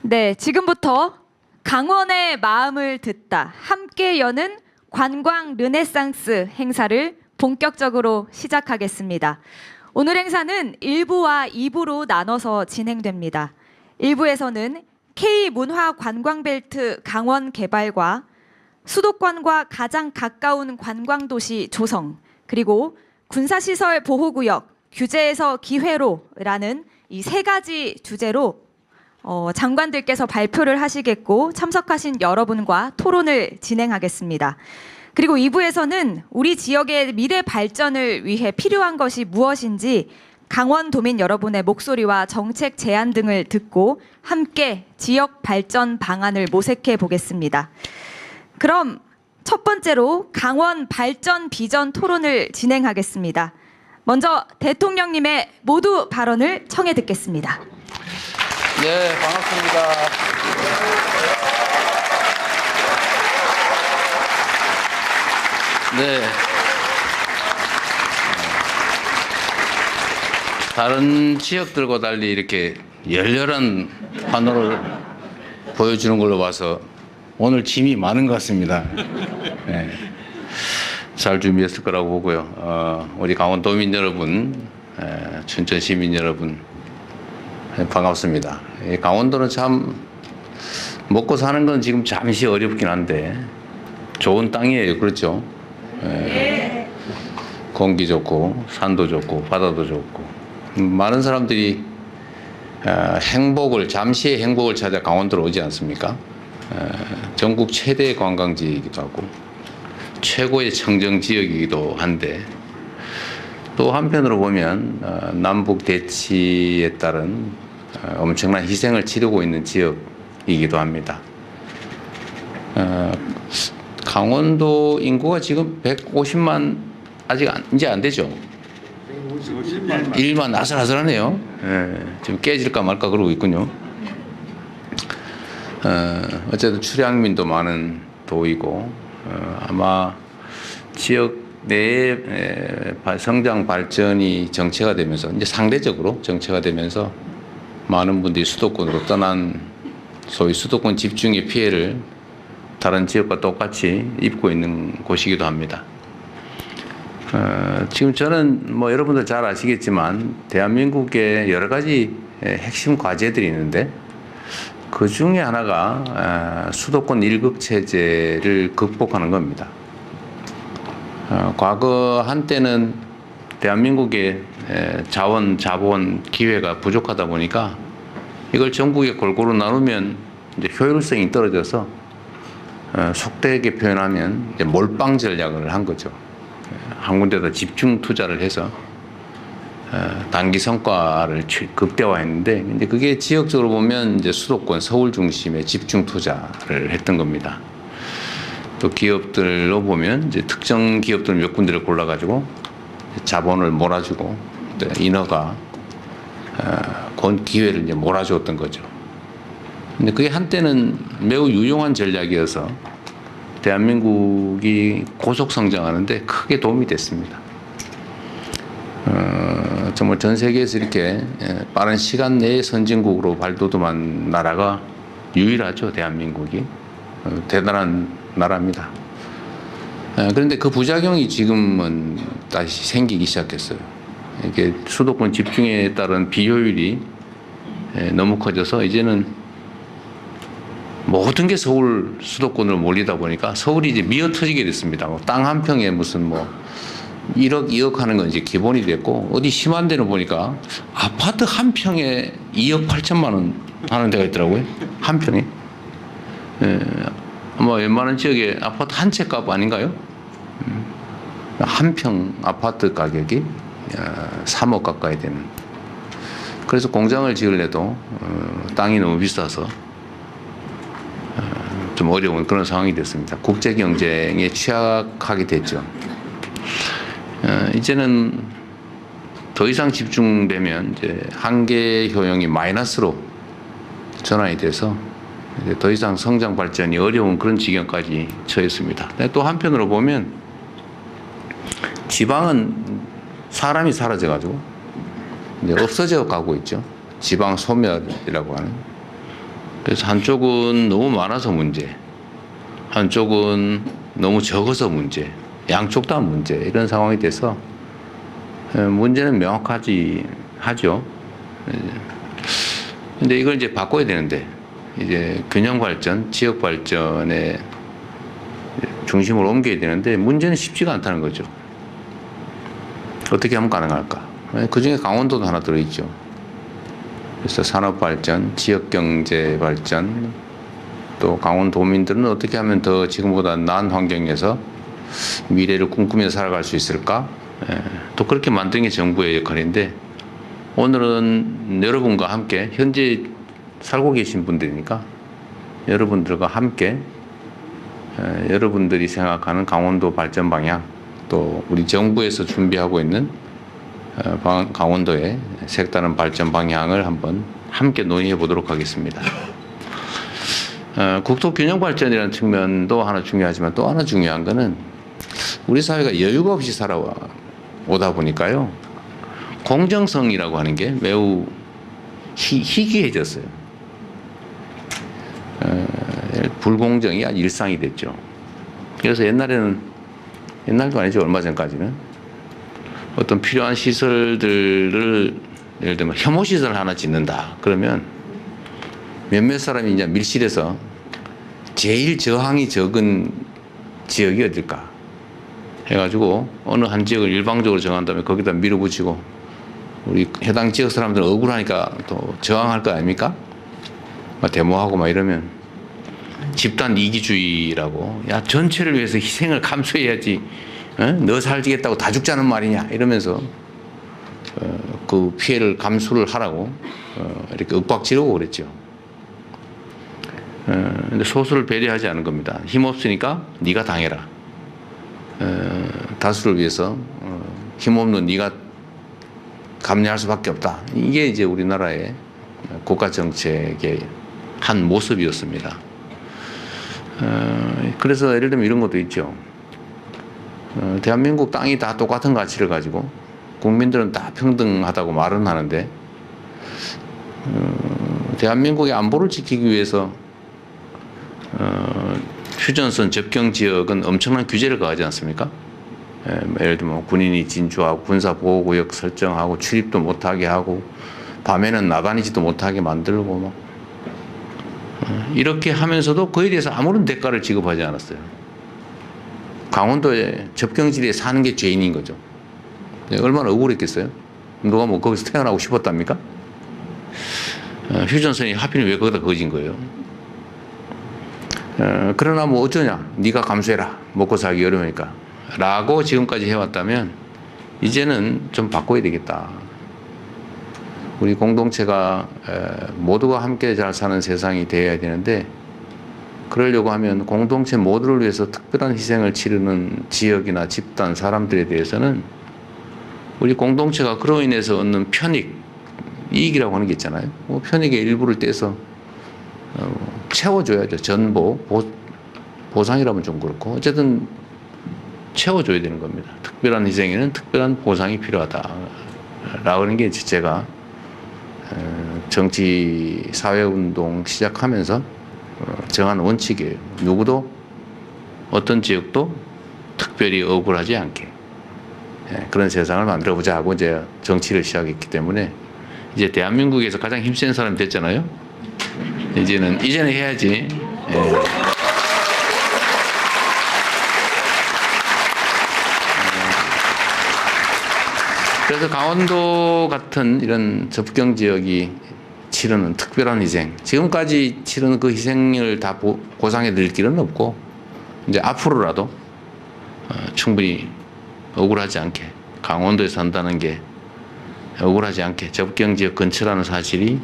네, 지금부터 강원의 마음을 듣다 함께 여는 관광 르네상스 행사를 본격적으로 시작하겠습니다. 오늘 행사는 1부와 2부로 나눠서 진행됩니다. 1부에서는 K문화관광벨트 강원 개발과 수도권과 가장 가까운 관광도시 조성, 그리고 군사시설 보호구역, 규제에서 기회로라는 이 세 가지 주제로 장관들께서 발표를 하시겠고 참석하신 여러분과 토론을 진행하겠습니다. 그리고 2부에서는 우리 지역의 미래 발전을 위해 필요한 것이 무엇인지 강원도민 여러분의 목소리와 정책 제안 등을 듣고 함께 지역 발전 방안을 모색해 보겠습니다. 그럼 첫 번째로 강원 발전 비전 토론을 진행하겠습니다. 먼저 대통령님의 모두 발언을 청해 듣겠습니다. 네, 반갑습니다. 네. 다른 지역들과 달리 이렇게 열렬한 환호를 보여주는 걸로 봐서 오늘 짐이 많은 것 같습니다. 네. 잘 준비했을 거라고 보고요. 우리 강원도민 여러분, 춘천 시민 여러분, 반갑습니다. 강원도는 참 먹고 사는 건 지금 잠시 어렵긴 한데 좋은 땅이에요. 그렇죠? 공기 좋고 산도 좋고 바다도 좋고 많은 사람들이 잠시의 행복을 찾아 강원도로 오지 않습니까? 전국 최대 관광지이기도 하고 최고의 청정 지역이기도 한데 또 한편으로 보면 남북 대치에 따른 엄청난 희생을 치르고 있는 지역이기도 합니다. 강원도 인구가 지금 150만 아직 이제 안 되죠. 1만 아슬아슬하네요. 지금 깨질까 말까 그러고 있군요. 어쨌든 출향민도 많은 도이고 아마 지역 내의 성장 발전이 정체가 되면서 이제 상대적으로 정체가 되면서 많은 분들이 수도권으로 떠난 소위 수도권 집중의 피해를 다른 지역과 똑같이 입고 있는 곳이기도 합니다. 지금 저는 뭐 여러분들 잘 아시겠지만 대한민국에 여러 가지 핵심 과제들이 있는데 그 중에 하나가 수도권 일극 체제를 극복하는 겁니다. 과거 한때는 대한민국의 자본, 기회가 부족하다 보니까 이걸 전국에 골고루 나누면 이제 효율성이 떨어져서 속되게 표현하면 이제 몰빵 전략을 한 거죠. 한 군데다 집중 투자를 해서 단기 성과를 극대화했는데, 근데 그게 지역적으로 보면 이제 수도권, 서울 중심의 집중 투자를 했던 겁니다. 또 기업들로 보면 이제 특정 기업들 몇 군데를 골라가지고 자본을 몰아주고 인허가, 기회를 이제 몰아주었던 거죠. 근데 그게 한때는 매우 유용한 전략이어서 대한민국이 고속 성장하는데 크게 도움이 됐습니다. 정말 전 세계에서 이렇게 빠른 시간 내에 선진국으로 발돋움한 나라가 유일하죠. 대한민국이 대단한 나라입니다. 그런데 그 부작용이 지금은 다시 생기기 시작했어요. 이게 수도권 집중에 따른 비효율이 너무 커져서 이제는 모든 게 서울 수도권으로 몰리다 보니까 서울이 이제 미어터지게 됐습니다. 땅 한 평에 무슨 1억, 2억 하는 건 이제 기본이 됐고, 어디 심한 데는 보니까 아파트 한 평에 2억 8천만 원 하는 데가 있더라고요. 한 평에. 아마 웬만한 지역에 아파트 한 채 값 아닌가요? 한 평 아파트 가격이 3억 가까이 되는. 그래서 공장을 지으려도 땅이 너무 비싸서 좀 어려운 그런 상황이 됐습니다. 국제 경쟁에 취약하게 됐죠. 이제는 더 이상 집중되면 이제 한계 효용이 마이너스로 전환이 돼서 이제 더 이상 성장 발전이 어려운 그런 지경까지 처했습니다. 또 한편으로 보면 지방은 사람이 사라져가지고 이제 없어져 가고 있죠. 지방 소멸이라고 하는. 그래서 한쪽은 너무 많아서 문제, 한쪽은 너무 적어서 문제, 양쪽 다 문제, 이런 상황이 돼서 문제는 명확하지 하죠. 근데 이걸 이제 바꿔야 되는데, 이제 균형 발전, 지역 발전에 중심을 옮겨야 되는데 문제는 쉽지가 않다는 거죠. 어떻게 하면 가능할까? 그 중에 강원도도 하나 들어있죠. 그래서 산업 발전, 지역 경제 발전, 또 강원도민들은 어떻게 하면 더 지금보다 나은 환경에서 미래를 꿈꾸며 살아갈 수 있을까? 또 그렇게 만드는 게 정부의 역할인데, 오늘은 여러분과 함께, 현재 살고 계신 분들이니까 여러분들과 함께 여러분들이 생각하는 강원도 발전 방향, 또 우리 정부에서 준비하고 있는 강원도의 색다른 발전 방향을 한번 함께 논의해 보도록 하겠습니다. 국토 균형 발전이라는 측면도 하나 중요하지만, 또 하나 중요한 거는 우리 사회가 여유가 없이 살아오다 보니까요, 공정성이라고 하는 게 매우 희귀해졌어요. 불공정이 아주 일상이 됐죠. 그래서 옛날도 아니죠, 얼마 전까지는 어떤 필요한 시설들을, 예를 들면 혐오 시설 하나 짓는다 그러면 몇몇 사람이 이제 밀실에서 제일 저항이 적은 지역이 어딜까 해가지고 어느 한 지역을 일방적으로 정한 다음에 거기다 밀어붙이고, 우리 해당 지역 사람들은 억울하니까 또 저항할 거 아닙니까? 막 데모하고 막 이러면 집단 이기주의라고, 야 전체를 위해서 희생을 감수해야지, 너 살지겠다고 다 죽자는 말이냐 이러면서 그 피해를 감수를 하라고 이렇게 윽박지르고 그랬죠. 근데 소수를 배려하지 않은 겁니다. 힘없으니까 네가 당해라. 다수를 위해서 힘없는 네가 감내할 수밖에 없다. 이게 이제 우리나라의 국가 정책의 한 모습이었습니다. 그래서 예를 들면 이런 것도 있죠. 대한민국 땅이 다 똑같은 가치를 가지고 국민들은 다 평등하다고 말은 하는데, 대한민국의 안보를 지키기 위해서 휴전선 접경 지역은 엄청난 규제를 가하지 않습니까? 예를 들면 군인이 진주하고 군사보호구역 설정하고 출입도 못하게 하고 밤에는 나다니지도 못하게 만들고 막 이렇게 하면서도 그에 대해서 아무런 대가를 지급하지 않았어요. 강원도의 접경지대에 사는 게 죄인인 거죠. 얼마나 억울했겠어요? 누가 뭐 거기서 태어나고 싶었답니까? 휴전선이 하필 왜 거기다 거진 거예요? 그러나 뭐 어쩌냐, 네가 감수해라, 먹고 살기 어려우니까 라고 지금까지 해왔다면 이제는 좀 바꿔야 되겠다. 우리 공동체가 모두가 함께 잘 사는 세상이 되어야 되는데, 그러려고 하면 공동체 모두를 위해서 특별한 희생을 치르는 지역이나 집단, 사람들에 대해서는 우리 공동체가 그로 인해서 얻는 편익, 이익이라고 하는 게 있잖아요. 편익의 일부를 떼서 채워줘야죠. 전보, 보상이라면 좀 그렇고 어쨌든 채워줘야 되는 겁니다. 특별한 희생에는 특별한 보상이 필요하다라고 하는 게 제가 정치 사회운동 시작하면서 정한 원칙이에요. 누구도 어떤 지역도 특별히 억울하지 않게 그런 세상을 만들어보자 하고 이제 정치를 시작했기 때문에 이제 대한민국에서 가장 힘센 사람이 됐잖아요. 이제는 해야지. 그래서 강원도 같은 이런 접경 지역이 치르는 특별한 희생, 지금까지 치르는 그 희생을 다 보상해 드릴 길은 없고, 이제 앞으로라도 충분히 억울하지 않게, 강원도에 산다는 게 억울하지 않게 접경 지역 근처라는 사실이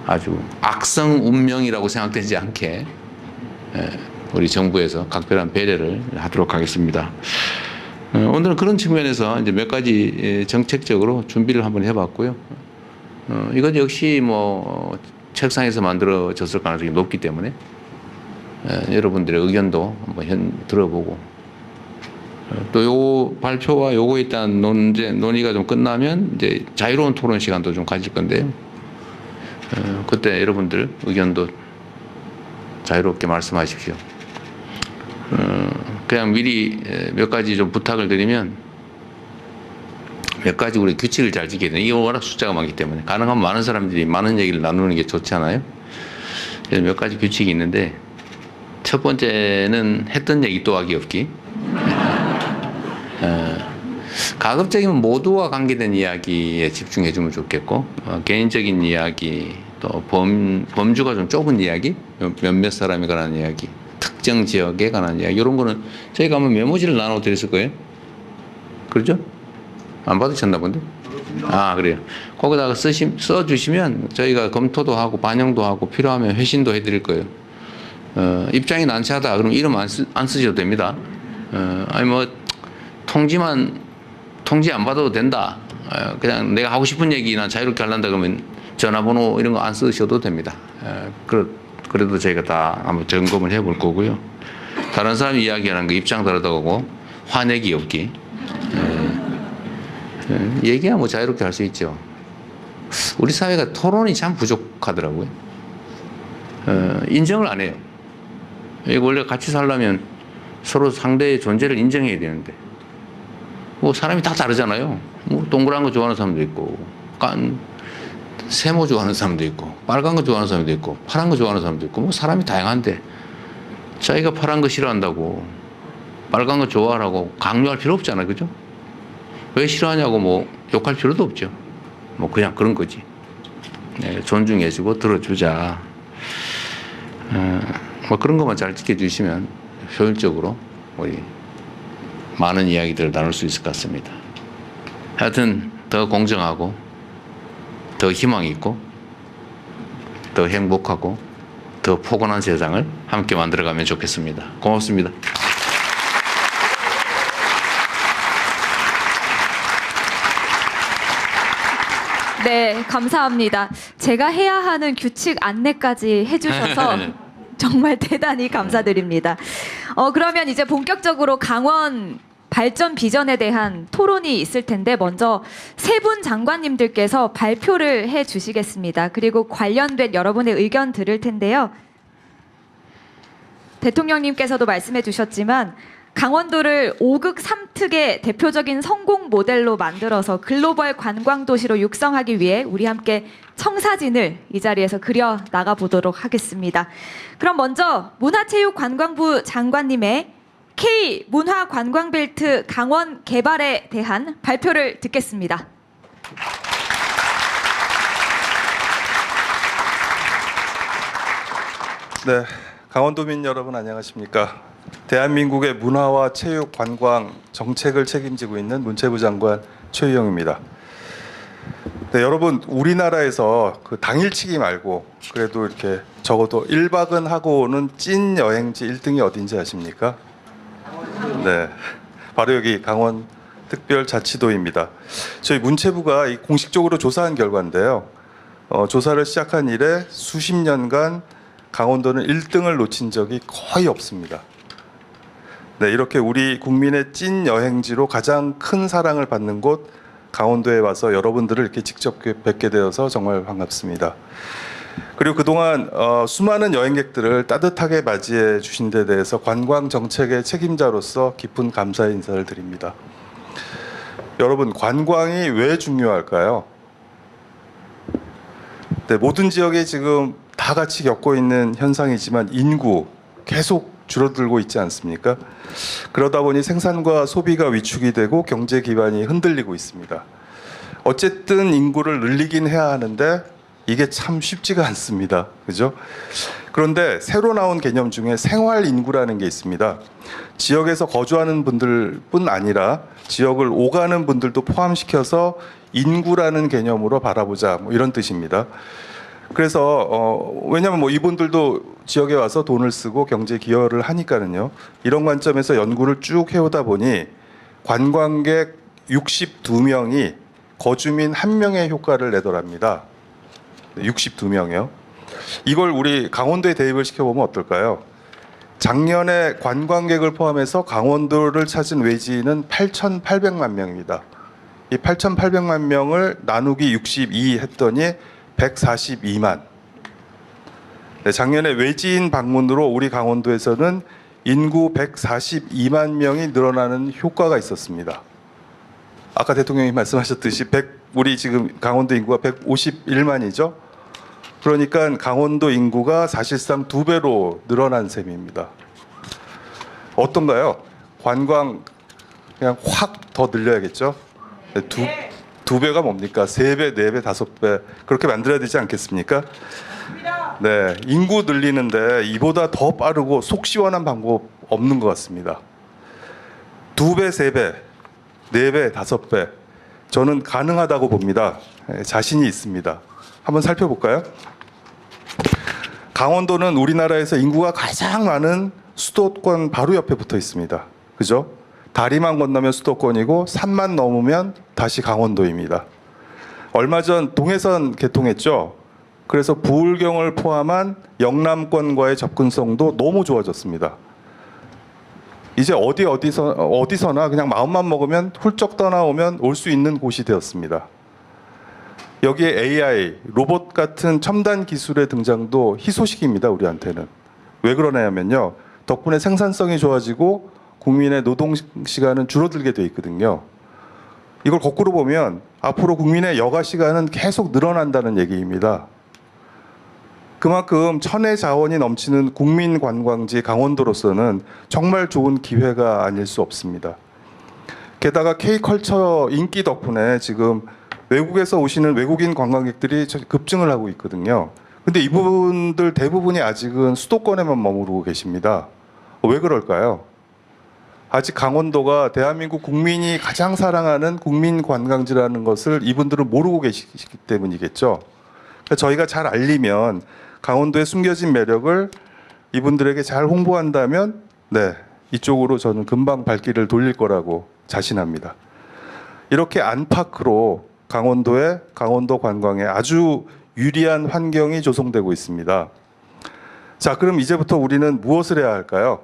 아주 악성 운명이라고 생각되지 않게 우리 정부에서 각별한 배려를 하도록 하겠습니다. 오늘은 그런 측면에서 이제 몇 가지 정책적으로 준비를 한번 해봤고요. 이것 역시 뭐 책상에서 만들어졌을 가능성이 높기 때문에 여러분들의 의견도 한번 들어보고 또 요 발표와 요거에 대한 논의가 좀 끝나면 이제 자유로운 토론 시간도 좀 가질 건데요. 그때 여러분들 의견도 자유롭게 말씀하십시오. 그냥 미리 몇 가지 좀 부탁을 드리면, 몇 가지 우리 규칙을 잘 지켜야 돼요. 이게 워낙 숫자가 많기 때문에 가능하면 많은 사람들이 많은 얘기를 나누는 게 좋잖아요. 그래서 몇 가지 규칙이 있는데, 첫 번째는 했던 얘기 또 하기 없기. 가급적이면 모두와 관계된 이야기에 집중해 주면 좋겠고, 개인적인 이야기, 또 범주가 좀 좁은 이야기, 몇몇 사람에 관한 이야기, 특정 지역에 관한 이야기, 이런 거는 저희가 한번 메모지를 나눠 드렸을 거예요. 그렇죠? 안 받으셨나 본데? 아, 그래요. 거기다가 써주시면 저희가 검토도 하고 반영도 하고 필요하면 회신도 해드릴 거예요. 입장이 난처하다 그러면 이름 안 쓰셔도 됩니다. 아니 뭐 통지 안 받아도 된다. 그냥 내가 하고 싶은 얘기나 자유롭게 하려다 그러면 전화번호 이런 거 안 쓰셔도 됩니다. 그래도 저희가 다 한번 점검을 해볼 거고요. 다른 사람이 이야기하는 거 입장 다르다고 화내기 없기. 얘기야 뭐 자유롭게 할 수 있죠. 우리 사회가 토론이 참 부족하더라고요. 인정을 안 해요. 이거 원래 같이 살려면 서로 상대의 존재를 인정해야 되는데, 뭐 사람이 다 다르잖아요. 뭐 동그란 거 좋아하는 사람도 있고, 세모 좋아하는 사람도 있고, 빨간 거 좋아하는 사람도 있고, 파란 거 좋아하는 사람도 있고, 뭐 사람이 다양한데 자기가 파란 거 싫어한다고 빨간 거 좋아하라고 강요할 필요 없잖아요, 그죠? 왜 싫어하냐고 뭐 욕할 필요도 없죠. 뭐 그냥 그런 거지. 네, 존중해주고 들어주자. 뭐 그런 것만 잘 지켜주시면 효율적으로 우리 많은 이야기들을 나눌 수 있을 것 같습니다. 하여튼 더 공정하고 더 희망 있고 더 행복하고 더 포근한 세상을 함께 만들어가면 좋겠습니다. 고맙습니다. 네, 감사합니다. 제가 해야 하는 규칙 안내까지 해주셔서 정말 대단히 감사드립니다. 그러면 이제 본격적으로 강원 발전 비전에 대한 토론이 있을 텐데, 먼저 세 분 장관님들께서 발표를 해주시겠습니다. 그리고 관련된 여러분의 의견 들을 텐데요. 대통령님께서도 말씀해 주셨지만 강원도를 5극 3특의 대표적인 성공 모델로 만들어서 글로벌 관광 도시로 육성하기 위해 우리 함께 청사진을 이 자리에서 그려 나가 보도록 하겠습니다. 그럼 먼저 문화체육관광부 장관님의 K 문화관광벨트 강원 개발에 대한 발표를 듣겠습니다. 네, 강원도민 여러분 안녕하십니까? 대한민국의 문화와 체육, 관광 정책을 책임지고 있는 문체부 장관 최유영입니다. 네, 여러분 우리나라에서 그 당일치기 말고 그래도 이렇게 적어도 1박은 하고 오는 찐 여행지 1등이 어딘지 아십니까? 네, 바로 여기 강원 특별자치도입니다. 저희 문체부가 공식적으로 조사한 결과인데요. 조사를 시작한 이래 수십 년간 강원도는 1등을 놓친 적이 거의 없습니다. 네, 이렇게 우리 국민의 찐 여행지로 가장 큰 사랑을 받는 곳 강원도에 와서 여러분들을 이렇게 직접 뵙게 되어서 정말 반갑습니다. 그리고 그동안 수많은 여행객들을 따뜻하게 맞이해 주신 데 대해서 관광 정책의 책임자로서 깊은 감사의 인사를 드립니다. 여러분, 관광이 왜 중요할까요? 네, 모든 지역에 지금 다 같이 겪고 있는 현상이지만 인구 계속 줄어들고 있지 않습니까? 그러다 보니 생산과 소비가 위축이 되고 경제 기반이 흔들리고 있습니다. 어쨌든 인구를 늘리긴 해야 하는데 이게 참 쉽지가 않습니다. 그죠? 그런데 새로 나온 개념 중에 생활 인구라는 게 있습니다. 지역에서 거주하는 분들뿐 아니라 지역을 오가는 분들도 포함시켜서 인구라는 개념으로 바라보자, 뭐 이런 뜻입니다. 그래서 왜냐하면 뭐 이분들도 지역에 와서 돈을 쓰고 경제 기여를 하니까는요. 이런 관점에서 연구를 쭉 해오다 보니 관광객 62명이 거주민 1명의 효과를 내더랍니다. 62명이요. 이걸 우리 강원도에 대입을 시켜보면 어떨까요? 작년에 관광객을 포함해서 강원도를 찾은 외지인은 8,800만 명입니다. 이 8,800만 명을 나누기 62 했더니 142만. 네, 작년에 외지인 방문으로 우리 강원도에서는 인구 142만 명이 늘어나는 효과가 있었습니다. 아까 대통령이 말씀하셨듯이 우리 지금 강원도 인구가 151만이죠. 그러니까 강원도 인구가 사실상 2배로 늘어난 셈입니다. 어떤가요? 관광 그냥 확 더 늘려야겠죠? 두 배가 뭡니까? 3배, 4배, 5배 그렇게 만들어야 되지 않겠습니까? 네, 인구 늘리는데 이보다 더 빠르고 속 시원한 방법 없는 것 같습니다. 2배, 3배, 4배, 5배 저는 가능하다고 봅니다. 자신이 있습니다. 한번 살펴볼까요? 강원도는 우리나라에서 인구가 가장 많은 수도권 바로 옆에 붙어 있습니다. 그죠? 다리만 건너면 수도권이고 산만 넘으면 다시 강원도입니다. 얼마 전 동해선 개통했죠. 그래서 부울경을 포함한 영남권과의 접근성도 너무 좋아졌습니다. 이제 어디서나 그냥 마음만 먹으면 훌쩍 떠나오면 올 수 있는 곳이 되었습니다. 여기에 AI, 로봇 같은 첨단 기술의 등장도 희소식입니다. 우리한테는. 왜 그러냐면요. 덕분에 생산성이 좋아지고 국민의 노동 시간은 줄어들게 돼 있거든요. 이걸 거꾸로 보면 앞으로 국민의 여가 시간은 계속 늘어난다는 얘기입니다. 그만큼 천혜 자원이 넘치는 국민 관광지 강원도로서는 정말 좋은 기회가 아닐 수 없습니다. 게다가 K컬처 인기 덕분에 지금 외국에서 오시는 외국인 관광객들이 급증을 하고 있거든요. 근데 이분들 대부분이 아직은 수도권에만 머무르고 계십니다. 왜 그럴까요? 아직 강원도가 대한민국 국민이 가장 사랑하는 국민 관광지라는 것을 이분들은 모르고 계시기 때문이겠죠. 그러니까 저희가 잘 알리면 강원도의 숨겨진 매력을 이분들에게 잘 홍보한다면 네, 이쪽으로 저는 금방 발길을 돌릴 거라고 자신합니다. 이렇게 안팎으로 강원도의 강원도 관광에 아주 유리한 환경이 조성되고 있습니다. 자, 그럼 이제부터 우리는 무엇을 해야 할까요?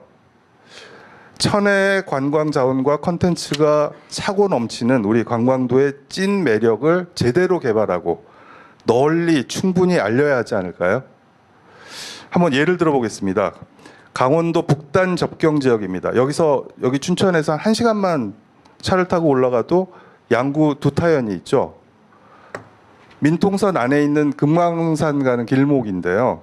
천혜의 관광 자원과 컨텐츠가 차고 넘치는 우리 관광도의 찐 매력을 제대로 개발하고 널리 충분히 알려야 하지 않을까요? 한번 예를 들어 보겠습니다. 강원도 북단 접경 지역입니다. 여기 춘천에서 1시간만 차를 타고 올라가도 양구 두타연이 있죠. 민통선 안에 있는 금강산 가는 길목인데요.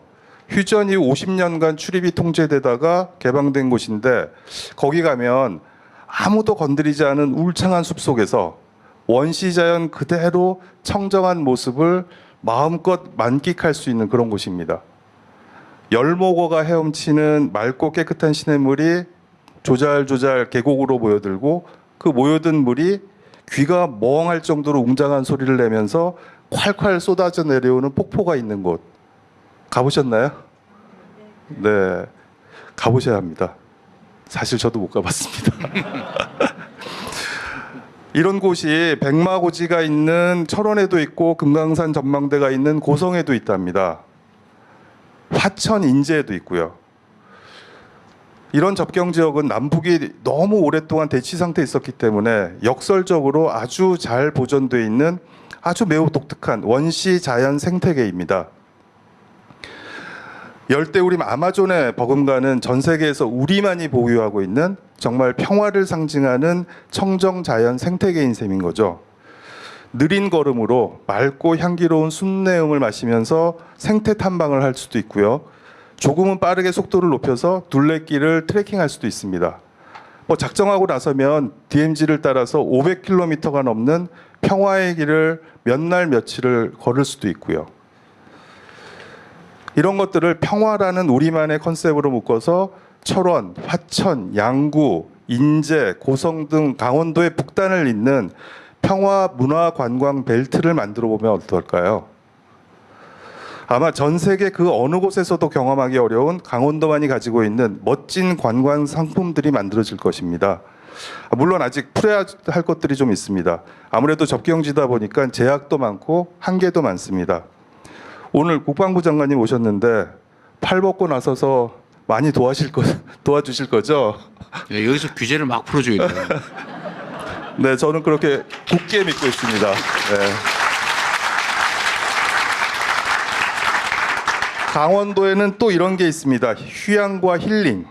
휴전 이후 50년간 출입이 통제되다가 개방된 곳인데 거기 가면 아무도 건드리지 않은 울창한 숲속에서 원시자연 그대로 청정한 모습을 마음껏 만끽할 수 있는 그런 곳입니다. 열목어가 헤엄치는 맑고 깨끗한 시냇물이 조잘조잘 계곡으로 모여들고 그 모여든 물이 귀가 멍할 정도로 웅장한 소리를 내면서 콸콸 쏟아져 내려오는 폭포가 있는 곳 가보셨나요? 네, 가보셔야 합니다. 사실 저도 못 가봤습니다. 이런 곳이 백마고지가 있는 철원에도 있고 금강산 전망대가 있는 고성에도 있답니다. 화천 인제에도 있고요. 이런 접경 지역은 남북이 너무 오랫동안 대치 상태에 있었기 때문에 역설적으로 아주 잘 보존되어 있는 아주 매우 독특한 원시 자연 생태계입니다. 열대우림 아마존에 버금가는 전 세계에서 우리만이 보유하고 있는 정말 평화를 상징하는 청정 자연 생태계인 셈인 거죠. 느린 걸음으로 맑고 향기로운 순내음을 마시면서 생태 탐방을 할 수도 있고요. 조금은 빠르게 속도를 높여서 둘레길을 트레킹할 수도 있습니다. 작정하고 나서면 DMZ를 따라서 500km가 넘는 평화의 길을 몇 날 며칠을 걸을 수도 있고요. 이런 것들을 평화라는 우리만의 컨셉으로 묶어서 철원, 화천, 양구, 인제, 고성 등 강원도의 북단을 잇는 평화 문화 관광 벨트를 만들어 보면 어떨까요? 아마 전 세계 그 어느 곳에서도 경험하기 어려운 강원도만이 가지고 있는 멋진 관광 상품들이 만들어질 것입니다. 물론 아직 풀어야 할 것들이 좀 있습니다. 아무래도 접경지다 보니까 제약도 많고 한계도 많습니다. 오늘 국방부 장관님 오셨는데 팔 벗고 나서서 많이 도와주실 거죠? 예, 여기서 규제를 막 풀어줘야 돼요. 네, 저는 그렇게 굳게 믿고 있습니다. 네. 강원도에는 또 이런 게 있습니다. 휴양과 힐링.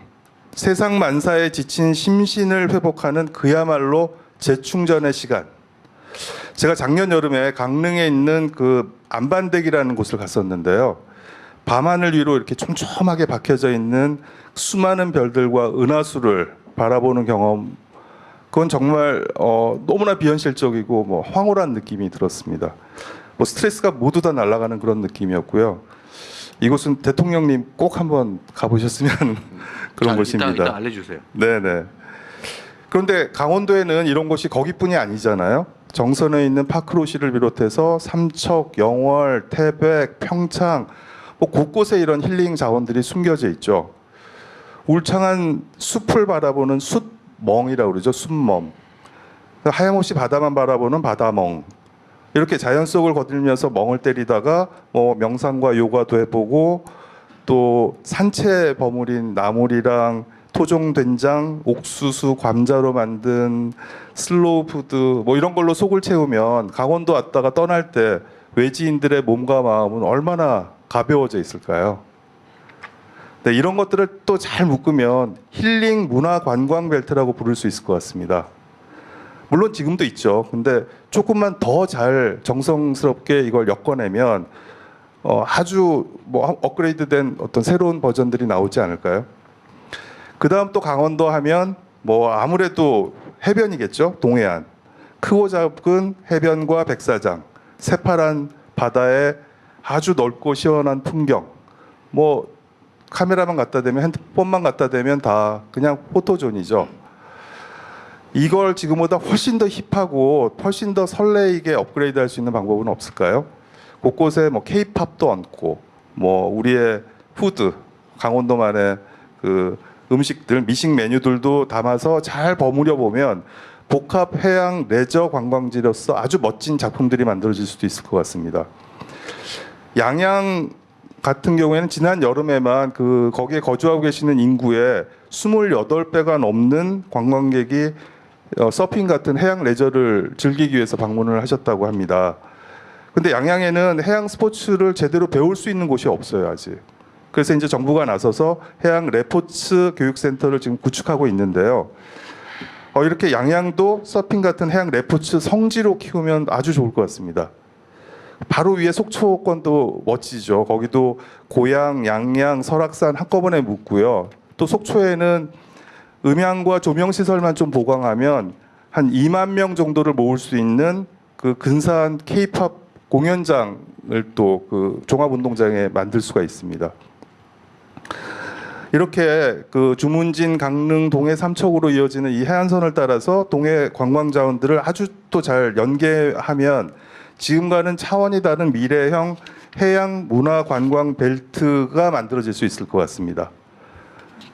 세상 만사에 지친 심신을 회복하는 그야말로 재충전의 시간. 제가 작년 여름에 강릉에 있는 그 안반댁이라는 곳을 갔었는데요. 밤하늘 위로 이렇게 촘촘하게 박혀져 있는 수많은 별들과 은하수를 바라보는 경험. 그건 정말 너무나 비현실적이고 뭐 황홀한 느낌이 들었습니다. 뭐 스트레스가 모두 다 날아가는 그런 느낌이었고요. 이곳은 대통령님 꼭 한번 가보셨으면 그런 곳입니다. 이따 알려주세요. 네네. 그런데 강원도에는 이런 곳이 거기뿐이 아니잖아요. 정선에 있는 파크로시를 비롯해서 삼척, 영월, 태백, 평창 뭐 곳곳에 이런 힐링 자원들이 숨겨져 있죠. 울창한 숲을 바라보는 숲멍이라고 그러죠. 숲멍. 하염없이 바다만 바라보는 바다멍. 이렇게 자연 속을 거들면서 멍을 때리다가 뭐 명상과 요가도 해보고 또 산채 버무린 나물이랑 토종 된장, 옥수수, 감자로 만든 슬로우 푸드 뭐 이런 걸로 속을 채우면 강원도 왔다가 떠날 때 외지인들의 몸과 마음은 얼마나 가벼워져 있을까요? 네, 이런 것들을 또 잘 묶으면 힐링 문화 관광 벨트라고 부를 수 있을 것 같습니다. 물론 지금도 있죠. 근데 조금만 더 잘 정성스럽게 이걸 엮어내면 아주 뭐 업그레이드된 어떤 새로운 버전들이 나오지 않을까요? 그 다음 또 강원도 하면 뭐 아무래도 해변이겠죠. 동해안. 크고 작은 해변과 백사장, 새파란 바다에 아주 넓고 시원한 풍경. 뭐 카메라만 갖다 대면 핸드폰만 갖다 대면 다 그냥 포토존이죠. 이걸 지금보다 훨씬 더 힙하고 훨씬 더 설레이게 업그레이드할 수 있는 방법은 없을까요? 곳곳에 뭐 K-팝도 얹고 뭐 우리의 푸드, 강원도만의 그 음식들, 미식 메뉴들도 담아서 잘 버무려 보면 복합 해양 레저 관광지로서 아주 멋진 작품들이 만들어질 수도 있을 것 같습니다. 양양 같은 경우에는 지난 여름에만 거기에 거주하고 계시는 인구의 28배가 넘는 관광객이 서핑 같은 해양 레저를 즐기기 위해서 방문을 하셨다고 합니다. 근데 양양에는 해양 스포츠를 제대로 배울 수 있는 곳이 없어요, 아직. 그래서 이제 정부가 나서서 해양 레포츠 교육센터를 지금 구축하고 있는데요. 이렇게 양양도 서핑 같은 해양 레포츠 성지로 키우면 아주 좋을 것 같습니다. 바로 위에 속초권도 멋지죠. 거기도 고양, 양양, 설악산 한꺼번에 묻고요. 또 속초에는 음향과 조명 시설만 좀 보강하면 한 2만 명 정도를 모을 수 있는 그 근사한 K-팝 공연장을 또 그 종합운동장에 만들 수가 있습니다. 이렇게 그 주문진, 강릉, 동해, 삼척으로 이어지는 이 해안선을 따라서 동해 관광 자원들을 아주 또 잘 연계하면 지금과는 차원이 다른 미래형 해양 문화 관광 벨트가 만들어질 수 있을 것 같습니다.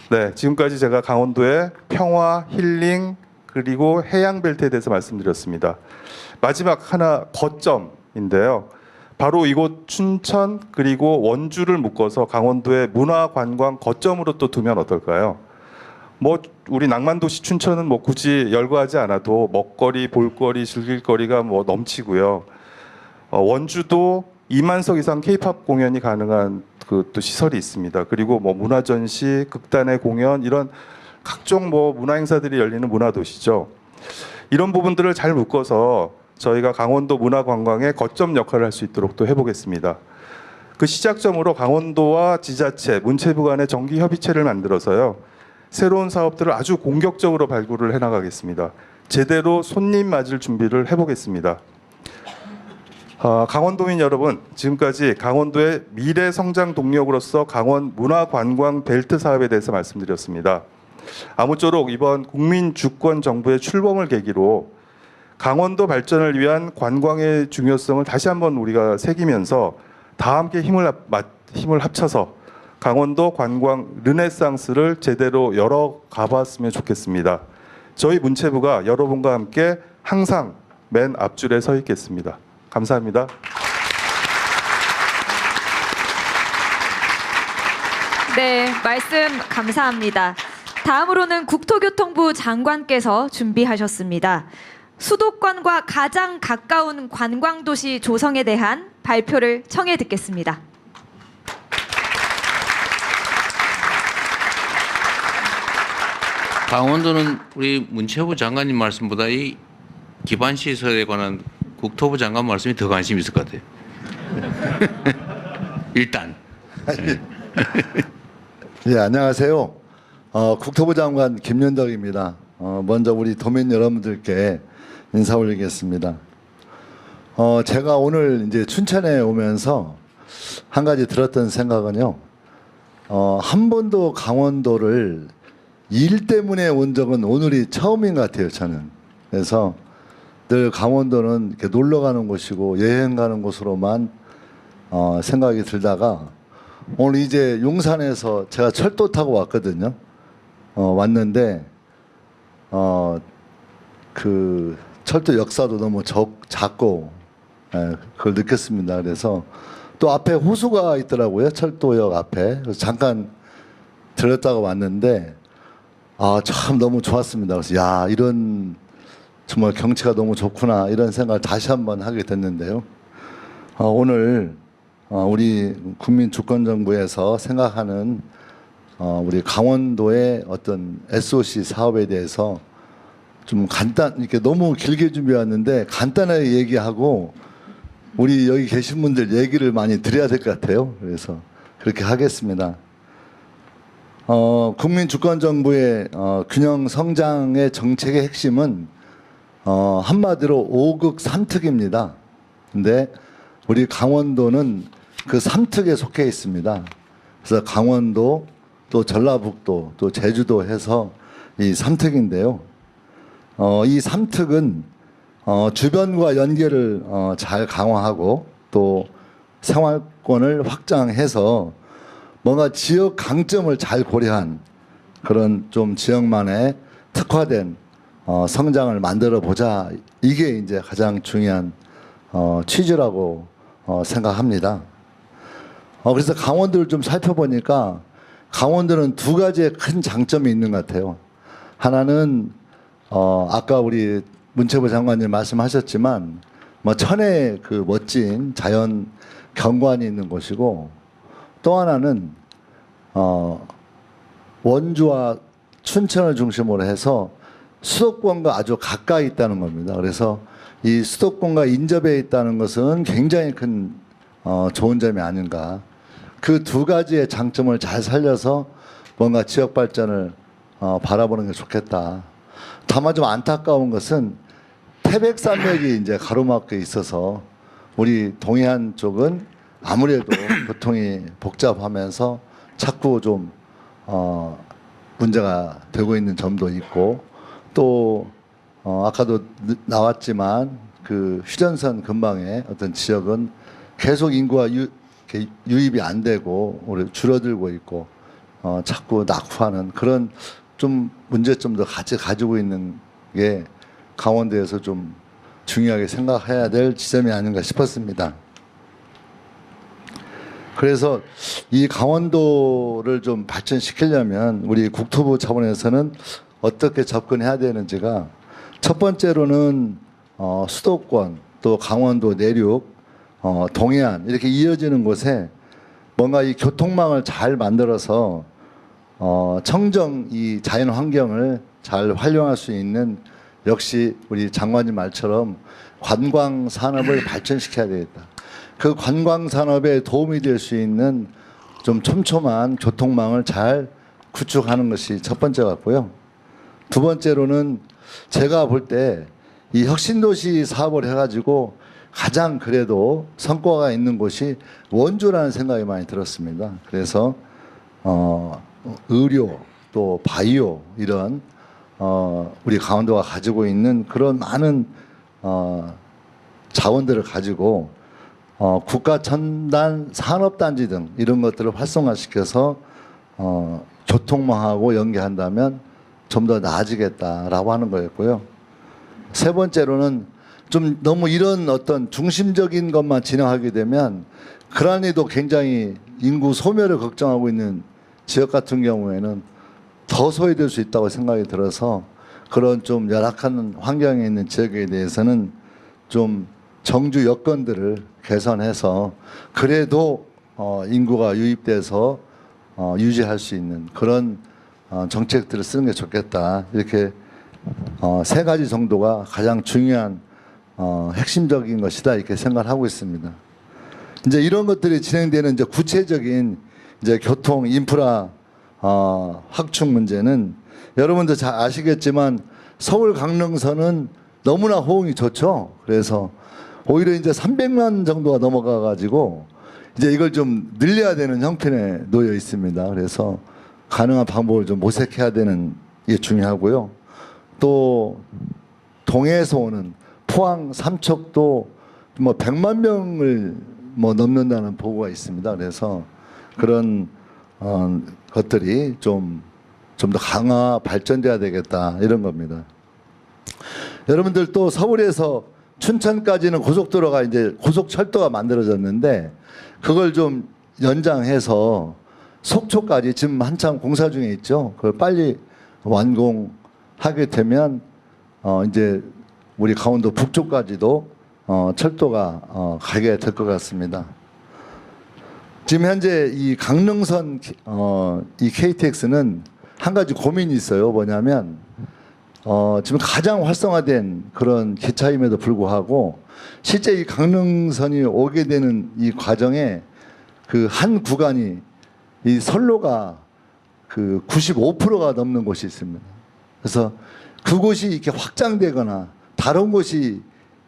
네, 지금까지 제가 강원도의 평화, 힐링, 그리고 해양 벨트에 대해서 말씀드렸습니다. 마지막 하나 거점인데요. 바로 이곳 춘천 그리고 원주를 묶어서 강원도의 문화 관광 거점으로 또 두면 어떨까요? 뭐 우리 낭만도시 춘천은 뭐 굳이 열거하지 않아도 먹거리, 볼거리, 즐길거리가 뭐 넘치고요. 원주도 2만석 이상 K-팝 공연이 가능한 그 또 시설이 있습니다. 그리고 뭐 문화 전시, 극단의 공연 이런 각종 뭐 문화 행사들이 열리는 문화도시죠. 이런 부분들을 잘 묶어서 저희가 강원도 문화 관광의 거점 역할을 할 수 있도록 또 해보겠습니다. 그 시작점으로 강원도와 지자체, 문체부 간의 정기 협의체를 만들어서요. 새로운 사업들을 아주 공격적으로 발굴을 해나가겠습니다. 제대로 손님 맞을 준비를 해보겠습니다. 강원도민 여러분, 지금까지 강원도의 미래 성장 동력으로서 강원 문화관광 벨트 사업에 대해서 말씀드렸습니다. 아무쪼록 이번 국민 주권 정부의 출범을 계기로 강원도 발전을 위한 관광의 중요성을 다시 한번 우리가 새기면서 다 함께 힘을 합쳐서 강원도 관광 르네상스를 제대로 열어가봤으면 좋겠습니다. 저희 문체부가 여러분과 함께 항상 맨 앞줄에 서 있겠습니다. 감사합니다. 네, 말씀 감사합니다. 다음으로는 국토교통부 장관께서 준비하셨습니다. 수도권과 가장 가까운 관광도시 조성에 대한 발표를 청해 듣겠습니다. 강원도는 우리 문체부 장관님 말씀보다 이 기반 시설에 관한 국토부 장관 말씀이 더 관심이 있을 것 같아요. 일단. 예, 안녕하세요. 국토부 장관 김윤덕입니다. 먼저 우리 도민 여러분들께 인사 올리겠습니다. 제가 오늘 이제 춘천에 오면서 한 가지 들었던 생각은요. 한 번도 강원도를 일 때문에 온 적은 오늘이 처음인 것 같아요, 저는. 그래서 늘 강원도는 이렇게 놀러 가는 곳이고 여행 가는 곳으로만 생각이 들다가 오늘 이제 용산에서 제가 철도 타고 왔거든요. 왔는데 그 철도 역사도 너무 작고 그걸 느꼈습니다. 그래서 또 앞에 호수가 있더라고요. 철도역 앞에. 그래서 잠깐 들렸다가 왔는데 참 너무 좋았습니다. 그래서 야, 이런 정말 경치가 너무 좋구나 이런 생각을 다시 한번 하게 됐는데요. 오늘 우리 국민주권정부에서 생각하는 우리 강원도의 어떤 SOC 사업에 대해서 좀 이렇게 너무 길게 준비했는데 간단하게 얘기하고 우리 여기 계신 분들 얘기를 많이 드려야 될 것 같아요. 그래서 그렇게 하겠습니다. 국민주권정부의 균형 성장의 정책의 핵심은 한마디로 5극 3특입니다. 근데 우리 강원도는 그 3특에 속해 있습니다. 그래서 강원도, 또 전라북도, 또 제주도 해서 이 3특인데요. 이 3특은 주변과 연계를 잘 강화하고 또 생활권을 확장해서 뭔가 지역 강점을 잘 고려한 그런 좀 지역만의 특화된 성장을 만들어 보자. 이게 이제 가장 중요한 취지라고 생각합니다. 그래서 강원도를 좀 살펴보니까 강원도는 두 가지의 큰 장점이 있는 것 같아요. 하나는 아까 우리 문체부 장관님 말씀하셨지만 뭐 천혜의 그 멋진 자연 경관이 있는 곳이고 또 하나는 원주와 춘천을 중심으로 해서 수도권과 아주 가까이 있다는 겁니다. 그래서 이 수도권과 인접해 있다는 것은 굉장히 큰 좋은 점이 아닌가. 그 두 가지의 장점을 잘 살려서 뭔가 지역 발전을 바라보는 게 좋겠다. 다만 좀 안타까운 것은 태백산맥이 이제 가로막혀 있어서 우리 동해안 쪽은 아무래도 교통이 복잡하면서 자꾸 좀 문제가 되고 있는 점도 있고 또 아까도 나왔지만 그 휴전선 근방의 어떤 지역은 계속 인구가 유입이 안 되고 우리 줄어들고 있고 자꾸 낙후하는 그런 좀 문제점도 같이 가지고 있는 게 강원도에서 좀 중요하게 생각해야 될 지점이 아닌가 싶었습니다. 그래서 이 강원도를 좀 발전시키려면 우리 국토부 차원에서는 어떻게 접근해야 되는지가 첫 번째로는 수도권 또 강원도 내륙 동해안 이렇게 이어지는 곳에 뭔가 이 교통망을 잘 만들어서 청정 이 자연 환경을 잘 활용할 수 있는 역시 우리 장관님 말처럼 관광 산업을 발전시켜야 되겠다. 그 관광 산업에 도움이 될 수 있는 좀 촘촘한 교통망을 잘 구축하는 것이 첫 번째 같고요. 두 번째로는 제가 볼 때 이 혁신도시 사업을 해가지고 가장 그래도 성과가 있는 곳이 원주라는 생각이 많이 들었습니다. 그래서 의료 또 바이오 이런 우리 강원도가 가지고 있는 그런 많은 자원들을 가지고 국가 첨단 산업단지 등 이런 것들을 활성화시켜서 교통망하고 연계한다면 좀 더 나아지겠다라고 하는 거였고요. 세 번째로는 좀 너무 이런 어떤 중심적인 것만 진행하게 되면 그란이도 굉장히 인구 소멸을 걱정하고 있는 지역 같은 경우에는 더 소외될 수 있다고 생각이 들어서 그런 좀 열악한 환경에 있는 지역에 대해서는 좀 정주 여건들을 개선해서 그래도 인구가 유입돼서 유지할 수 있는 그런 정책들을 쓰는 게 좋겠다. 이렇게 세 가지 정도가 가장 중요한 핵심적인 것이다 이렇게 생각을 하고 있습니다. 이제 이런 것들이 진행되는 이제 구체적인 이제 교통 인프라 확충 문제는 여러분들 잘 아시겠지만 서울 강릉선은 너무나 호응이 좋죠. 그래서 오히려 이제 300만 정도가 넘어가 가지고 이제 이걸 좀 늘려야 되는 형편에 놓여 있습니다. 그래서 가능한 방법을 좀 모색해야 되는 게 중요하고요. 또 동해에서 오는 포항 삼척도 뭐 100만 명을 뭐 넘는다는 보고가 있습니다. 그래서 그런 것들이 좀 더 강화 발전돼야 되겠다 이런 겁니다. 여러분들 또 서울에서 춘천까지는 고속도로가 이제 고속철도가 만들어졌는데 그걸 좀 연장해서 속초까지 지금 한참 공사 중에 있죠. 그걸 빨리 완공하게 되면 이제 우리 강원도 북쪽까지도 철도가 가게 될 것 같습니다. 지금 현재 이 강릉선 이 KTX는 한 가지 고민이 있어요. 뭐냐면 지금 가장 활성화된 그런 기차임에도 불구하고 실제 이 강릉선이 오게 되는 이 과정에 그 한 구간이 이 선로가 그 95%가 넘는 곳이 있습니다. 그래서 그곳이 이렇게 확장되거나 다른 곳이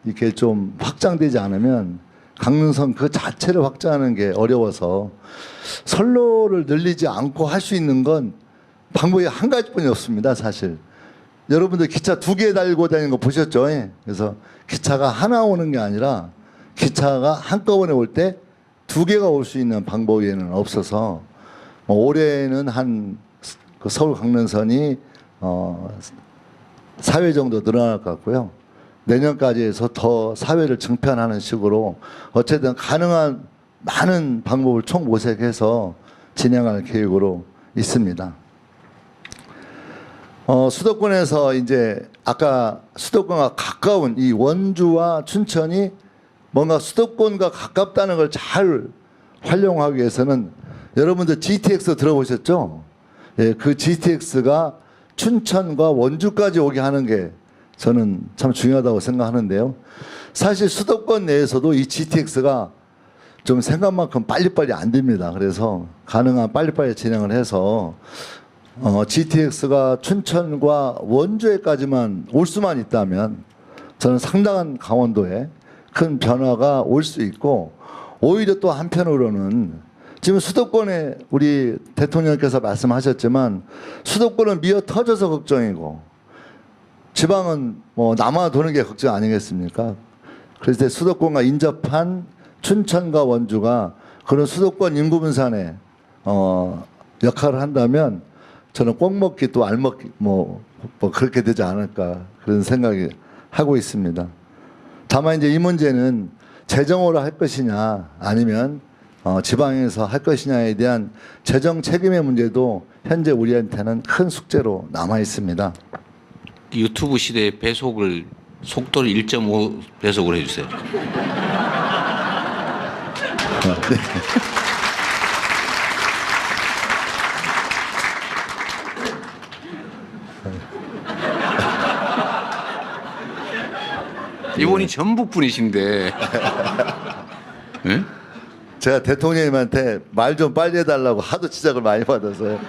이렇게 좀 확장되지 않으면 강릉선 그 자체를 확장하는 게 어려워서 선로를 늘리지 않고 할 수 있는 건 방법이 한 가지뿐이 없습니다. 사실 여러분들 기차 2개 달고 다니는 거 보셨죠? 예. 그래서 기차가 하나 오는 게 아니라 기차가 한꺼번에 올 때 2개가 올 수 있는 방법에는 없어서 올해는 그 서울 강릉선이 4회 정도 늘어날 것 같고요. 내년까지 해서 더 4회를 증편하는 식으로 어쨌든 가능한 많은 방법을 총 모색해서 진행할 계획으로 있습니다. 수도권에서 이제 아까 수도권과 가까운 이 원주와 춘천이 뭔가 수도권과 가깝다는 걸 잘 활용하기 위해서는 여러분들 GTX 들어보셨죠? 예, 그 GTX가 춘천과 원주까지 오게 하는 게 저는 참 중요하다고 생각하는데요. 사실 수도권 내에서도 이 GTX가 좀 생각만큼 빨리빨리 안 됩니다. 그래서 가능한 빨리빨리 진행을 해서 GTX가 춘천과 원주에까지만 올 수만 있다면 저는 상당한 강원도에 큰 변화가 올 수 있고 오히려 또 한편으로는 지금 수도권에 우리 대통령께서 말씀하셨지만 수도권은 미어 터져서 걱정이고 지방은 뭐 남아 도는 게 걱정 아니겠습니까? 그래서 수도권과 인접한 춘천과 원주가 그런 수도권 인구 분산에 역할을 한다면 저는 꼭 먹기 또 알 먹기 뭐 그렇게 되지 않을까 그런 생각이 하고 있습니다. 다만 이제 이 문제는 재정으로 할 것이냐 아니면 지방에서 할 것이냐에 대한 재정 책임의 문제도 현재 우리한테는 큰 숙제로 남아 있습니다. 유튜브 시대의 배속을 속도를 1.5 배속으로 해주세요. 이분이 전북 분이신데, 네? 제가 대통령님한테 말 좀 빨리 해달라고 하도 지적을 많이 받아서요.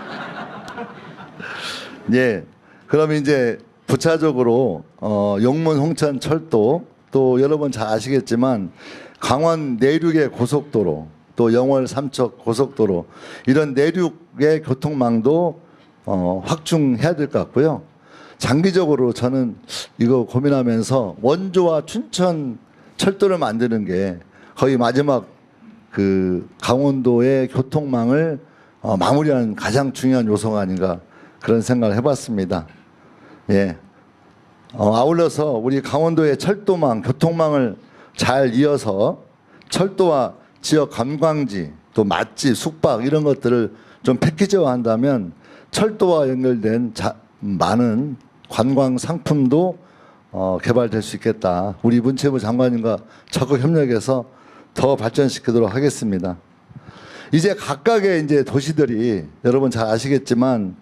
예, 그럼 이제 부차적으로 용문 홍천 철도 또 여러분 잘 아시겠지만 강원 내륙의 고속도로 또 영월 삼척 고속도로 이런 내륙의 교통망도 확충해야 될 것 같고요. 장기적으로 저는 이거 고민하면서 원주와 춘천 철도를 만드는 게 거의 마지막 그 강원도의 교통망을 마무리하는 가장 중요한 요소가 아닌가 그런 생각을 해봤습니다. 예. 아울러서 우리 강원도의 철도망, 교통망을 잘 이어서 철도와 지역 관광지 또 맛집, 숙박 이런 것들을 좀 패키지화한다면 철도와 연결된 많은 관광 상품도 개발될 수 있겠다. 우리 문체부 장관님과 적극 협력해서 더 발전시키도록 하겠습니다. 이제 각각의 이제 도시들이 여러분 잘 아시겠지만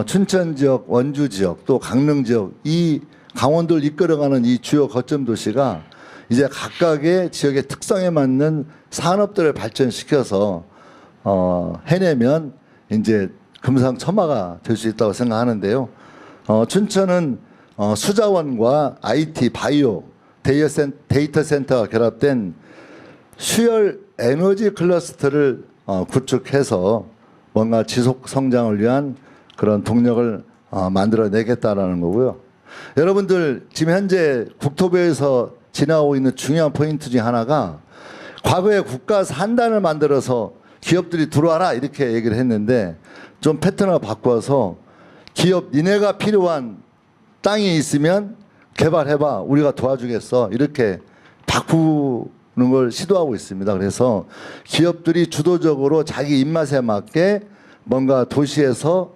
춘천 지역, 원주 지역, 또 강릉 지역 이 강원도를 이끌어가는 이 주요 거점 도시가 이제 각각의 지역의 특성에 맞는 산업들을 발전시켜서 해내면 이제 금상첨화가 될 수 있다고 생각하는데요. 춘천은 수자원과 IT, 바이오, 데이터 센터가 결합된 수열 에너지 클러스터를 구축해서 뭔가 지속 성장을 위한 그런 동력을 만들어내겠다라는 거고요. 여러분들 지금 현재 국토부에서 지나오고 있는 중요한 포인트 중에 하나가 과거에 국가 산단을 만들어서 기업들이 들어와라 이렇게 얘기를 했는데 좀 패턴을 바꿔서 기업 니네가 필요한 땅이 있으면 개발해봐 우리가 도와주겠어 이렇게 바꾸는 걸 시도하고 있습니다. 그래서 기업들이 주도적으로 자기 입맛에 맞게 뭔가 도시에서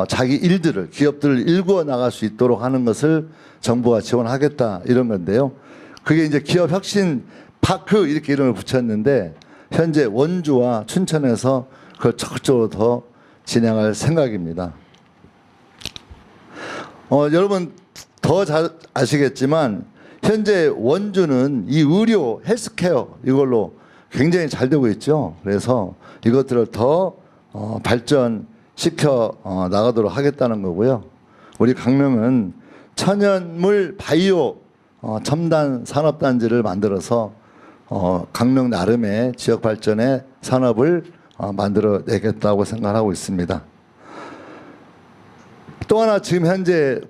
자기 일들을 기업들을 일구어 나갈 수 있도록 하는 것을 정부가 지원하겠다 이런 건데요. 그게 이제 기업 혁신 파크 이렇게 이름을 붙였는데 현재 원주와 춘천에서 그걸 적극적으로 더 진행할 생각입니다. 여러분 더 잘 아시겠지만 현재 원주는 이 의료 헬스케어 이걸로 굉장히 잘 되고 있죠. 그래서 이것들을 더 발전시켜 나가도록 하겠다는 거고요. 우리 강릉은 천연물 바이오 첨단 산업단지를 만들어서 강릉 나름의 지역 발전의 산업을 만들어내겠다고 생각하고 있습니다. 또 하나 지금 현재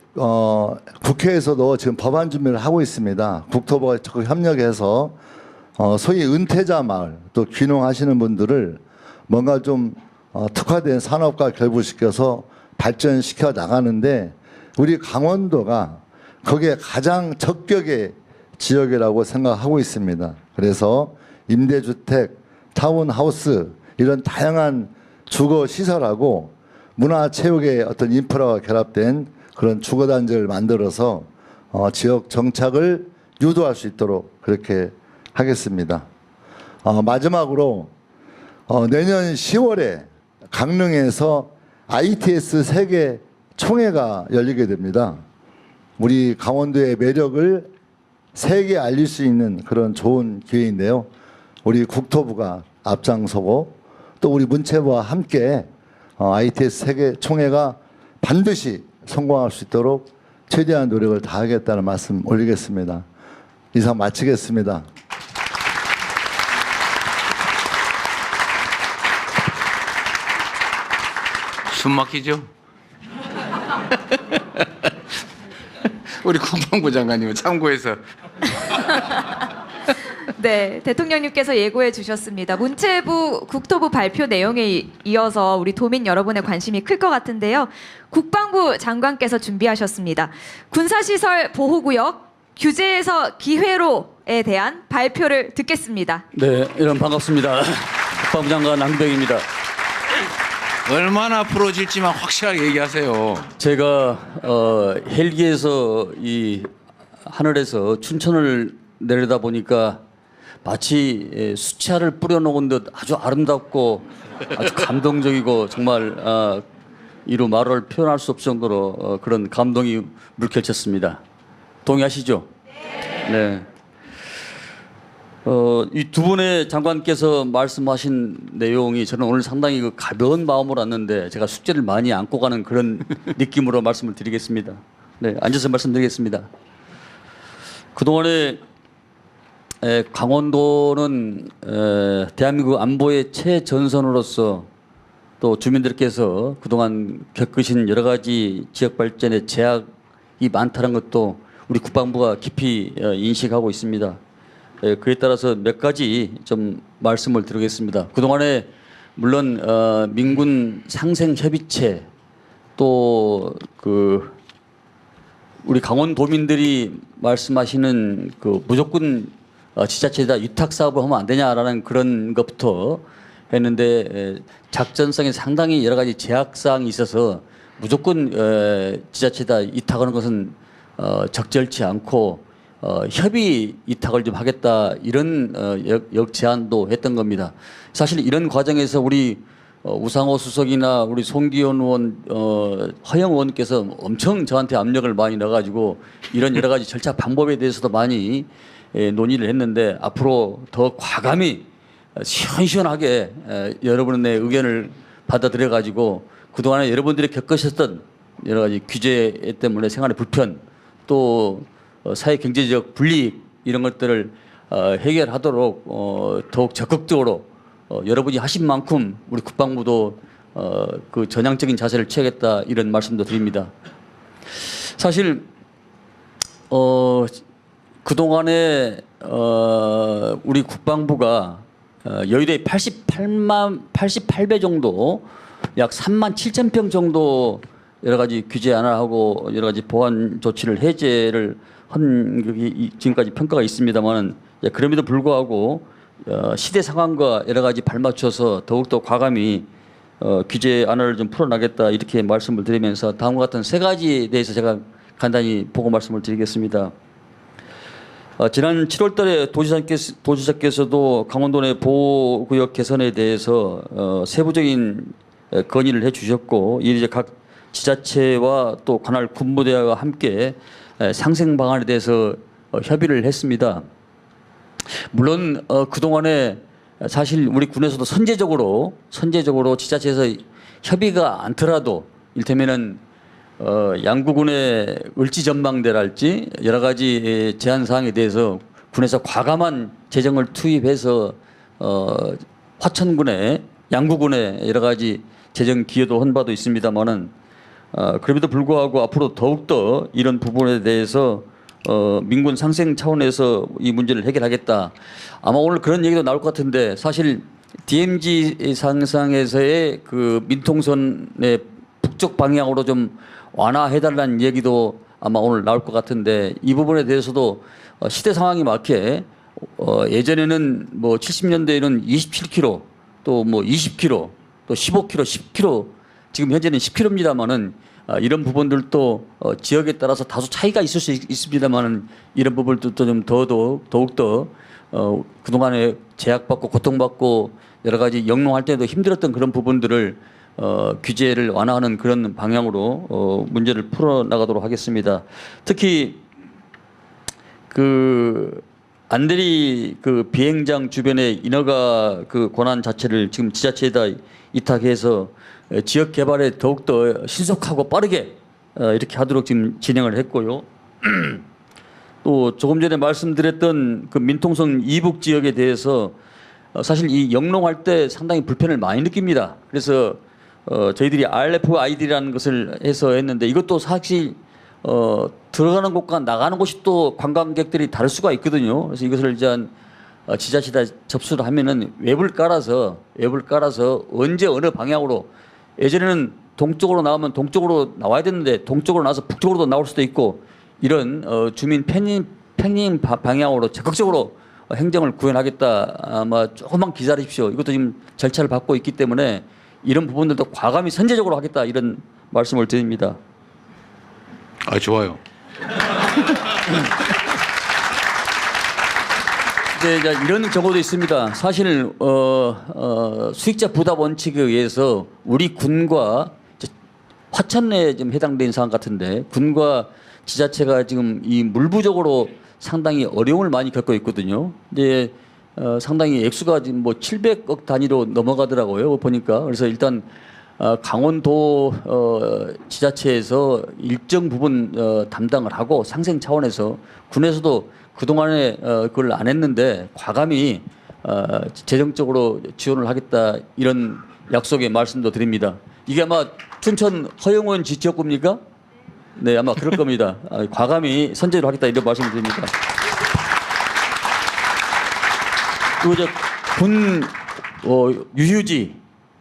국회에서도 지금 법안 준비를 하고 있습니다. 국토부가 적극 협력해서 소위 은퇴자 마을 또 귀농하시는 분들을 뭔가 좀 특화된 산업과 결부시켜서 발전시켜 나가는데 우리 강원도가 거기에 가장 적격의 지역이라고 생각하고 있습니다. 그래서 임대주택, 타운하우스 이런 다양한 주거 시설하고 문화체육의 어떤 인프라가 결합된 그런 주거단지를 만들어서 지역 정착을 유도할 수 있도록 그렇게 하겠습니다. 마지막으로 내년 10월에 강릉에서 ITS 세계 총회가 열리게 됩니다. 우리 강원도의 매력을 세계에 알릴 수 있는 그런 좋은 기회인데요. 우리 국토부가 앞장서고 또 우리 문체부와 함께 ITS 세계 총회가 반드시 성공할 수 있도록 최대한 노력을 다하겠다는 말씀 올리겠습니다. 이상 마치겠습니다. 숨 막히죠? 우리 국방부 장관님 참고해서 네, 대통령님께서 예고해 주셨습니다. 문체부 국토부 발표 내용에 이어서 우리 도민 여러분의 관심이 클 것 같은데요. 국방부 장관께서 준비하셨습니다. 군사시설 보호구역 규제에서 기회로에 대한 발표를 듣겠습니다. 네, 여러분 반갑습니다. 국방부 장관 남경입니다. 얼마나 풀어질지만 확실하게 얘기하세요. 제가 헬기에서 이 하늘에서 춘천을 내려다 보니까 마치 수채화를 뿌려놓은 듯 아주 아름답고 아주 감동적이고 정말 이루 말을 표현할 수 없을 정도로 그런 감동이 물결쳤습니다. 동의하시죠? 네. 이 두 분의 장관께서 말씀하신 내용이 저는 오늘 상당히 그 가벼운 마음으로 왔는데 제가 숙제를 많이 안고 가는 그런 느낌으로 말씀을 드리겠습니다. 네, 앉아서 말씀드리겠습니다. 그동안에 강원도는 대한민국 안보의 최전선으로서 또 주민들께서 그동안 겪으신 여러 가지 지역 발전의 제약이 많다는 것도 우리 국방부가 깊이 인식하고 있습니다. 그에 따라서 몇 가지 좀 말씀을 드리겠습니다. 그동안에 물론 민군 상생협의체 또 그 우리 강원도민들이 말씀하시는 그 무조건 지자체에다 위탁 사업을 하면 안 되냐라는 그런 것부터 했는데 작전성에 상당히 여러 가지 제약사항이 있어서 무조건 지자체에다 이탁하는 것은 적절치 않고 협의 이탁을 좀 하겠다 이런 역제안도 했던 겁니다. 사실 이런 과정에서 우리 우상호 수석이나 우리 송기현 의원, 허영 의원께서 엄청 저한테 압력을 많이 넣어가지고 이런 여러 가지 절차 방법에 대해서도 많이 논의를 했는데 앞으로 더 과감히 시원시원하게 여러분의 의견을 받아들여가지고 그동안에 여러분들이 겪으셨던 여러 가지 규제 때문에 생활의 불편 또 사회 경제적 불이익 이런 것들을 해결하도록 더욱 적극적으로 여러분이 하신 만큼 우리 국방부도 그 전향적인 자세를 취하겠다 이런 말씀도 드립니다. 사실 그동안에 우리 국방부가 여의도에 88배 정도 약 3만 7천 평 정도 여러 가지 규제 완화하고 여러 가지 보안 조치를 해제를 한 지금까지 평가가 있습니다만 그럼에도 불구하고 시대 상황과 여러 가지 발맞춰서 더욱더 과감히 규제 완화를 좀 풀어나겠다 이렇게 말씀을 드리면서 다음과 같은 세 가지에 대해서 제가 간단히 보고 말씀을 드리겠습니다. 지난 7월 달에 도지사께서도 강원도 내 보호구역 개선에 대해서 세부적인 건의를 해 주셨고 이제 각 지자체와 또 관할 군부대와 함께 상생 방안에 대해서 협의를 했습니다. 물론 그동안에 사실 우리 군에서도 선제적으로 지자체에서 협의가 않더라도 이를테면은 양구군의 을지전망대랄지 여러 가지 제한 사항에 대해서 군에서 과감한 재정을 투입해서 화천군에 양구군에 여러 가지 재정 기여도 한 바도 있습니다만은 그럼에도 불구하고 앞으로 더욱더 이런 부분에 대해서 민군 상생 차원에서 이 문제를 해결하겠다. 아마 오늘 그런 얘기도 나올 것 같은데 사실 DMZ 상상에서의 그 민통선의 북쪽 방향으로 좀 완화해달라는 얘기도 아마 오늘 나올 것 같은데 이 부분에 대해서도 시대 상황에 맞게 예전에는 뭐 70년대에는 27km 또 뭐 20km 또 15km, 10km 지금 현재는 10km입니다만은 이런 부분들도 지역에 따라서 다소 차이가 있을 수 있습니다만은 이런 부분들도 좀 더욱더 그동안에 제약받고 고통받고 여러 가지 영농할 때도 힘들었던 그런 부분들을 규제를 완화하는 그런 방향으로 문제를 풀어나가도록 하겠습니다. 특히 그 안대리 그 비행장 주변의 인허가 그 권한 자체를 지금 지자체에다 이탁해서 지역 개발에 더욱더 신속하고 빠르게 이렇게 하도록 지금 진행을 했고요. 또 조금 전에 말씀드렸던 그 민통선 이북 지역에 대해서 사실 이 영농할 때 상당히 불편을 많이 느낍니다. 그래서 저희들이 RFID라는 것을 해서 했는데 이것도 사실 들어가는 곳과 나가는 곳이 또 관광객들이 다를 수가 있거든요. 그래서 이것을 이제 지자체에 접수를 하면은 웹을 깔아서 언제 어느 방향으로 예전에는 동쪽으로 나오면 동쪽으로 나와야 되는데 동쪽으로 나와서 북쪽으로도 나올 수도 있고 이런 주민 편입 방향으로 적극적으로 행정을 구현하겠다. 아마 조금만 기다리십시오. 이것도 지금 절차를 밟고 있기 때문에 이런 부분들도 과감히 선제적으로 하겠다 이런 말씀을 드립니다. 아, 좋아요. 이제 이런 경우도 있습니다. 사실 수익자 부담 원칙에 의해서 우리 군과 화천에 좀 해당되는 사항 같은데 군과 지자체가 지금 이 물부족으로 상당히 어려움을 많이 겪고 있거든요. 이제 상당히 액수가 지금 뭐 700억 단위로 넘어가더라고요. 보니까 그래서 일단 강원도 지자체에서 일정 부분 담당을 하고 상생 차원에서 군에서도 그동안에 그걸 안 했는데 과감히 재정적으로 지원을 하겠다 이런 약속의 말씀도 드립니다. 이게 아마 춘천 허영원 지역구입니까? 네, 아마 그럴 겁니다. 과감히 선제로 하겠다 이런 말씀을 드립니다. 그리고 군 유휴지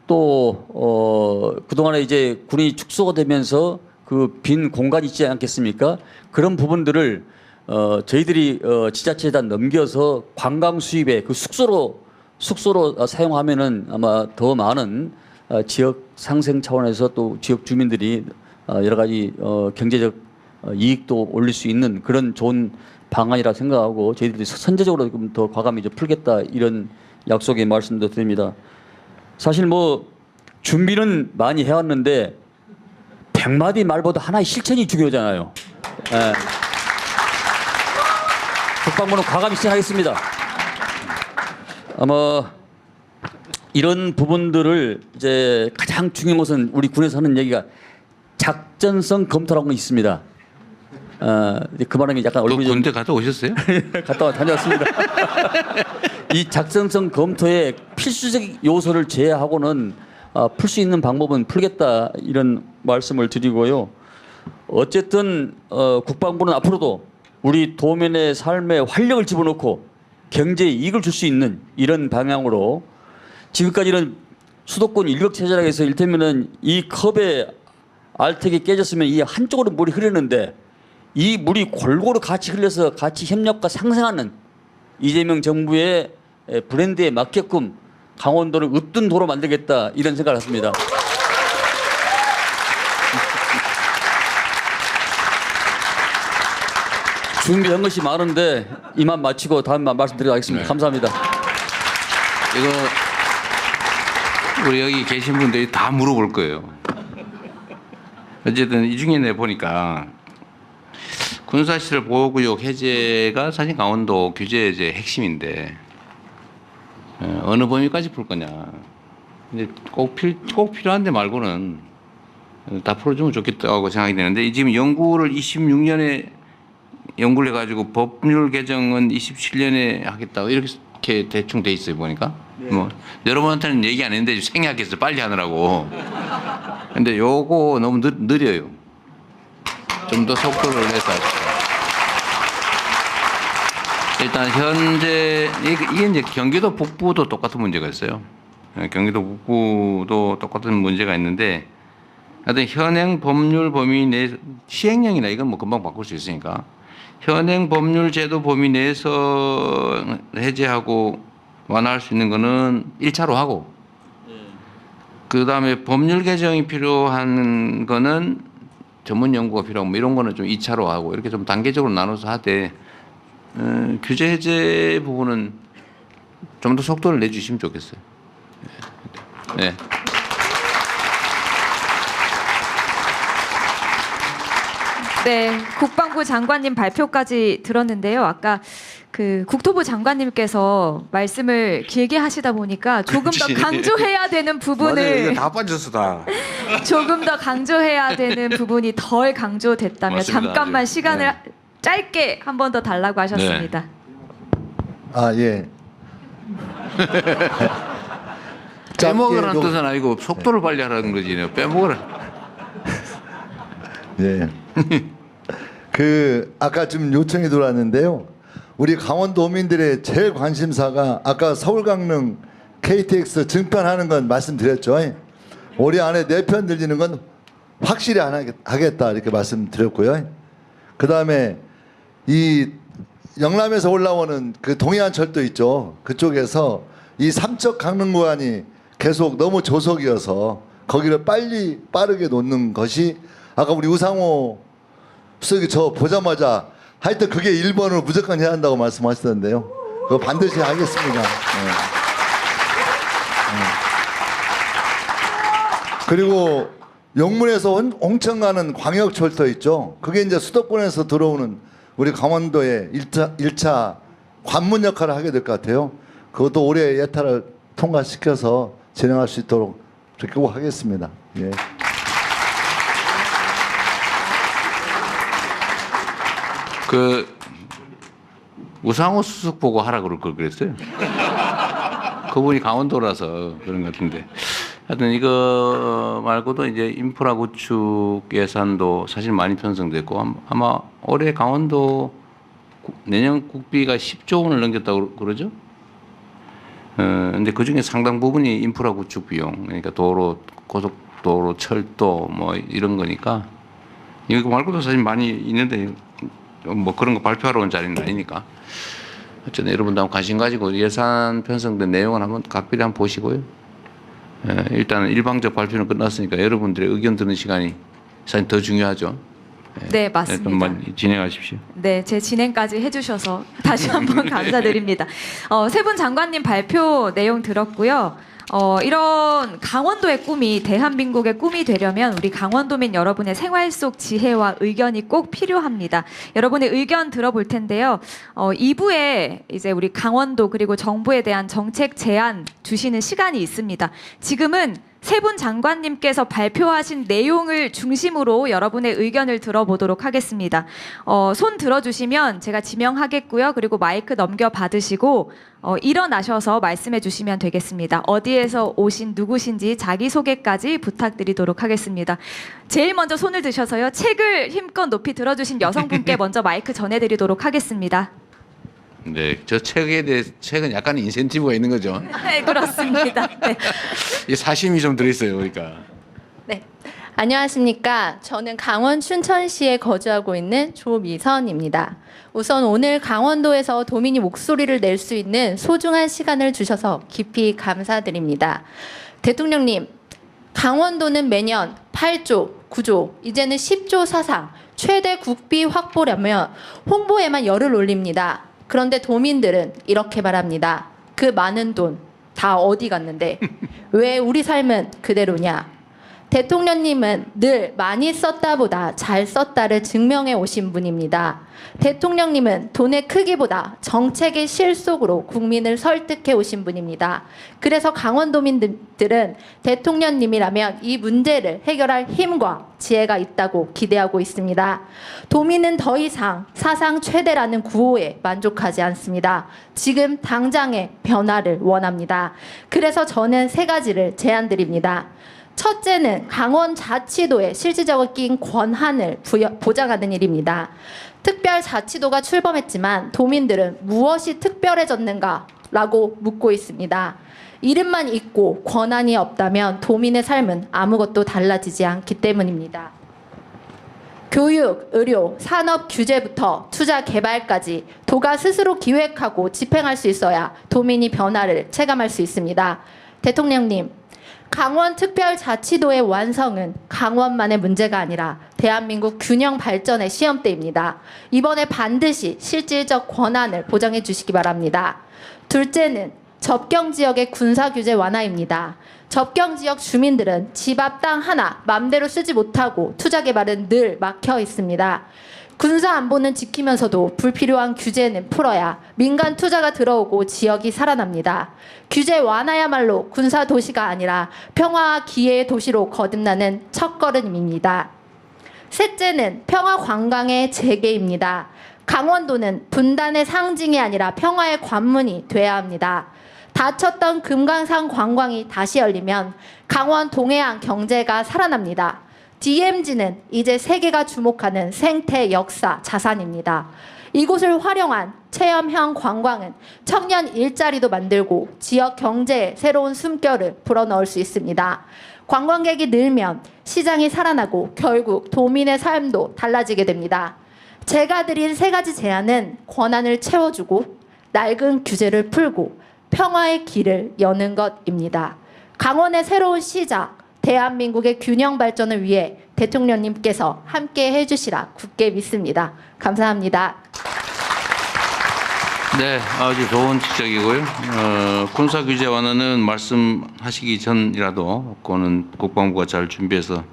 또 그동안에 이제 군이 축소가 되면서 그 빈 공간이 있지 않겠습니까? 그런 부분들을 저희들이 지자체에다 넘겨서 관광 수입에 그 숙소로 숙소로 사용하면은 아마 더 많은 지역 상생 차원에서 또 지역 주민들이 여러 가지 경제적 이익도 올릴 수 있는 그런 좋은 방안이라 생각하고 저희들이 선제적으로 좀 더 과감히 좀 풀겠다 이런 약속의 말씀도 드립니다. 사실 뭐 준비는 많이 해왔는데 100마디 말보다 하나의 실천이 중요하잖아요. 예. 국방부는 과감히 시행하겠습니다. 아마 이런 부분들을 이제 가장 중요한 것은 우리 군에서 하는 얘기가 작전성 검토라고 있습니다. 그 말은 약간 그 얼굴이 좀 군대 갔다 오셨어요? 갔다 다녀왔습니다. 이 작전성 검토의 필수적 요소를 제외하고는 풀 수 있는 방법은 풀겠다 이런 말씀을 드리고요. 어쨌든 국방부는 앞으로도 우리 도민의 삶에 활력을 집어넣고 경제에 이익을 줄 수 있는 이런 방향으로 지금까지는 수도권 일격 체제라고 해서 이를테면은 이 컵에 알텍이 깨졌으면 이 한쪽으로 물이 흐르는데 이 물이 골고루 같이 흘려서 같이 협력과 상생하는 이재명 정부의 브랜드에 맞게끔 강원도를 으뜸 도로 만들겠다 이런 생각을 했습니다. 준비한 것이 많은데 이만 마치고 다음만 말씀드리도록 하겠습니다. 네. 감사합니다. 이거 우리 여기 계신 분들이 다 물어볼 거예요. 어쨌든 이 중에 내 보니까 군사시설 보호구역 해제가 사실 강원도 규제의 이제 핵심인데 어느 범위까지 풀 거냐. 근데 꼭 필요한 데 말고는 다 풀어주면 좋겠다고 생각이 되는데 지금 연구를 26년에 연구를 해가지고 법률 개정은 27년에 하겠다고 이렇게 대충 돼 있어요 보니까. 뭐 여러분한테는 얘기 안 했는데 생략했어요 빨리 하느라고. 근데 요거 너무 느려요. 좀 더 속도를 내서 하시죠. 일단 현재 이게 이제 경기도 북부도 똑같은 문제가 있어요. 경기도 북부도 똑같은 문제가 있는데 하여튼 현행 법률 범위 내 시행령이나 이건 뭐 금방 바꿀 수 있으니까 현행 법률 제도 범위 내에서 해제하고 완화할 수 있는 거는 1차로 하고 그다음에 법률 개정이 필요한 거는 전문 연구가 필요하고 뭐 이런 거는 좀 2차로 하고 이렇게 좀 단계적으로 나눠서 하되 규제 해제 부분은 좀 더 속도를 내주시면 좋겠어요. 네. 네, 국방부 장관님 발표까지 들었는데요. 아까 그 국토부 장관님께서 말씀을 길게 하시다 보니까 조금 더 그렇지. 강조해야 되는 맞아요. 부분을 이거 다 빠졌어 다. 조금 더 강조해야 되는 부분이 덜 강조됐다면 맞습니다. 잠깐만 네. 시간을 짧게 한 번 더 달라고 하셨습니다. 아 예. 빼먹으라는 짧게 뜻은 아니고 속도를 빨리 하라는 거지. 빼먹으라. 예. 그 아까 좀 요청이 들어왔는데요. 우리 강원도민들의 제일 관심사가 아까 서울 강릉 KTX 증편하는 건 말씀드렸죠. 올해 안에 내 편 들리는 건 확실히 안 하겠다 이렇게 말씀드렸고요. 그 다음에 이 영남에서 올라오는 그 동해안철도 있죠. 그쪽에서 이 삼척 강릉 구간이 계속 너무 조속이어서 거기를 빠르게 놓는 것이 아까 우리 우상호 수석이 저 보자마자 하여튼 그게 1번으로 무조건 해야 한다고 말씀하시던데요. 그거 반드시 하겠습니다. 네. 그리고 용문에서 홍천 가는 광역철도 있죠. 그게 이제 수도권에서 들어오는 우리 강원도의 1차 관문 역할을 하게 될 것 같아요. 그것도 올해 예타를 통과시켜서 진행할 수 있도록 그렇게 꼭 하겠습니다. 예. 그 우상호 수석 보고 하라 그럴 걸 그랬어요. 그분이 강원도라서 그런 것 같은데. 하여튼 이거 말고도 이제 인프라 구축 예산도 사실 많이 편성됐고 아마 올해 강원도 내년 국비가 10조 원을 넘겼다고 그러죠. 근데 그 중에 상당 부분이 인프라 구축 비용, 그러니까 도로, 고속도로, 철도 뭐 이런 거니까 이거 말고도 사실 많이 있는데 뭐 그런 거 발표하러 온 자리는 아니니까 어쨌든 여러분도 한번 관심 가지고 예산 편성된 내용을 한번 각별히 한번 보시고요. 일단 일방적 발표는 끝났으니까 여러분들의 의견 듣는 시간이 사실 더 중요하죠. 네, 맞습니다. 한번 진행하십시오. 네, 제 진행까지 해주셔서 다시 한번 감사드립니다. 세 분 장관님 발표 내용 들었고요. 이런 강원도의 꿈이 대한민국의 꿈이 되려면 우리 강원도민 여러분의 생활 속 지혜와 의견이 꼭 필요합니다. 여러분의 의견 들어볼 텐데요. 2부에 이제 우리 강원도 그리고 정부에 대한 정책 제안 주시는 시간이 있습니다. 지금은 세 분 장관님께서 발표하신 내용을 중심으로 여러분의 의견을 들어보도록 하겠습니다. 손 들어주시면 제가 지명하겠고요. 그리고 마이크 넘겨받으시고 일어나셔서 말씀해 주시면 되겠습니다. 어디에서 오신 누구신지 자기소개까지 부탁드리도록 하겠습니다. 제일 먼저 손을 드셔서요. 책을 힘껏 높이 들어주신 여성분께 먼저 마이크 전해드리도록 하겠습니다. 네, 저 책에 대해 책은 약간 인센티브가 있는 거죠. 네, 그렇습니다. 네. 이 사심이 좀 들어있어요, 그러니까. 네, 안녕하십니까. 저는 강원 춘천시에 거주하고 있는 조미선입니다. 우선 오늘 강원도에서 도민이 목소리를 낼 수 있는 소중한 시간을 주셔서 깊이 감사드립니다. 대통령님, 강원도는 매년 8조, 9조, 이제는 10조 사상 최대 국비 확보려면 홍보에만 열을 올립니다. 그런데 도민들은 이렇게 말합니다. 그 많은 돈 다 어디 갔는데 왜 우리 삶은 그대로냐. 대통령님은 늘 많이 썼다보다 잘 썼다를 증명해 오신 분입니다. 대통령님은 돈의 크기보다 정책의 실속으로 국민을 설득해 오신 분입니다. 그래서 강원도민들은 대통령님이라면 이 문제를 해결할 힘과 지혜가 있다고 기대하고 있습니다. 도민은 더 이상 사상 최대라는 구호에 만족하지 않습니다. 지금 당장의 변화를 원합니다. 그래서 저는 세 가지를 제안드립니다. 첫째는 강원자치도의 실질적인 권한을 보장하는 일입니다. 특별자치도가 출범했지만 도민들은 무엇이 특별해졌는가라고 묻고 있습니다. 이름만 있고 권한이 없다면 도민의 삶은 아무것도 달라지지 않기 때문입니다. 교육, 의료, 산업 규제부터 투자 개발까지 도가 스스로 기획하고 집행할 수 있어야 도민이 변화를 체감할 수 있습니다. 대통령님, 강원특별자치도의 완성은 강원만의 문제가 아니라 대한민국 균형 발전의 시험대입니다. 이번에 반드시 실질적 권한을 보장해 주시기 바랍니다. 둘째는 접경지역의 군사규제 완화입니다. 접경지역 주민들은 집 앞 땅 하나 맘대로 쓰지 못하고 투자 개발은 늘 막혀 있습니다. 군사 안보는 지키면서도 불필요한 규제는 풀어야 민간 투자가 들어오고 지역이 살아납니다. 규제 완화야말로 군사 도시가 아니라 평화와 기회의 도시로 거듭나는 첫걸음입니다. 셋째는 평화 관광의 재개입니다. 강원도는 분단의 상징이 아니라 평화의 관문이 돼야 합니다. 닫혔던 금강산 관광이 다시 열리면 강원 동해안 경제가 살아납니다. DMZ는 이제 세계가 주목하는 생태 역사 자산입니다. 이곳을 활용한 체험형 관광은 청년 일자리도 만들고 지역 경제에 새로운 숨결을 불어넣을 수 있습니다. 관광객이 늘면 시장이 살아나고 결국 도민의 삶도 달라지게 됩니다. 제가 드린 세 가지 제안은 권한을 채워주고 낡은 규제를 풀고 평화의 길을 여는 것입니다. 강원의 새로운 시작, 대한민국의 균형 발전을 위해 대통령님께서 함께 해주시라 굳게 믿습니다. 감사합니다. 네, 아주 좋은 지적이고요. 군사 규제 완화는 말씀하시기 전이라도 그거는 국방부가 잘 준비해서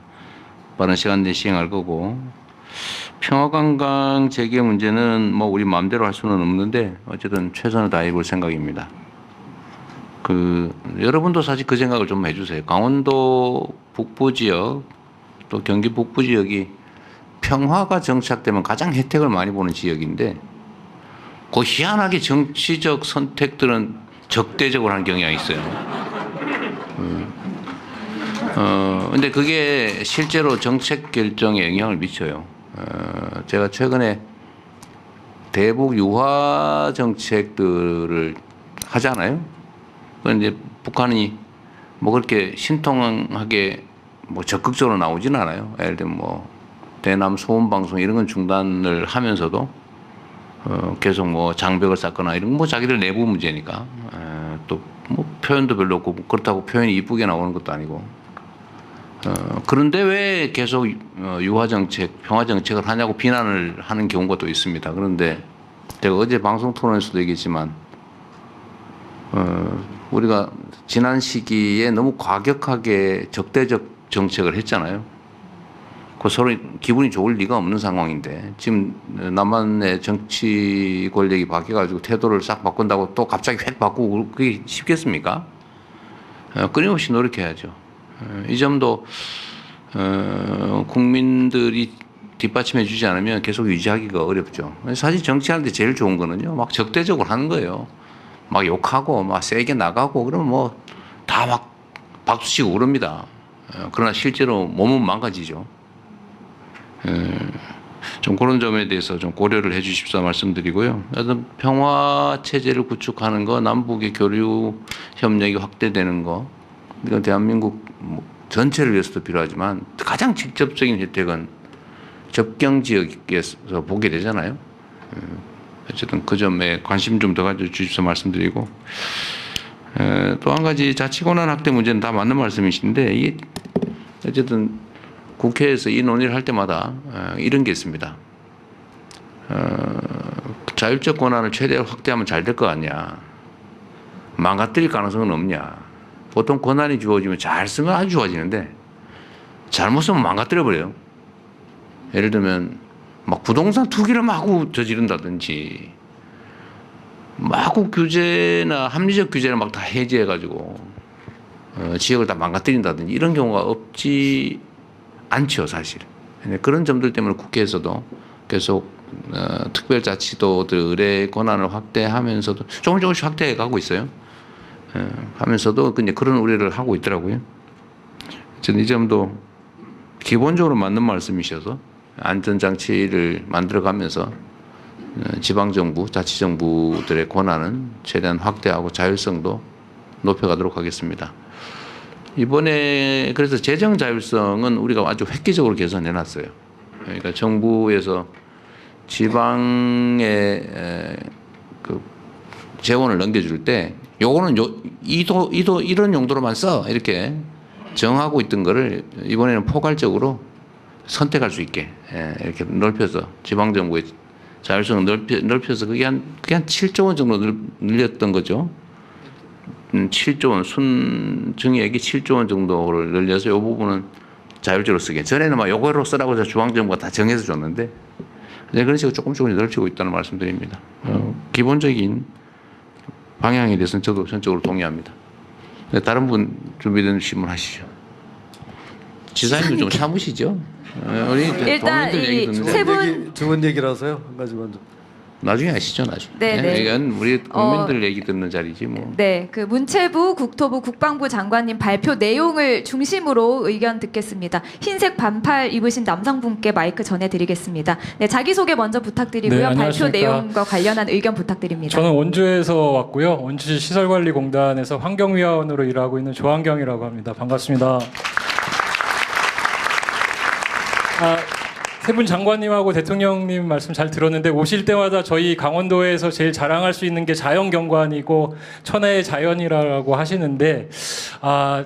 빠른 시간 내에 시행할 거고, 평화관광 재개 문제는 뭐 우리 마음대로 할 수는 없는데 어쨌든 최선을 다해 볼 생각입니다. 여러분도 사실 그 생각을 좀 해주세요. 강원도 북부 지역 또 경기 북부 지역이 평화가 정착되면 가장 혜택을 많이 보는 지역인데, 그 희한하게 정치적 선택들은 적대적으로 하는 경향이 있어요. 근데 그게 실제로 정책 결정에 영향을 미쳐요. 제가 최근에 대북 유화 정책들을 하잖아요. 그런데 북한이 뭐 그렇게 신통하게 뭐 적극적으로 나오진 않아요. 예를 들면 뭐 대남 소음 방송 이런 건 중단을 하면서도 계속 뭐 장벽을 쌓거나 이런 뭐 자기들 내부 문제니까 또 뭐 표현도 별로 없고 그렇다고 표현이 이쁘게 나오는 것도 아니고 그런데 왜 계속 유화 정책, 평화 정책을 하냐고 비난을 하는 경우가 또 있습니다. 그런데 제가 어제 방송 토론에서도 얘기했지만 우리가 지난 시기에 너무 과격하게 적대적 정책을 했잖아요. 그 서로 기분이 좋을 리가 없는 상황인데 지금 남한의 정치 권력이 바뀌어가지고 태도를 싹 바꾼다고 또 갑자기 획 바꾸고 그게 쉽겠습니까? 끊임없이 노력해야죠. 이 점도 국민들이 뒷받침해 주지 않으면 계속 유지하기가 어렵죠. 사실 정치하는데 제일 좋은 거는요, 막 적대적으로 하는 거예요. 막 욕하고 막 세게 나가고 그러면 뭐 다 막 박수치고 그럽니다. 그러나 실제로 몸은 망가지죠. 좀 그런 점에 대해서 좀 고려를 해 주십사 말씀드리고요. 어떤 평화 체제를 구축하는 거, 남북의 교류 협력이 확대되는 거, 이건 대한민국 전체를 위해서도 필요하지만 가장 직접적인 혜택은 접경 지역에서 보게 되잖아요. 어쨌든 그 점에 관심 좀 더 가져주십사 말씀드리고, 또 한 가지 자치권한 확대 문제는 다 맞는 말씀이신데 이게 어쨌든 국회에서 이 논의를 할 때마다 이런 게 있습니다. 자율적 권한을 최대한 확대하면 잘 될 거 아니야. 망가뜨릴 가능성은 없냐. 보통 권한이 주어지면 잘 쓰면 아주 좋아지는데 잘못 쓰면 망가뜨려 버려요. 예를 들면 막 부동산 투기를 마구 저지른다든지 마구 규제나 합리적 규제를 막 다 해제해가지고 지역을 다 망가뜨린다든지 이런 경우가 없지 않죠, 사실. 그런 점들 때문에 국회에서도 계속 특별자치도들의 권한을 확대하면서도 조금씩 확대해가고 있어요. 하면서도 그냥 그런 우려를 하고 있더라고요. 저는 이 점도 기본적으로 맞는 말씀이셔서 안전장치를 만들어가면서 지방정부, 자치정부들의 권한은 최대한 확대하고 자율성도 높여가도록 하겠습니다. 이번에 그래서 재정 자율성은 우리가 아주 획기적으로 개선해 놨어요. 그러니까 정부에서 지방에 그 재원을 넘겨줄 때 요거는 이도 이런 용도로만 써 이렇게 정하고 있던 거를 이번에는 포괄적으로 선택할 수 있게 이렇게 넓혀서 지방 정부의 자율성을 넓혀서 그게 한 7조 원 정도 늘렸던 거죠. 7조 원, 순증액이 7조 원 정도를 늘려서 이 부분은 자율적으로 쓰게. 전에는 막 요거로 쓰라고 해서 중앙정부가 다 정해서 줬는데, 이제 그런 식으로 조금씩 넓히고 있다는 말씀드립니다. 기본적인 방향에 대해서는 저도 전적으로 동의합니다. 다른 분 준비된 질문 하시죠. 지사님도 좀 참으시죠. 우리 일단 동료들 얘기 이 듣는데 세 분 좋은 얘기라서요. 한 가지 먼저. 나중에 하시죠, 나중에. 네. 이건 우리 국민들 얘기 듣는 자리지 뭐. 네, 그 문체부, 국토부, 국방부 장관님 발표 내용을 중심으로 의견 듣겠습니다. 흰색 반팔 입으신 남성분께 마이크 전해드리겠습니다. 네, 자기소개 먼저 부탁드리고요. 네, 발표 안녕하십니까. 내용과 관련한 의견 부탁드립니다. 저는 원주에서 왔고요. 원주시 시설관리공단에서 환경위원으로 일하고 있는 조한경이라고 합니다. 반갑습니다. 세 분 장관님하고 대통령님 말씀 잘 들었는데 오실 때마다 저희 강원도에서 제일 자랑할 수 있는 게 자연경관이고 천혜의 자연이라고 하시는데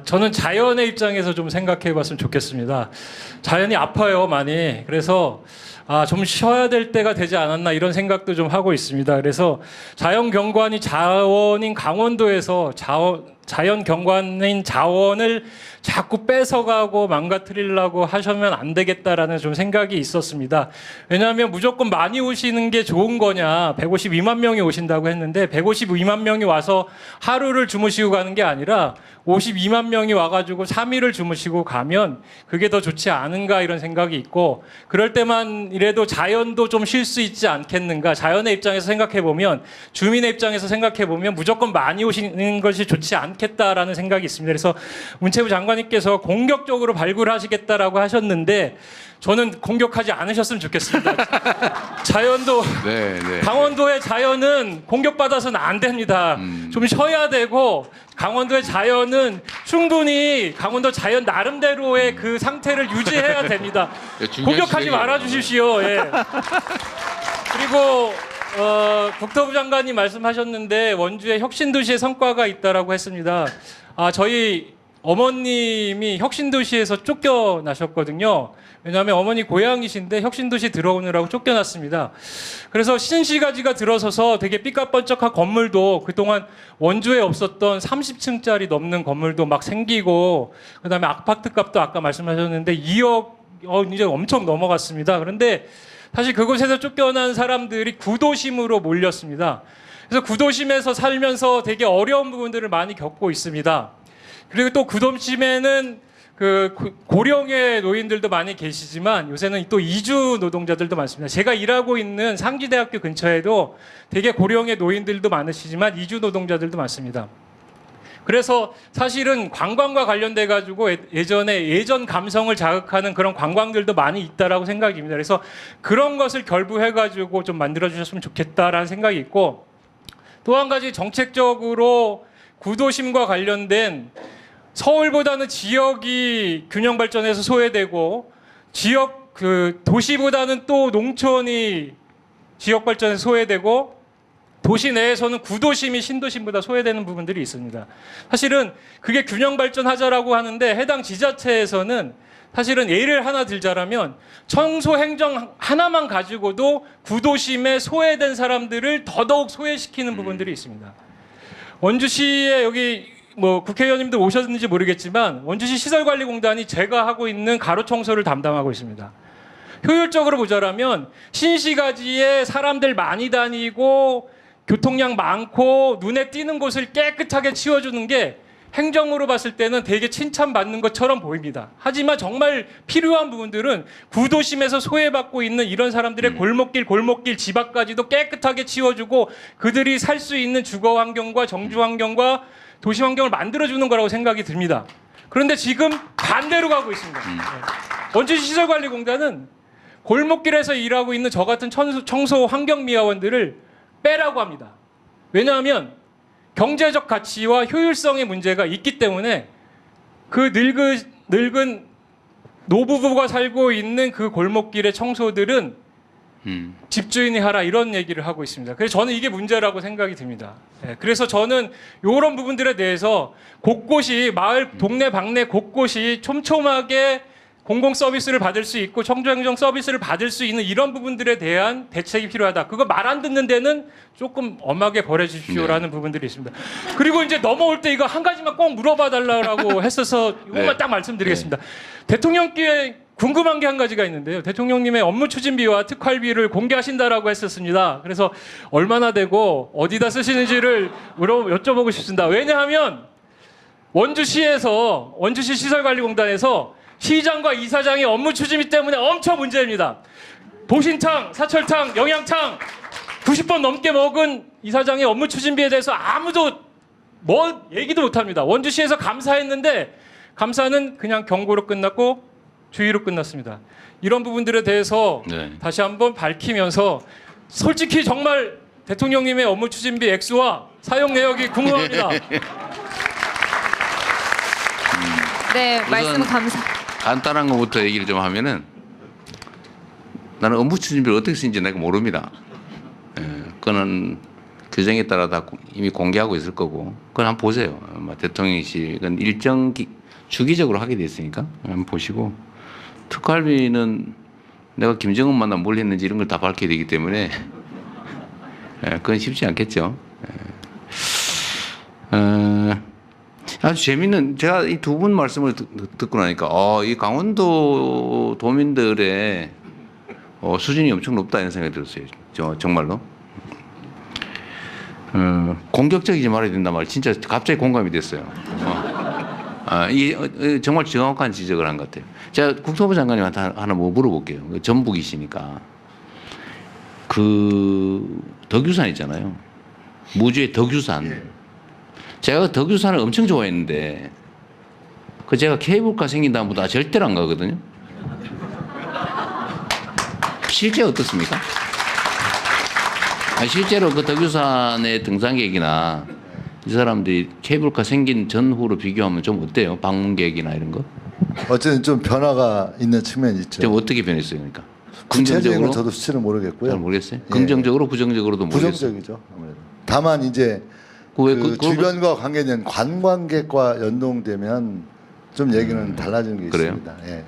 저는 자연의 입장에서 좀 생각해 봤으면 좋겠습니다. 자연이 아파요, 많이. 그래서 좀 쉬어야 될 때가 되지 않았나 이런 생각도 좀 하고 있습니다. 그래서 자연경관이 자원인 강원도에서 자연경관인 자원을 자꾸 뺏어가고 망가뜨리려고 하시면 안 되겠다라는 좀 생각이 있었습니다. 왜냐하면 무조건 많이 오시는 게 좋은 거냐, 152만 명이 오신다고 했는데 152만 명이 와서 하루를 주무시고 가는 게 아니라 52만 명이 와가지고 3일을 주무시고 가면 그게 더 좋지 않은가 이런 생각이 있고, 그럴 때만 이래도 자연도 좀 쉴 수 있지 않겠는가. 자연의 입장에서 생각해보면, 주민의 입장에서 생각해보면 무조건 많이 오시는 것이 좋지 않겠다라는 생각이 있습니다. 그래서 문체부 장관님께서 공격적으로 발굴하시겠다라고 하셨는데 저는 공격하지 않으셨으면 좋겠습니다. 자연도 강원도의 자연은 공격받아서는 안 됩니다. 좀 쉬어야 되고, 강원도의 자연은 충분히 강원도 자연 나름대로의 그 상태를 유지해야 됩니다. 공격하지 말아 주십시오. 예. 그리고 국토부 장관님 말씀하셨는데 원주에 혁신도시의 성과가 있다라고 했습니다. 저희 어머님이 혁신도시에서 쫓겨나셨거든요. 왜냐하면 어머니 고향이신데 혁신도시 들어오느라고 쫓겨났습니다. 그래서 신시가지가 들어서서 되게 삐까뻔쩍한 건물도 그동안 원주에 없었던 30층짜리 넘는 건물도 막 생기고 그다음에 아파트 값도 아까 말씀하셨는데 2억 이제 엄청 넘어갔습니다. 그런데 사실 그곳에서 쫓겨난 사람들이 구도심으로 몰렸습니다. 그래서 구도심에서 살면서 되게 어려운 부분들을 많이 겪고 있습니다. 그리고 또 구도심에는 그 고령의 노인들도 많이 계시지만 요새는 또 이주 노동자들도 많습니다. 제가 일하고 있는 상지대학교 근처에도 되게 고령의 노인들도 많으시지만 이주 노동자들도 많습니다. 그래서 사실은 관광과 관련돼 가지고 예전 감성을 자극하는 그런 관광들도 많이 있다라고 생각입니다. 그래서 그런 것을 결부해 가지고 좀 만들어 주셨으면 좋겠다라는 생각이 있고 또 한 가지 정책적으로 구도심과 관련된 서울보다는 지역이 균형 발전해서 소외되고 지역 도시보다는 또 농촌이 지역 발전에서 소외되고 도시 내에서는 구도심이 신도심보다 소외되는 부분들이 있습니다. 사실은 그게 균형 발전하자라고 하는데 해당 지자체에서는 사실은 예를 하나 들자라면 청소 행정 하나만 가지고도 구도심에 소외된 사람들을 더더욱 소외시키는 부분들이 있습니다. 원주시에 여기 국회의원님들 오셨는지 모르겠지만 원주시 시설관리공단이 제가 하고 있는 가로 청소를 담당하고 있습니다. 효율적으로 보자라면 신시가지에 사람들 많이 다니고 교통량 많고 눈에 띄는 곳을 깨끗하게 치워주는 게 행정으로 봤을 때는 되게 칭찬받는 것처럼 보입니다. 하지만 정말 필요한 부분들은 구도심에서 소외받고 있는 이런 사람들의 골목길 집 앞까지도 깨끗하게 치워주고 그들이 살 수 있는 주거 환경과 정주 환경과 도시 환경을 만들어주는 거라고 생각이 듭니다. 그런데 지금 반대로 가고 있습니다. 원주시 시설관리공단은 골목길에서 일하고 있는 저 같은 청소 환경미화원들을 빼라고 합니다. 왜냐하면 경제적 가치와 효율성의 문제가 있기 때문에 그 늙은 노부부가 살고 있는 그 골목길의 청소들은 집주인이 하라 이런 얘기를 하고 있습니다. 그래서 저는 이게 문제라고 생각이 듭니다. 그래서 저는 이런 부분들에 대해서 곳곳이 마을 동네 방네 곳곳이 촘촘하게 공공 서비스를 받을 수 있고 청주행정 서비스를 받을 수 있는 이런 부분들에 대한 대책이 필요하다. 그거 말 안 듣는 데는 조금 엄하게 벌해주십시오라는 부분들이 있습니다. 그리고 이제 넘어올 때 이거 한 가지만 꼭 물어봐 달라고 했어서 이것만 딱 말씀드리겠습니다. 대통령께 궁금한 게 한 가지가 있는데요. 대통령님의 업무 추진비와 특활비를 공개하신다라고 했었습니다. 그래서 얼마나 되고 어디다 쓰시는지를 여쭤보고 싶습니다. 왜냐하면 원주시 시설관리공단에서 시장과 이사장의 업무 추진비 때문에 엄청 문제입니다. 보신탕, 사철탕, 영양탕 90번 넘게 먹은 이사장의 업무 추진비에 대해서 아무도 얘기도 못합니다. 원주시에서 감사했는데 감사는 그냥 경고로 끝났고 주의로 끝났습니다. 이런 부분들에 대해서 다시 한번 밝히면서 솔직히 정말 대통령님의 업무 추진비 액수와 사용 내역이 궁금합니다. 네, 말씀 감사. 간단한 것부터 얘기를 좀 하면은 나는 업무 추진비를 어떻게 쓰는지 내가 모릅니다. 그거는 규정에 따라 다 이미 공개하고 있을 거고 그건 한번 보세요. 대통령실은 주기적으로 하게 돼 있으니까 한번 보시고 특활비는 내가 김정은 만나면 뭘 했는지 이런 걸 다 밝혀야 되기 때문에 그건 쉽지 않겠죠. 아주 재밌는 제가 이 두 분 말씀을 듣고 나니까 이 강원도 도민들의 수준이 엄청 높다 이런 생각이 들었어요. 정말로 공격적이지 말아야 된단 말 진짜 갑자기 공감이 됐어요. 정말 정확한 지적을 한 것 같아요. 제가 국토부 장관님한테 하나 물어볼게요. 전북이시니까 그 덕유산 있잖아요. 무주의 덕유산. 제가 덕유산을 엄청 좋아했는데 제가 케이블카 생긴 다음부터 절대로 안 가거든요. 실제 어떻습니까? 실제로 그 덕유산의 등산객이나 이 사람들이 케이블카 생긴 전후로 비교하면 좀 어때요? 방문객이나 이런 거? 어쨌든 좀 변화가 있는 측면이 있죠. 어떻게 변했어요, 그러니까? 구체적인 긍정적으로 건 저도 수치를 모르겠고요. 잘 모르겠어요. 예. 긍정적으로 부정적으로도 모르겠어요. 부정적이죠. 아무래도. 다만 이제 왜 그 주변과 관계된 관광객과 연동되면 좀 얘기는 달라지는 게 그래요? 있습니다. 예.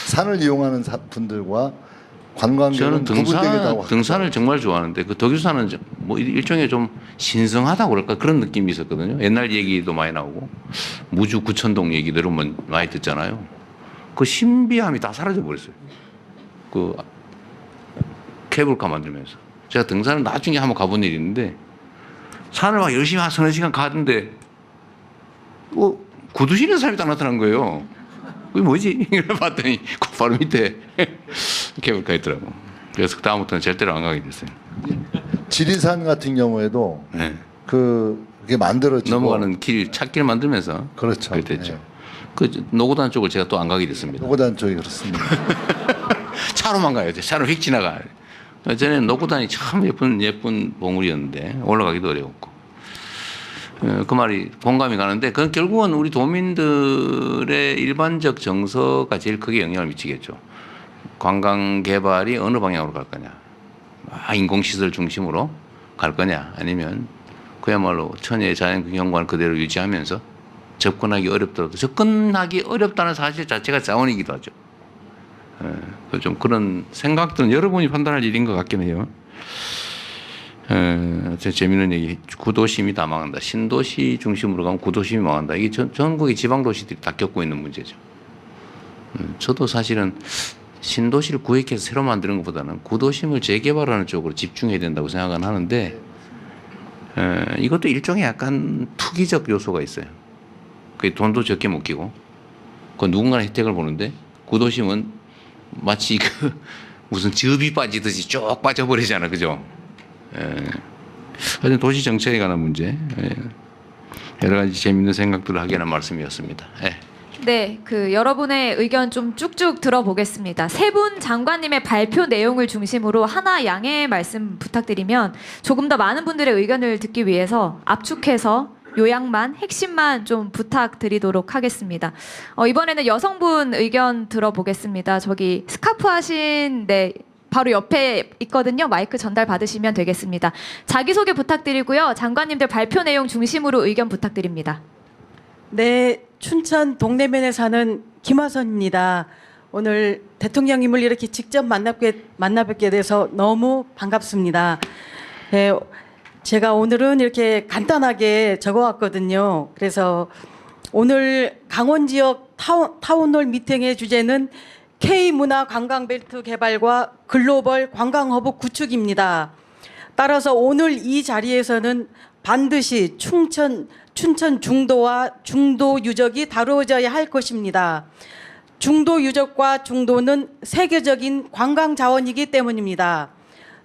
산을 이용하는 분들과 저는 관광객은 구분되기도 등산을 정말 좋아하는데 그 덕유산은 뭐 일종의 좀 신성하다고 그럴까 그런 느낌이 있었거든요. 옛날 얘기도 많이 나오고 무주 구천동 얘기들은 많이 듣잖아요. 그 신비함이 다 사라져 버렸어요. 그 케이블카 만들면서 제가 등산을 나중에 한번 가본 일이 있는데 산을 막 열심히 한 서너 시간 가는데 뭐 구두 신는 사람이 딱 나타난 거예요. 그게 뭐지? 봤더니 그 바로 밑에 케이블카 있더라고. 그래서 다음부터는 절대로 안 가게 됐어요. 지리산 같은 경우에도 네. 그게 만들어지고 넘어가는 찻길 만들면서 그렇죠. 그랬죠. 예. 그 노고단 쪽을 제가 또 안 가게 됐습니다. 노고단 쪽이 그렇습니다. 차로만 가야 돼. 차로 휙 지나가. 전에는 노고단이 참 예쁜 봉우리였는데 올라가기도 어려웠고. 그 말이 공감이 가는데 그건 결국은 우리 도민들의 일반적 정서가 제일 크게 영향을 미치겠죠. 관광 개발이 어느 방향으로 갈 거냐. 인공시설 중심으로 갈 거냐. 아니면 그야말로 천혜의 자연경관을 그대로 유지하면서 접근하기 어렵더라도 접근하기 어렵다는 사실 자체가 자원이기도 하죠. 좀 그런 생각들은 여러분이 판단할 일인 것 같긴 해요. 재미있는 얘기. 구도심이 다 망한다. 신도시 중심으로 가면 구도심이 망한다. 이게 전국의 지방도시들이 다 겪고 있는 문제죠. 저도 사실은 신도시를 구획해서 새로 만드는 것보다는 구도심을 재개발하는 쪽으로 집중해야 된다고 생각은 하는데 이것도 일종의 약간 투기적 요소가 있어요. 그 돈도 적게 못 끼고 그 누군가는 혜택을 보는데 구도심은 마치 그 무슨 즙이 빠지듯이 쭉 빠져버리잖아, 그죠? 하여튼 도시 정책에 관한 문제 여러 가지 재미있는 생각들을 하게 하는 말씀이었습니다. 네, 여러분의 의견 좀 쭉쭉 들어보겠습니다. 세 분 장관님의 발표 내용을 중심으로 하나 양해 말씀 부탁드리면 조금 더 많은 분들의 의견을 듣기 위해서 압축해서 요약만, 핵심만 좀 부탁드리도록 하겠습니다. 이번에는 여성분 의견 들어보겠습니다. 저기 스카프 하신 바로 옆에 있거든요. 마이크 전달 받으시면 되겠습니다. 자기소개 부탁드리고요. 장관님들 발표 내용 중심으로 의견 부탁드립니다. 네, 춘천 동래면에 사는 김화선입니다. 오늘 대통령님을 이렇게 직접 만나뵙게 돼서 너무 반갑습니다. 네, 제가 오늘은 이렇게 간단하게 적어왔거든요. 그래서 오늘 강원 지역 타운홀 미팅의 주제는 K문화 관광벨트 개발과 글로벌 관광허브 구축입니다. 따라서 오늘 이 자리에서는 반드시 춘천 중도와 중도 유적이 다루어져야 할 것입니다. 중도 유적과 중도는 세계적인 관광 자원이기 때문입니다.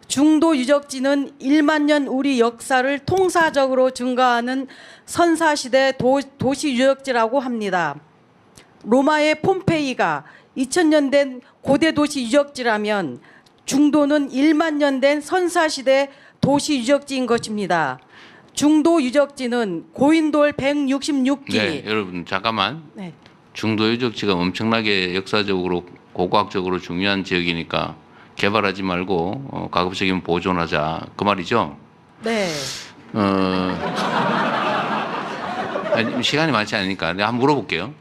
중도 유적지는 1만 년 우리 역사를 통사적으로 증가하는 선사시대 도시 유적지라고 합니다. 로마의 폼페이가 2000년 된 고대 도시 유적지라면 중도는 1만 년 된 선사시대 도시 유적지인 것입니다. 중도 유적지는 고인돌 166기. 네, 여러분 잠깐만. 네. 중도 유적지가 엄청나게 역사적으로 고고학적으로 중요한 지역이니까 개발하지 말고 가급적이면 보존하자 그 말이죠. 네. 시간이 많지 않으니까 내가 한번 물어볼게요.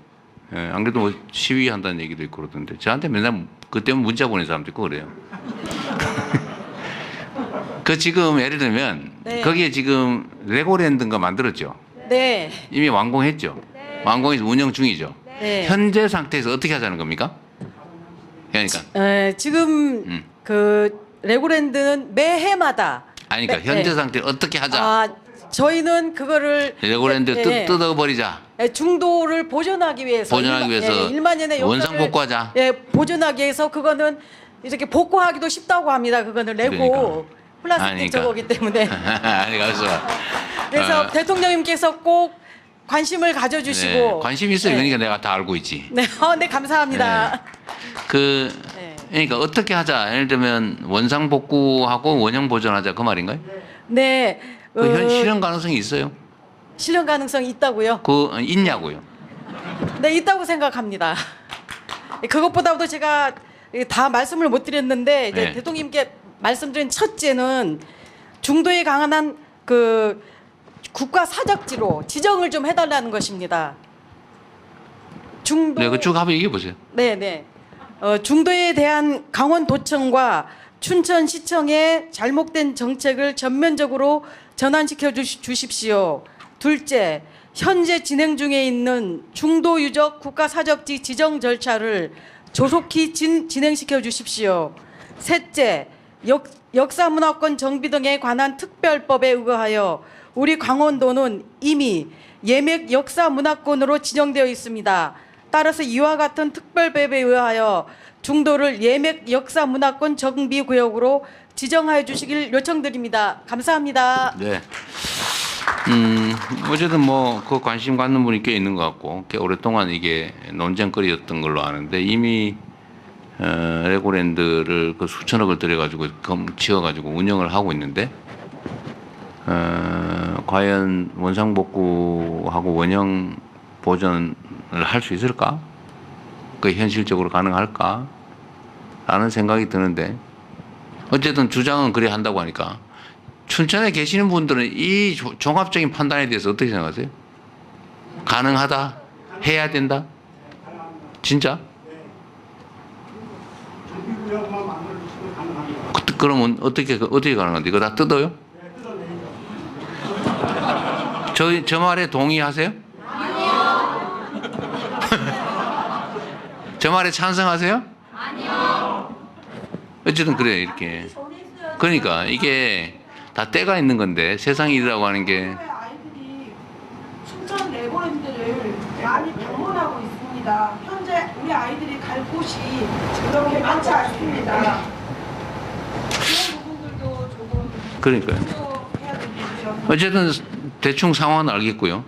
안 그래도 뭐 시위한다는 얘기도 있고 그러던데 저한테 맨날 그때 문자 보낸 사람도 있고 그래요. 그 지금 예를 들면 네. 거기에 지금 레고랜드인가 만들었죠. 네. 이미 완공했죠. 완공해서 운영 중이죠. 네. 현재 상태에서 어떻게 하자는 겁니까? 그러니까 지금 그 레고랜드는 매해마다 아니 그러니까 네, 현재 네. 상태를 어떻게 하자. 저희는 그거를 레고랜드 네, 뜯어버리자. 중도를 보존하기 위해서 보존하기 위해서 1만 년의 원상 역사를 복구하자. 보존하기 위해서 그거는 이렇게 복구하기도 쉽다고 합니다. 그거는 레고 플라스틱 그러니까. 저거기 때문에. 아니 가서 그래서 대통령님께서 꼭 관심을 가져주시고 네, 관심 있어요. 네. 그러니까 내가 다 알고 있지. 네, 네 감사합니다. 네. 그러니까 어떻게 하자. 예를 들면 원상 복구하고 원형 보존하자 그 말인가요? 네, 그 실현 가능성이 있어요? 실현 가능성이 있다고요? 있냐고요? 네, 있다고 생각합니다. 그것보다도 제가 다 말씀을 못 드렸는데 이제 네. 대통령님께 말씀드린 첫째는 중도에 강한 그 국가 사적지로 지정을 좀 해달라는 것입니다. 중도 네, 그 쭉 한번 얘기해 보세요. 네네. 중도에 대한 강원도청과 춘천시청의 잘못된 정책을 전면적으로 전환시켜 주십시오. 둘째, 현재 진행 중에 있는 중도 유적 국가사적지 지정 절차를 조속히 진행시켜 주십시오. 셋째, 역사문화권 정비 등에 관한 특별법에 의거하여 우리 강원도는 이미 예맥 역사문화권으로 지정되어 있습니다. 따라서 이와 같은 특별법에 의하여 중도를 예맥 역사문화권 정비구역으로 지정하여 주시길 요청드립니다. 감사합니다. 네. 어쨌든 뭐 그 관심 갖는 분이 꽤 있는 것 같고 꽤 오랫동안 이게 논쟁거리였던 걸로 아는데 이미 레고랜드를 그 수천억을 들여가지고 지어가지고 운영을 하고 있는데 과연 원상복구하고 원형 보존을 할 수 있을까? 그 현실적으로 가능할까? 라는 생각이 드는데 어쨌든 주장은 그래 한다고 하니까 춘천에 계시는 분들은 이 종합적인 판단에 대해서 어떻게 생각하세요? 가능하다? 해야 된다? 진짜? 그러면 어떻게 가능한데? 이거 다 뜯어요? 저 말에 동의하세요? 아니요. 저 말에 찬성하세요? 아니요. 어쨌든 그래 이렇게. 그러니까 이게 다 때가 있는 건데 세상 일이라고 하는 게 아이들이 춘천 레고랜드를 많이 방문하고 있습니다. 현재 우리 아이들이 갈 곳이 그렇게 많지 않습니다. 그런 부분들도 조금 그러니까요. 해야 될 부분이라고 어쨌든 대충 상황은 알겠고요.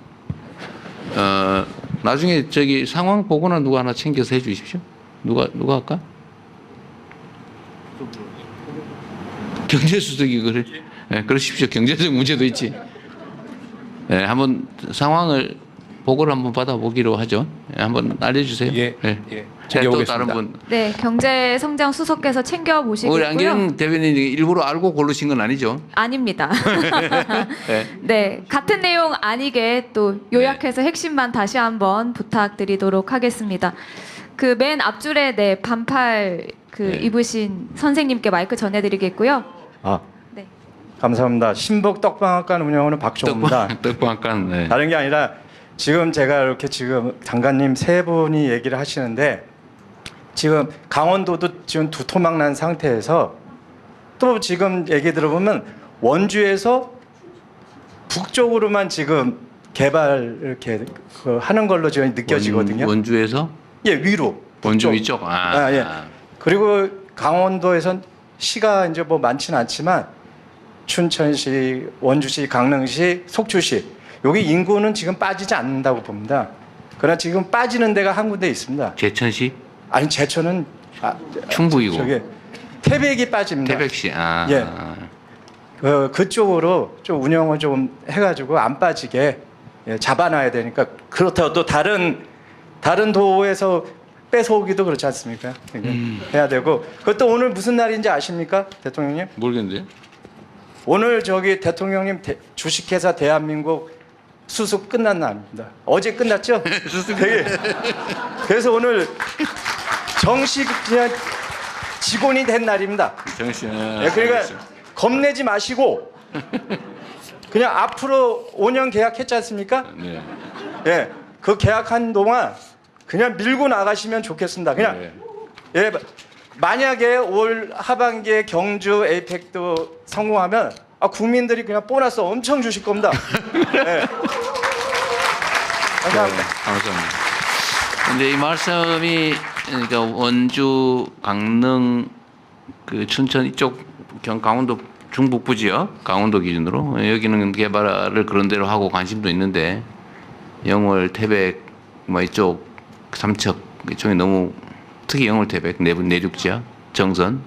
나중에 저기 상황 보고나 누가 하나 챙겨서 해주십시오. 누가 할까? 경제수석이 그래. 네, 그러십시오. 경제적 문제도 있지. 네, 한번 상황을 보고를 한번 받아보기로 하죠. 네, 한번 알려주세요. 예, 네. 예. 또 챙겨보겠습니다. 다른 분. 네, 경제성장 수석께서 챙겨 우리 보시겠고요. 안기영 대변인이 일부러 알고 고르신 건 아니죠? 아닙니다. 네. 네, 같은 내용 아니게 또 요약해서 핵심만 다시 한번 부탁드리도록 하겠습니다. 그 맨 앞줄에 네, 반팔 네. 입으신 선생님께 마이크 전해드리겠고요. 아, 네. 감사합니다. 신복 떡방학관 운영하는 박종호입니다. 떡방앗간. 네. 다른 게 아니라 지금 제가 이렇게 지금 장관님 세 분이 얘기를 하시는데 지금 강원도도 지금 두토막 난 상태에서 또 지금 얘기 들어보면 원주에서 북쪽으로만 지금 개발 이렇게 하는 걸로 지금 느껴지거든요. 원주에서 예, 위로. 원주 북쪽. 위쪽. 예. 그리고 강원도에선 시가 이제 뭐 많지는 않지만 춘천시, 원주시, 강릉시, 속초시 여기 인구는 지금 빠지지 않는다고 봅니다. 그러나 지금 빠지는 데가 한 군데 있습니다. 제천시, 아니 제천은 충북이고 저기 태백이 빠집니다. 태백시. 예. 그쪽으로 좀 운영을 좀 해가지고 안 빠지게 잡아놔야 되니까 그렇다고 또 다른 도에서 뺏어오기도 그렇지 않습니까? 해야 되고 그것도 오늘 무슨 날인지 아십니까, 대통령님? 모르겠는데. 오늘 저기 대통령님 주식회사 대한민국 수습 끝난 날입니다. 어제 끝났죠? 되게. 그래서 오늘 정식 그냥 직원이 된 날입니다. 정신. 그러니까 겁내지 마시고 그냥 앞으로 5년 계약했지 않습니까? 네. 예, 그 계약한 동안 그냥 밀고 나가시면 좋겠습니다. 그냥 네. 예, 만약에 올 하반기에 경주 에이펙도 성공하면 국민들이 그냥 보너스 엄청 주실 겁니다. 예. 감사합니다. 네, 감사합니다. 근데 이 말씀이 그러니까 원주, 강릉, 그 춘천 이쪽 강원도 중북부 지역, 강원도 기준으로 여기는 개발을 그런 대로 하고 관심도 있는데 영월, 태백, 뭐 이쪽 삼척 이쪽에 너무 특히 영월, 태백 내륙 지역, 정선,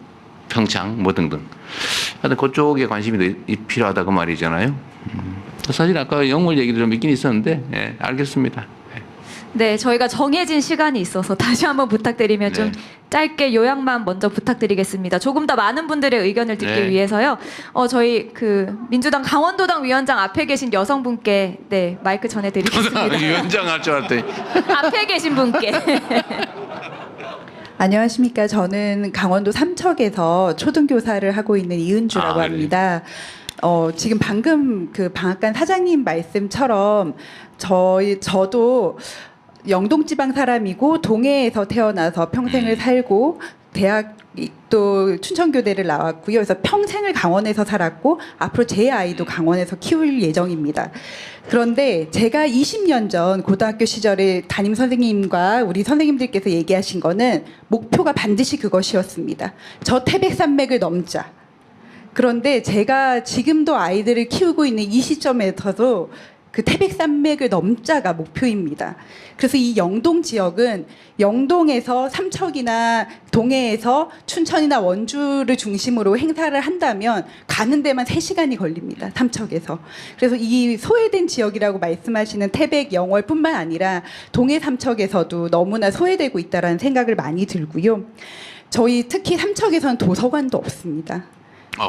평창 뭐 등등. 하여튼 그쪽에 관심이 필요하다 그 말이잖아요. 사실 아까 영월 얘기도 좀 있긴 있었는데 알겠습니다. 네, 저희가 정해진 시간이 있어서 다시 한번 부탁드리면 좀 네. 짧게 요약만 먼저 부탁드리겠습니다. 조금 더 많은 분들의 의견을 듣기 네. 위해서요. 저희 그 민주당 강원도당 위원장 앞에 계신 여성분께 네, 마이크 전해드리겠습니다. 위원장 할 줄 알았더니 앞에 계신 분께. 안녕하십니까. 저는 강원도 삼척에서 초등교사를 하고 있는 이은주라고 아, 합니다. 지금 방금 그 방앗간 사장님 말씀처럼 저도 영동지방 사람이고 동해에서 태어나서 평생을 살고 대학도 춘천교대를 나왔고요. 그래서 평생을 강원에서 살았고 앞으로 제 아이도 강원에서 키울 예정입니다. 그런데 제가 20년 전 고등학교 시절에 담임 선생님과 우리 선생님들께서 얘기하신 거는 목표가 반드시 그것이었습니다. 저 태백산맥을 넘자. 그런데 제가 지금도 아이들을 키우고 있는 이 시점에서도 그 태백산맥을 넘자가 목표입니다. 그래서 이 영동 지역은 영동에서 삼척이나 동해에서 춘천이나 원주를 중심으로 행사를 한다면 가는 데만 3시간이 걸립니다. 삼척에서. 그래서 이 소외된 지역이라고 말씀하시는 태백, 영월뿐만 아니라 동해 삼척에서도 너무나 소외되고 있다는 생각을 많이 들고요. 저희 특히 삼척에서는 도서관도 없습니다.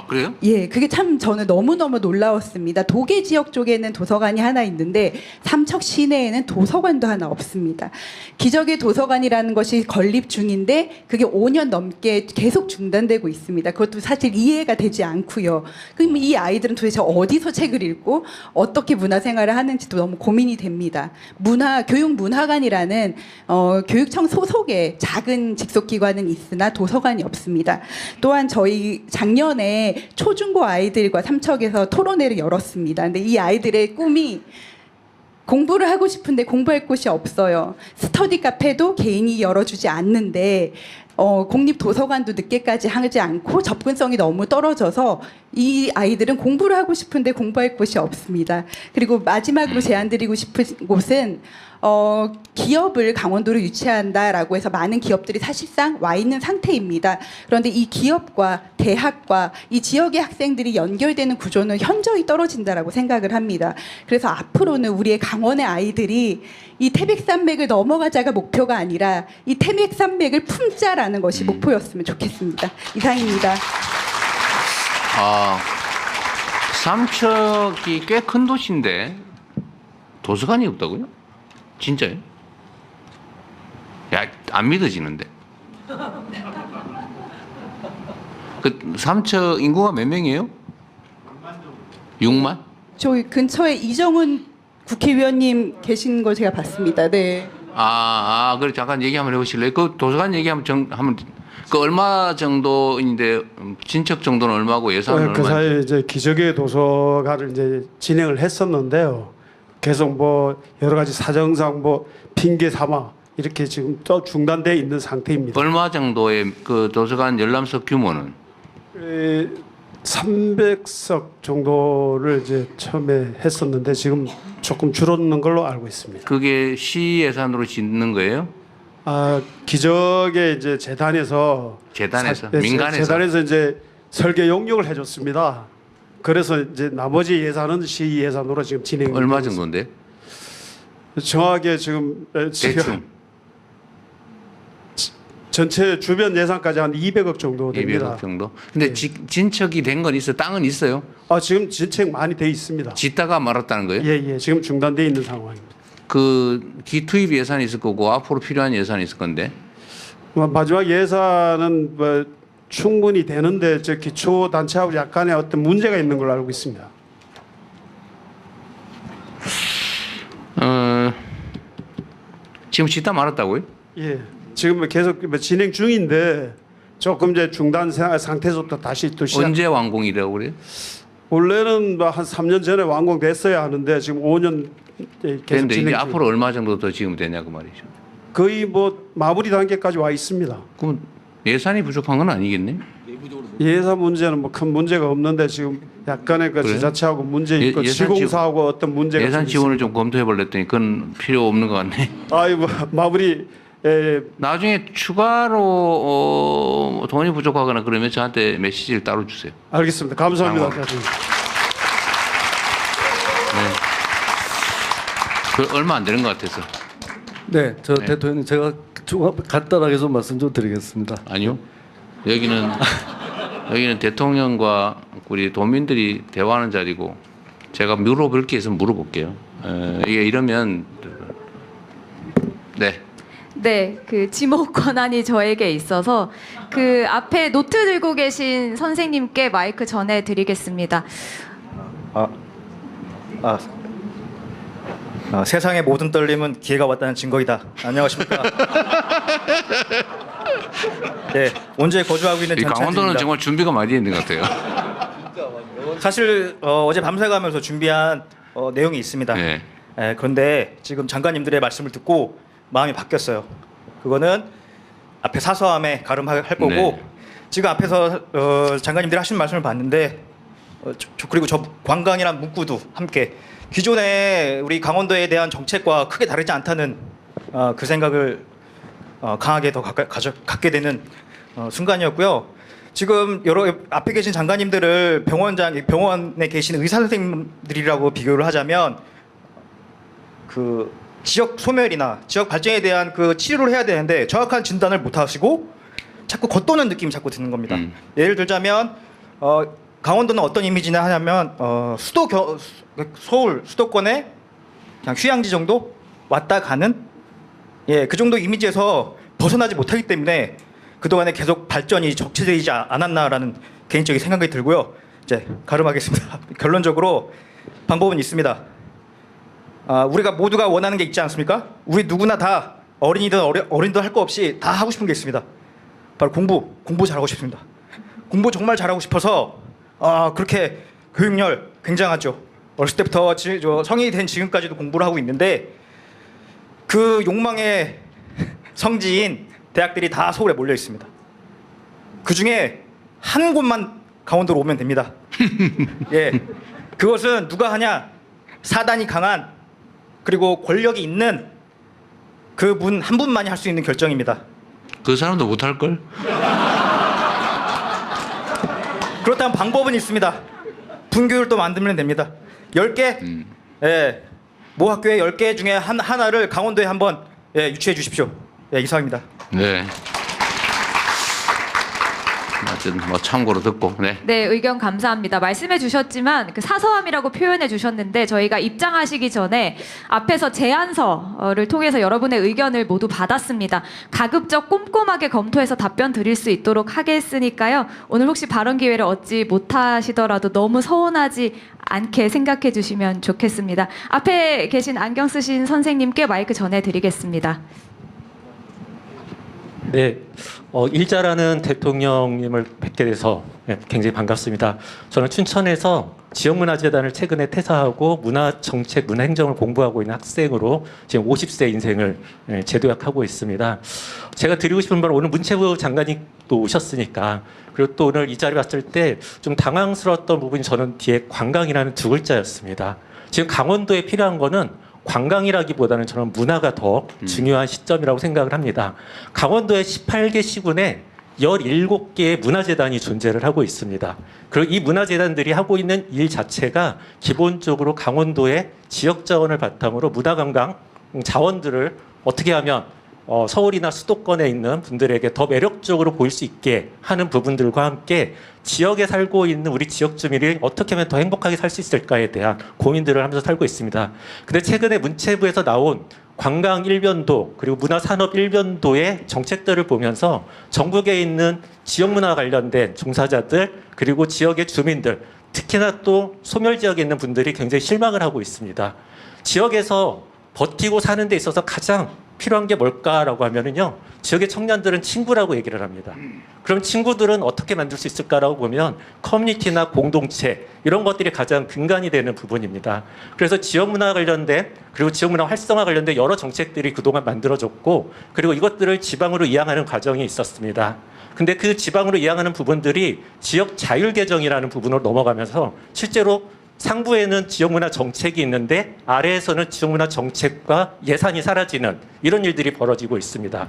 그래요? 예, 그게 참 저는 너무너무 놀라웠습니다. 도계 지역 쪽에는 도서관이 하나 있는데 삼척 시내에는 도서관도 하나 없습니다. 기적의 도서관이라는 것이 건립 중인데 그게 5년 넘게 계속 중단되고 있습니다. 그것도 사실 이해가 되지 않고요. 그럼 이 아이들은 도대체 어디서 책을 읽고 어떻게 문화생활을 하는지도 너무 고민이 됩니다. 교육문화관이라는 교육청 소속의 작은 직속기관은 있으나 도서관이 없습니다. 또한 저희 작년에 초중고 아이들과 삼척에서 토론회를 열었습니다. 근데 이 아이들의 꿈이 공부를 하고 싶은데 공부할 곳이 없어요. 스터디 카페도 개인이 열어주지 않는데 공립도서관도 늦게까지 하지 않고 접근성이 너무 떨어져서 이 아이들은 공부를 하고 싶은데 공부할 곳이 없습니다. 그리고 마지막으로 제안드리고 싶은 곳은 기업을 강원도로 유치한다라고 해서 많은 기업들이 사실상 와 있는 상태입니다. 그런데 이 기업과 대학과 이 지역의 학생들이 연결되는 구조는 현저히 떨어진다라고 생각을 합니다. 그래서 앞으로는 우리의 강원의 아이들이 이 태백산맥을 넘어가자가 목표가 아니라 이 태백산맥을 품자라는 것이 목표였으면 좋겠습니다. 이상입니다. 삼척이 꽤 큰 도시인데 도서관이 없다고요? 진짜요? 야, 안 믿어지는데. 그 삼척 인구가 몇 명이에요? 6만? 저희 근처에 이정훈 국회의원님 계신 거 제가 봤습니다. 네. 그래 잠깐 얘기 한번 해보실래요? 그 도서관 얘기하면 그 얼마 정도인데 진척 정도는 얼마고 예산은 얼마? 그 사이에 이제 기적의 도서관을 이제 진행을 했었는데요. 계속 뭐 여러 가지 사정상 뭐 핑계 삼아 이렇게 지금 또 중단돼 있는 상태입니다. 얼마 정도의 그 도서관 열람석 규모는? 300석 정도를 이제 처음에 했었는데 지금 조금 줄었는 걸로 알고 있습니다. 그게 시 예산으로 짓는 거예요? 기적의 이제 재단에서 민간에서 재단에서 이제 설계 용역을 해줬습니다. 그래서 이제 나머지 예산은 시 예산으로 지금 진행. 얼마 정도인데? 정확하게 지금 대충 전체 주변 예산까지 한 200억 정도 됩니다. 200억 정도. 근데 진척이 된 건 있어? 땅은 있어요? 지금 진척 많이 돼 있습니다. 짓다가 말았다는 거예요? 예, 지금 중단돼 있는 상황입니다. 그 기투입 예산이 있을 거고 앞으로 필요한 예산이 있을 건데. 마지막 예산은 뭐 충분히 되는데 저 기초 단체하고 약간의 어떤 문제가 있는 걸로 알고 있습니다. 지금 짓다 말았다고요? 예, 지금 계속 진행 중인데 조금 이제 중단 상태에서부터 다시 또 시작. 언제 완공이라고 그래요? 원래는 뭐 한 3년 전에 완공됐어야 하는데 지금 5년 계속 그런데 진행 이제 중. 앞으로 얼마 정도 더 지금 되냐고 말이죠. 거의 뭐 마무리 단계까지 와 있습니다. 그럼 예산이 부족한 건 아니겠네? 예산 문제는 뭐 큰 문제가 없는데 지금 약간의 그 그래요? 지자체하고 문제 있고 예산 시공사하고 어떤 문제가 예산 좀 지원을 좀 검토해 볼랬더니 그건 필요 없는 것 같네. 아이고 마무리. 나중에 추가로 돈이 부족하거나 그러면 저한테 메시지를 따로 주세요. 알겠습니다. 감사합니다. 그 얼마 안 되는 것 같아서. 네, 저 네. 대통령님 제가 간단하게 좀 말씀 좀 드리겠습니다. 아니요. 여기는 대통령과 우리 도민들이 대화하는 자리고 제가 물어볼 게 있으면 물어볼게요. 이게 이러면 네. 네, 그 지목 권한이 저에게 있어서 그 앞에 노트 들고 계신 선생님께 마이크 전해드리겠습니다. 세상의 모든 떨림은 기회가 왔다는 증거이다. 안녕하십니까? 네, 온주에 거주하고 있는 이 강원도는 전찬진입니다. 정말 준비가 많이 있는 것 같아요. 사실 어제 밤새가면서 준비한 내용이 있습니다. 네. 그런데 지금 장관님들의 말씀을 듣고 마음이 바뀌었어요. 그거는 앞에 사서함에 가름할 거고 네. 지금 앞에서 장관님들이 하신 말씀을 봤는데 그리고 저 관광이란 문구도 함께 기존에 우리 강원도에 대한 정책과 크게 다르지 않다는 그 생각을 강하게 더 갖게 되는 순간이었고요. 지금 여러 앞에 계신 장관님들을 병원에 계신 의사 선생님들이라고 비교를 하자면 그 지역 소멸이나 지역 발전에 대한 그 치료를 해야 되는데 정확한 진단을 못 하시고 자꾸 겉도는 느낌이 자꾸 드는 겁니다. 예를 들자면 강원도는 어떤 이미지나 하냐면 서울 수도권에 그냥 휴양지 정도 왔다 가는 그 정도 이미지에서 벗어나지 못하기 때문에 그동안에 계속 발전이 적체되지 않았나라는 개인적인 생각이 들고요. 이제 가름하겠습니다. 결론적으로 방법은 있습니다. 우리가 모두가 원하는 게 있지 않습니까? 우리 누구나 다 어린이든 어른도 할 거 없이 다 하고 싶은 게 있습니다. 바로 공부 잘하고 싶습니다. 공부 정말 잘하고 싶어서 그렇게 교육열 굉장하죠. 어렸을 때부터 성인이 된 지금까지도 공부를 하고 있는데 그 욕망의 성지인 대학들이 다 서울에 몰려 있습니다. 그 중에 한 곳만 강원도로 오면 됩니다. 그것은 누가 하냐? 사단이 강한 그리고 권력이 있는 그 분 한 분만이 할 수 있는 결정입니다. 그 사람도 못할 걸? 그렇다면 방법은 있습니다. 분교율도 만들면 됩니다. 10개? 모 학교에 10개 중에 하나를 강원도에 한번 유치해 주십시오. 이상입니다. 네. 하여튼 뭐 참고로 듣고 네. 네, 의견 감사합니다. 말씀해 주셨지만 그 사서함이라고 표현해 주셨는데 저희가 입장하시기 전에 앞에서 제안서를 통해서 여러분의 의견을 모두 받았습니다. 가급적 꼼꼼하게 검토해서 답변 드릴 수 있도록 하겠으니까요. 오늘 혹시 발언 기회를 얻지 못하시더라도 너무 서운하지 않게 생각해 주시면 좋겠습니다. 앞에 계신 안경 쓰신 선생님께 마이크 전해 드리겠습니다. 네, 일자라는 대통령님을 뵙게 돼서 굉장히 반갑습니다. 저는 춘천에서 지역문화재단을 최근에 퇴사하고 문화정책, 문화행정을 공부하고 있는 학생으로 지금 50세 인생을 재도약하고 있습니다. 제가 드리고 싶은 말은 오늘 문체부 장관님 또 오셨으니까 그리고 또 오늘 이 자리 봤을 때 좀 당황스러웠던 부분이 저는 뒤에 관광이라는 두 글자였습니다. 지금 강원도에 필요한 거는 관광이라기보다는 저는 문화가 더 중요한 시점이라고 생각을 합니다. 강원도의 18개 시군에 17개의 문화재단이 존재를 하고 있습니다. 그리고 이 문화재단들이 하고 있는 일 자체가 기본적으로 강원도의 지역 자원을 바탕으로 문화관광 자원들을 어떻게 하면 서울이나 수도권에 있는 분들에게 더 매력적으로 보일 수 있게 하는 부분들과 함께 지역에 살고 있는 우리 지역 주민이 어떻게 하면 더 행복하게 살 수 있을까에 대한 고민들을 하면서 살고 있습니다. 근데 최근에 문체부에서 나온 관광 일변도 그리고 문화산업 일변도의 정책들을 보면서 전국에 있는 지역문화 관련된 종사자들 그리고 지역의 주민들 특히나 또 소멸 지역에 있는 분들이 굉장히 실망을 하고 있습니다. 지역에서 버티고 사는 데 있어서 가장 필요한 게 뭘까라고 하면은요, 지역의 청년들은 친구라고 얘기를 합니다. 그럼 친구들은 어떻게 만들 수 있을까라고 보면 커뮤니티나 공동체 이런 것들이 가장 근간이 되는 부분입니다. 그래서 지역문화 관련된 그리고 지역문화 활성화 관련된 여러 정책들이 그동안 만들어졌고 그리고 이것들을 지방으로 이양하는 과정이 있었습니다. 근데 그 지방으로 이양하는 부분들이 지역 자율개정이라는 부분으로 넘어가면서 실제로 상부에는 지역문화 정책이 있는데 아래에서는 지역문화 정책과 예산이 사라지는 이런 일들이 벌어지고 있습니다.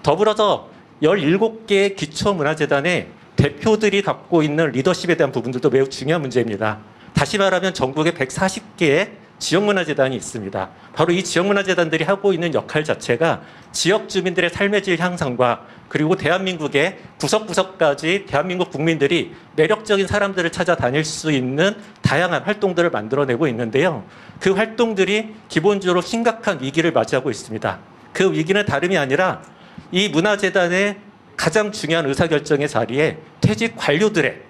더불어서 17개의 기초문화재단의 대표들이 갖고 있는 리더십에 대한 부분들도 매우 중요한 문제입니다. 다시 말하면 전국에 140개의 지역문화재단이 있습니다. 바로 이 지역문화재단들이 하고 있는 역할 자체가 지역 주민들의 삶의 질 향상과 그리고 대한민국의 구석구석까지 대한민국 국민들이 매력적인 사람들을 찾아다닐 수 있는 다양한 활동들을 만들어내고 있는데요. 그 활동들이 기본적으로 심각한 위기를 맞이하고 있습니다. 그 위기는 다름이 아니라 이 문화재단의 가장 중요한 의사결정의 자리에 퇴직 관료들의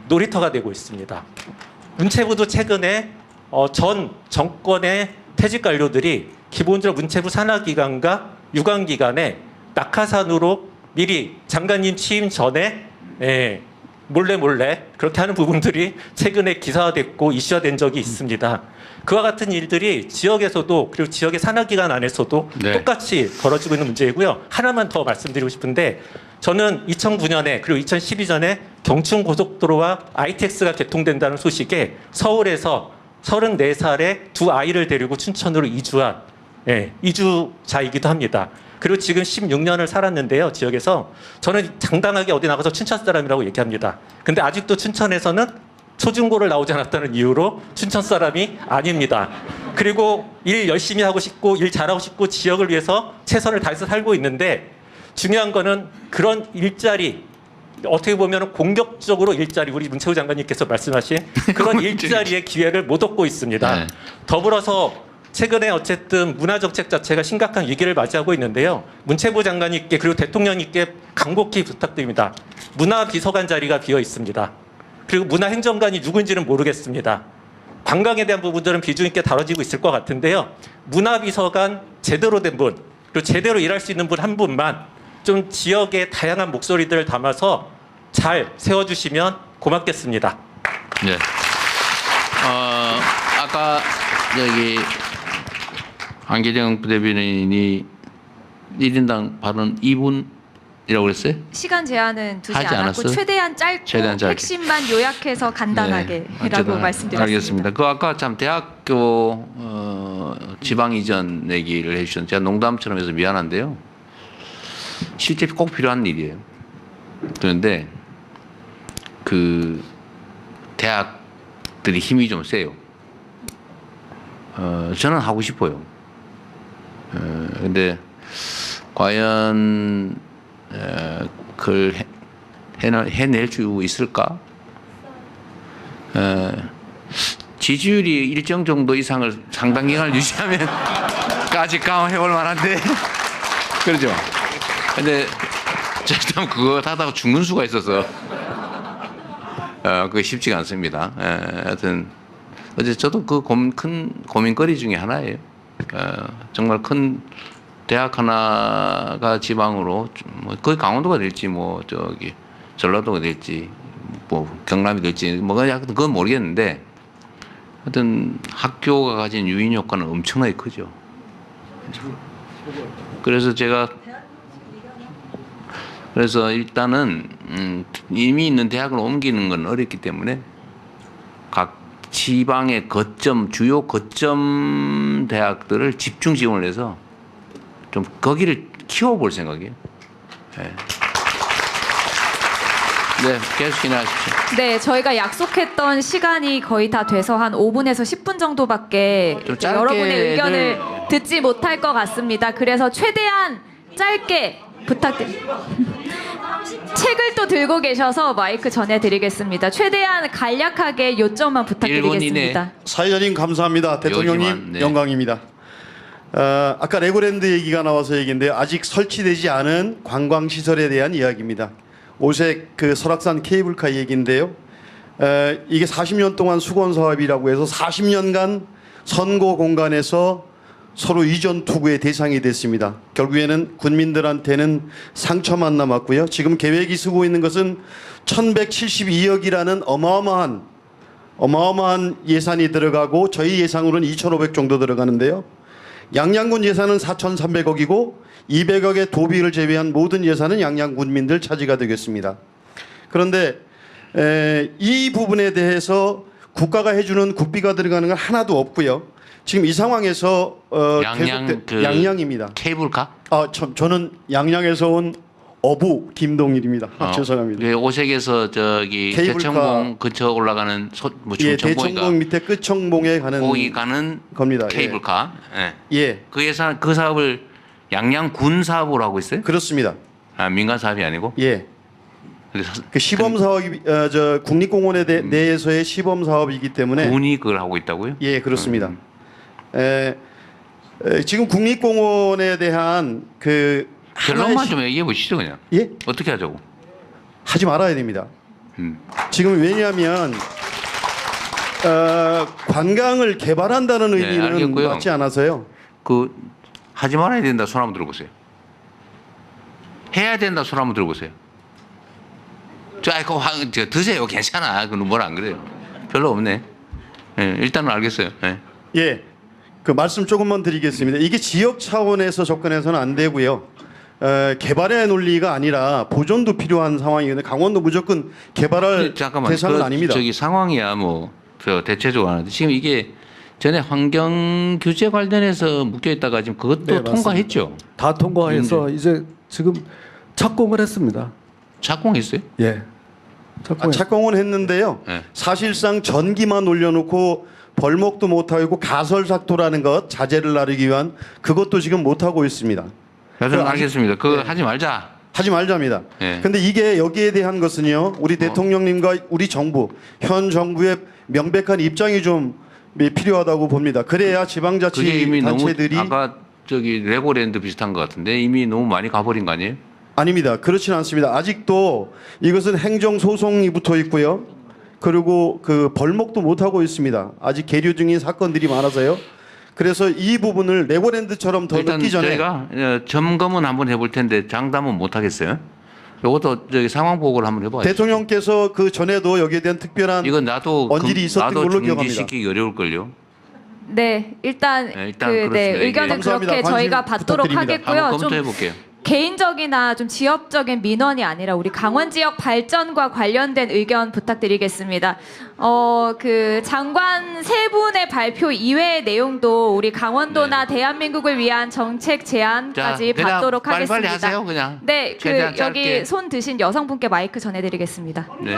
놀이터가 되고 있습니다. 문체부도 최근에 전 정권의 퇴직 관료들이 기본적으로 문체부 산하기관과 유관기관에 낙하산으로 미리 장관님 취임 전에 몰래 그렇게 하는 부분들이 최근에 기사화됐고 이슈화된 적이 있습니다. 그와 같은 일들이 지역에서도 그리고 지역의 산하기관 안에서도 네. 똑같이 벌어지고 있는 문제이고요. 하나만 더 말씀드리고 싶은데 저는 2009년에 그리고 2012년에 경춘고속도로와 ITX가 개통된다는 소식에 서울에서 34살의 두 아이를 데리고 춘천으로 이주한 이주자이기도 합니다. 그리고 지금 16년을 살았는데요. 지역에서 저는 당당하게 어디 나가서 춘천 사람이라고 얘기합니다. 근데 아직도 춘천에서는 초중고를 나오지 않았다는 이유로 춘천 사람이 아닙니다. 그리고 일 열심히 하고 싶고 일 잘하고 싶고 지역을 위해서 최선을 다해서 살고 있는데 중요한 거는 그런 일자리 어떻게 보면 공격적으로 일자리 우리 문체부 장관님께서 말씀하신 그런 일자리의 기회를 못 얻고 있습니다. 네. 더불어서 최근에 어쨌든 문화정책 자체가 심각한 위기를 맞이하고 있는데요. 문체부 장관님께 그리고 대통령님께 간곡히 부탁드립니다. 문화비서관 자리가 비어 있습니다. 그리고 문화행정관이 누군지는 모르겠습니다. 관광에 대한 부분들은 비중 있게 다뤄지고 있을 것 같은데요. 문화비서관 제대로 된 분, 그리고 제대로 일할 수 있는 분 한 분만 좀 지역의 다양한 목소리들을 담아서 잘 세워주시면 고맙겠습니다. 네. 아까 여기 안기정 부대변인이 1인당 발언 2분이라고 그랬어요? 시간 제한은 두지 하지 않았고 않았어요? 최대한 짧고 핵심만 요약해서 간단하게라고 어쨌든 말씀드렸습니다. 알겠습니다. 그 아까 참 대학교 지방 이전 얘기를 해주셨는데 제가 농담처럼 해서 미안한데요. 실제 꼭 필요한 일이에요. 그런데 그 대학들이 힘이 좀 세요. 저는 하고 싶어요. 근데 과연 그걸 해낼 수 있을까? 지지율이 일정 정도 이상을 상당 기간을 유지하면까지 강화해볼 만한데 그러죠. 근데 참 그거 하다가 죽는 수가 있어서 그게 쉽지가 않습니다. 하여튼 어제 저도 그 큰 고민거리 중에 하나예요. 정말 큰 대학 하나가 지방으로 뭐 거의 강원도가 될지 뭐 저기 전라도가 될지 뭐 경남이 될지 뭐 그건 모르겠는데 하여튼 학교가 가진 유인 효과는 엄청나게 크죠. 그래서 일단은 이미 있는 대학을 옮기는 건 어렵기 때문에 각 지방의 주요 거점 대학들을 집중 지원을 해서 좀 거기를 키워볼 생각이에요. 네. 계속 진행하십시오. 네, 저희가 약속했던 시간이 거의 다 돼서 한 5분에서 10분 정도밖에 좀 짧게 여러분의 의견을 듣지 못할 것 같습니다. 그래서 최대한 짧게 부탁드립니다. 책을 또 들고 계셔서 마이크 전해드리겠습니다. 최대한 간략하게 요점만 부탁드리겠습니다. 사회자님 감사합니다. 대통령님 네. 영광입니다. 아까 레고랜드 얘기가 나와서 얘기인데요. 아직 설치되지 않은 관광시설에 대한 이야기입니다. 오색 그 설악산 케이블카 얘기인데요. 이게 40년 동안 수건 사업이라고 해서 40년간 선거 공간에서 서로 이전 투구의 대상이 됐습니다. 결국에는 군민들한테는 상처만 남았고요. 지금 계획이 쓰고 있는 것은 1172억이라는 어마어마한 예산이 들어가고 저희 예상으로는 2,500 정도 들어가는데요. 양양군 예산은 4,300억이고 200억의 도비를 제외한 모든 예산은 양양군민들 차지가 되겠습니다. 그런데 이 부분에 대해서 국가가 해주는 국비가 들어가는 건 하나도 없고요. 지금 이 상황에서 양양입니다. 케이블카? 저는 양양에서 온 어부 김동일입니다. 죄송합니다. 예, 오색에서 저기 케이블카. 대청봉 근처 올라가는 예, 충청봉인가? 대청봉 밑에 끝청봉에 가는 거기 가는 겁니다. 케이블카. 예. 예. 그 사업을 양양군 사업으로 하고 있어요? 그렇습니다. 아, 민간 사업이 아니고? 예. 그래서 그 시범 사업이 저 국립공원에 내에서의 시범 사업이기 때문에 군이 그걸 하고 있다고요? 예, 그렇습니다. 지금 국립공원에 대한 그 결론만 하나의 좀 얘기해 보시죠 그냥. 예? 어떻게 하자고? 하지 말아야 됩니다. 지금 왜냐하면 관광을 개발한다는 네, 의미는 알겠고요. 맞지 않아서요. 그 하지 말아야 된다 손 한번 들어보세요. 해야 된다 손 한번 들어보세요. 저 드세요 괜찮아. 그건 뭘 안 그래요. 별로 없네. 예, 일단은 알겠어요. 예. 예, 그 말씀 조금만 드리겠습니다. 이게 지역 차원에서 접근해서는 안 되고요. 개발의 논리가 아니라 보존도 필요한 상황이거든요. 강원도 무조건 개발할 잠깐만. 대상은 아닙니다. 저기 상황이야 뭐 저 대체적으로 하는데 지금 이게 전에 환경 규제 관련해서 묶여 있다가 지금 그것도 네, 통과했죠. 다 통과해서 이제 지금 착공을 했습니다. 착공했어요? 예. 착공은 했는데요. 네. 사실상 전기만 올려놓고 벌목도 못하고 가설삭도라는 것 자재를 나르기 위한 그것도 지금 못하고 있습니다. 여튼 알겠습니다. 그거 하지 말자. 하지 말자입니다. 예. 근데 이게 여기에 대한 것은요. 우리 대통령님과 우리 정부, 현 정부의 명백한 입장이 좀 필요하다고 봅니다. 그래야 그게 이미 지방자치단체들이 너무 아까 저기 레고랜드 비슷한 것 같은데 이미 너무 많이 가버린 거 아니에요? 아닙니다. 그렇지는 않습니다. 아직도 이것은 행정 소송이 붙어 있고요. 그리고 그 벌목도 못 하고 있습니다. 아직 계류 중인 사건들이 많아서요. 그래서 이 부분을 레고랜드처럼 더 일단 넣기 전에 저희가 점검은 한번 해볼 텐데 장담은 못 하겠어요. 이것도 저기 상황 보고를 한번 해봐요. 대통령께서 그 전에도 여기에 대한 특별한 이건 나도 언질이 있었던 나도 걸로 기억합니다. 중지시키기 어려울 걸요. 네, 일단 일단 그 네, 그렇습니다. 의견은 감사합니다. 그렇게 관심 저희가 받도록 부탁드립니다. 하겠고요. 한번 좀 검토해 볼게요. 개인적이나 좀 지역적인 민원이 아니라 우리 강원 지역 발전과 관련된 의견 부탁드리겠습니다. 그 장관 세 분의 발표 이외의 내용도 우리 강원도나 대한민국을 위한 정책 제안까지 그냥 받도록 하겠습니다. 빨리빨리 하세요, 그냥. 네, 그 최대한 여기 짧게. 손 드신 여성분께 마이크 전해드리겠습니다. 네.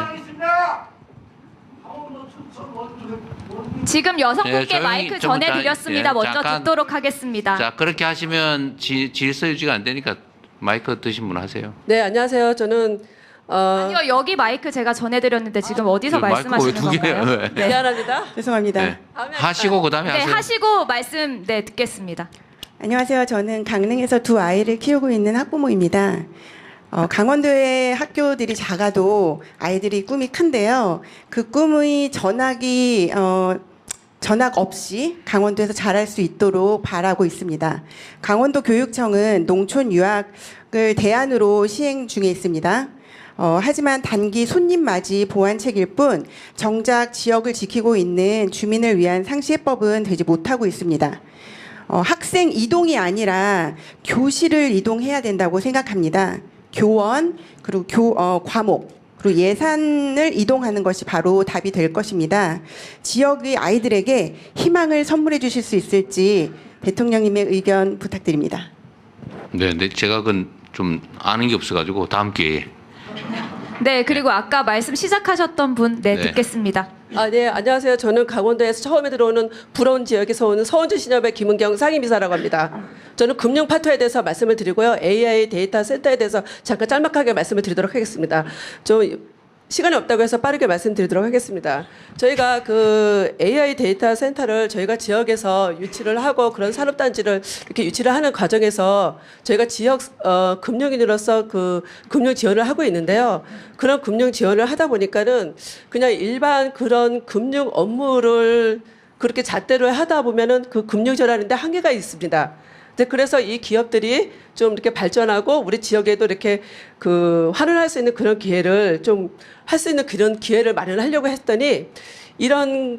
지금 여성분께 네, 조용히 마이크 좀 전해드렸습니다. 예, 먼저 잠깐. 듣도록 하겠습니다. 자 그렇게 하시면 질서 유지가 안 되니까 마이크 드신 분 하세요. 네, 안녕하세요. 저는 아니요, 여기 마이크 제가 전해드렸는데 지금 어디서 그 마이크가 말씀하시는 왜 두 개야? 건가요? 왜? 미안합니다. 죄송합니다. 네. 하시고 그다음에 네, 하세요. 하시고 말씀 네 듣겠습니다. 안녕하세요. 저는 강릉에서 두 아이를 키우고 있는 학부모입니다. 강원도의 학교들이 작아도 아이들이 꿈이 큰데요. 그 꿈의 전학 없이 강원도에서 잘할 수 있도록 바라고 있습니다. 강원도 교육청은 농촌 유학을 대안으로 시행 중에 있습니다. 하지만 단기 손님 맞이 보완책일 뿐 정작 지역을 지키고 있는 주민을 위한 상시해법은 되지 못하고 있습니다. 학생 이동이 아니라 교실을 이동해야 된다고 생각합니다. 교원 그리고 과목 그리고 예산을 이동하는 것이 바로 답이 될 것입니다. 지역의 아이들에게 희망을 선물해 주실 수 있을지 대통령님의 의견 부탁드립니다. 네, 제가 그건 좀 아는 게 없어가지고 다음 기회에. 네, 그리고 아까 말씀 시작하셨던 분, 네, 네. 듣겠습니다. 네, 안녕하세요. 저는 강원도에서 처음에 들어오는 부러운 지역에서 오는 서원주 신협의 김은경 상임이사라고 합니다. 저는 금융 파트에 대해서 말씀을 드리고요. AI 데이터 센터에 대해서 잠깐 짤막하게 말씀을 드리도록 하겠습니다. 좀 시간이 없다고 해서 빠르게 말씀드리도록 하겠습니다. 저희가 그 AI 데이터 센터를 저희가 지역에서 유치를 하고 그런 산업단지를 이렇게 유치를 하는 과정에서 저희가 지역 금융인으로서 그 금융 지원을 하고 있는데요. 그런 금융 지원을 하다 보니까는 그냥 일반 그런 금융 업무를 그렇게 잣대로 하다 보면은 그 금융 지원하는데 한계가 있습니다. 그래서 이 기업들이 좀 이렇게 발전하고 우리 지역에도 이렇게 그 환원할 수 있는 그런 기회를 좀 할 수 있는 그런 기회를 마련하려고 했더니 이런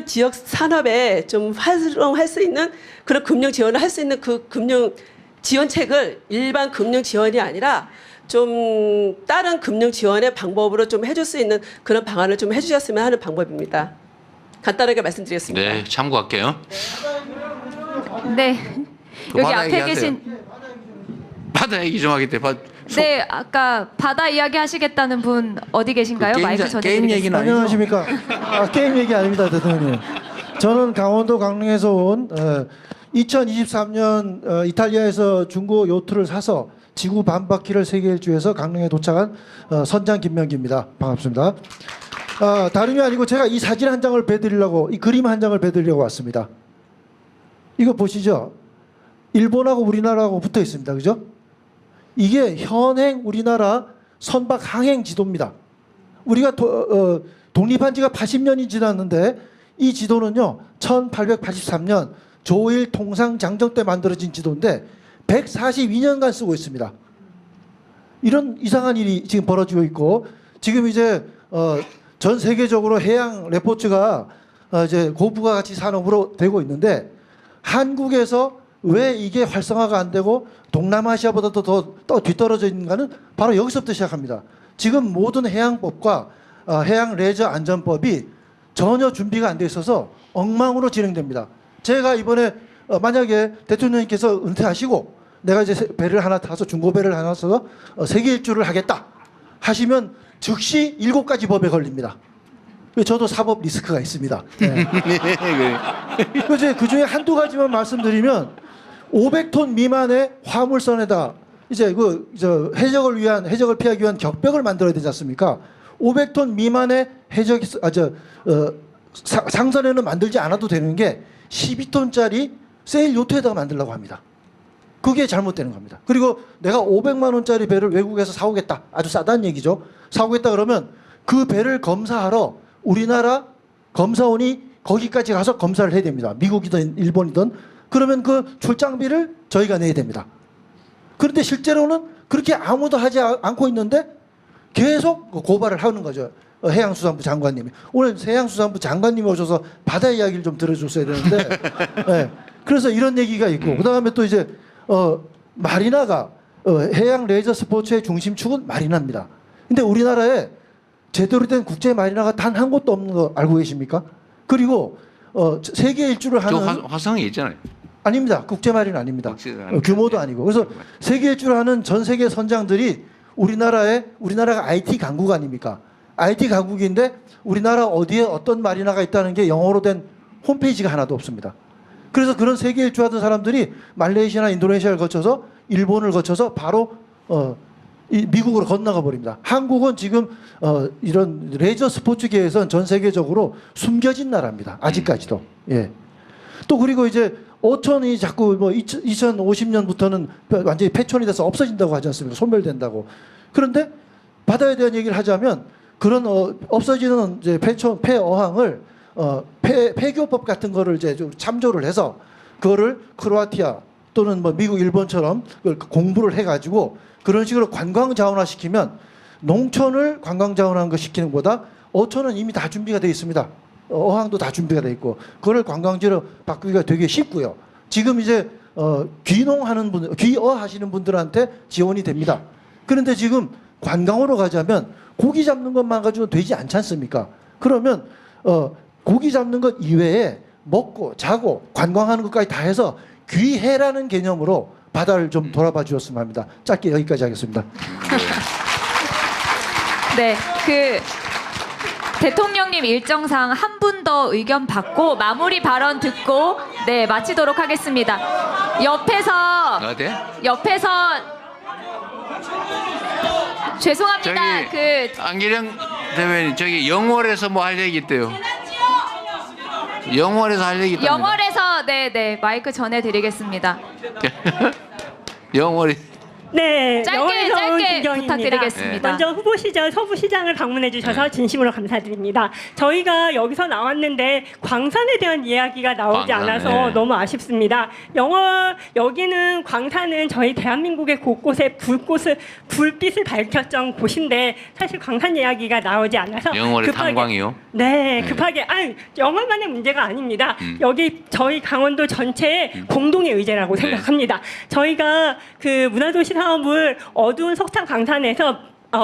지역 산업에 좀 활용할 수 있는 그런 금융 지원을 할 수 있는 그 금융 지원책을 일반 금융 지원이 아니라 좀 다른 금융 지원의 방법으로 좀 해줄 수 있는 그런 방안을 좀 해주셨으면 하는 방법입니다. 간단하게 말씀드리겠습니다. 네, 참고할게요. 네, 여기 그만하게 앞에 하세요. 계신 바다 얘기 좀 하겠대. 네, 아까 바다 이야기 하시겠다는 분 어디 계신가요? 그 마이크 게임 얘기는 전해드리겠습니다. 안녕하십니까. 게임 얘기 아닙니다, 대통령님. 저는 강원도 강릉에서 온 2023년 이탈리아에서 중고 요트를 사서 지구 반바퀴를 세계 일주에서 강릉에 도착한 선장 김명기입니다. 반갑습니다. 다름이 아니고 제가 이 사진 한 장을 배드리려고, 이 그림 한 장을 배드리려고 왔습니다. 이거 보시죠. 일본하고 우리나라하고 붙어 있습니다. 그죠? 이게 현행 우리나라 선박 항행 지도입니다. 우리가 독립한 지가 80년이 지났는데 이 지도는요 1883년 조일 통상장정 때 만들어진 지도인데 142년간 쓰고 있습니다. 이런 이상한 일이 지금 벌어지고 있고, 지금 이제 전 세계적으로 해양 레포츠가 이제 고부가 가치 산업으로 되고 있는데, 한국에서 왜 이게 활성화가 안 되고 동남아시아보다도 더 뒤떨어져 있는가는 바로 여기서부터 시작합니다. 지금 모든 해양법과 해양 레저 안전법이 전혀 준비가 안 돼 있어서 엉망으로 진행됩니다. 제가 이번에 만약에 대통령님께서 은퇴하시고 내가 이제 배를 하나 타서 중고배를 하나 사서 세계 일주를 하겠다 하시면 즉시 7가지 법에 걸립니다. 저도 사법 리스크가 있습니다. 네. 이제 그 중에 한두 가지만 말씀드리면 500톤 미만의 화물선에다 이제 해적을 피하기 위한 격벽을 만들어야 되지 않습니까? 500톤 미만의 상선에는 만들지 않아도 되는 게 12톤짜리 세일 요트에다가 만들려고 합니다. 그게 잘못되는 겁니다. 그리고 내가 500만 원짜리 배를 외국에서 사오겠다. 아주 싸다는 얘기죠. 사오겠다 그러면 그 배를 검사하러 우리나라 검사원이 거기까지 가서 검사를 해야 됩니다. 미국이든 일본이든. 그러면 그 출장비를 저희가 내야 됩니다. 그런데 실제로는 그렇게 아무도 하지 않고 있는데 계속 고발을 하는 거죠. 해양수산부 장관님이. 오늘 해양수산부 장관님이 오셔서 바다 이야기를 좀 들어줬어야 되는데 네. 그래서 이런 얘기가 있고, 그 다음에 또 이제 마리나가 해양 레저 스포츠의 중심축은 마리나입니다. 근데 우리나라에 제대로 된 국제 마리나가 단 한 곳도 없는 거 알고 계십니까? 그리고 세계 일주를 하는 화성에 있잖아요. 아닙니다. 국제 마리나 아닙니다. 규모도 아니고. 그래서 세계 일주를 하는 전 세계 선장들이 우리나라가 IT 강국 아닙니까? IT 강국인데 우리나라 어디에 어떤 마리나가 있다는 게 영어로 된 홈페이지가 하나도 없습니다. 그래서 그런 세계 일주하던 사람들이 말레이시아나 인도네시아를 거쳐서 일본을 거쳐서 바로 미국으로 건너가 버립니다. 한국은 지금 이런 레저 스포츠계에선 전 세계적으로 숨겨진 나라입니다. 아직까지도. 예. 또 그리고 이제 어촌이 자꾸 뭐 2050년부터는 완전히 폐촌이 돼서 없어진다고 하지 않습니까? 소멸된다고. 그런데 바다에 대한 얘기를 하자면 그런 없어지는 이제 폐어항을 폐교법 같은 거를 이제 좀 참조를 해서 그거를 크로아티아 또는 뭐 미국, 일본처럼 공부를 해가지고 그런 식으로 관광 자원화 시키면 농촌을 관광 자원화한 거 시키는 것보다 어촌은 이미 다 준비가 되어 있습니다. 어항도 다 준비가 되어 있고 그걸 관광지로 바꾸기가 되게 쉽고요. 지금 이제 귀농하는 분들, 귀어하시는 분들한테 지원이 됩니다. 그런데 지금 관광으로 가자면 고기 잡는 것만 가지고 되지 않지 않습니까? 그러면 고기 잡는 것 이외에 먹고 자고 관광하는 것까지 다 해서 귀해라는 개념으로 바다를 좀 돌아봐 주셨으면 합니다. 짧게 여기까지 하겠습니다. 네, 대통령님 일정상 한 분 더 의견 받고 마무리 발언 듣고 네 마치도록 하겠습니다. 옆에서 죄송합니다. 안기령 대변인 저기 영월에서 뭐 할 얘기 있대요. 영월에서 할 얘기 있답니다. 영월에서 네 마이크 전해드리겠습니다. 영월이 네, 짧게 김경희입니다. 부탁드리겠습니다. 먼저 후보 시절 서부시장을 방문해 주셔서 진심으로 감사드립니다. 저희가 여기서 나왔는데 광산에 대한 이야기가 나오지 않아서 너무 아쉽습니다. 여기는 광산은 저희 대한민국의 곳곳에 불빛을 밝혔던 곳인데 사실 광산 이야기가 나오지 않아서 영월의 탄광이요? 네, 급하게 영월만의 문제가 아닙니다. 여기 저희 강원도 전체의 공동의 의제라고 생각합니다. 저희가 그 문화도시 사업을 어두운 석탄 강산에서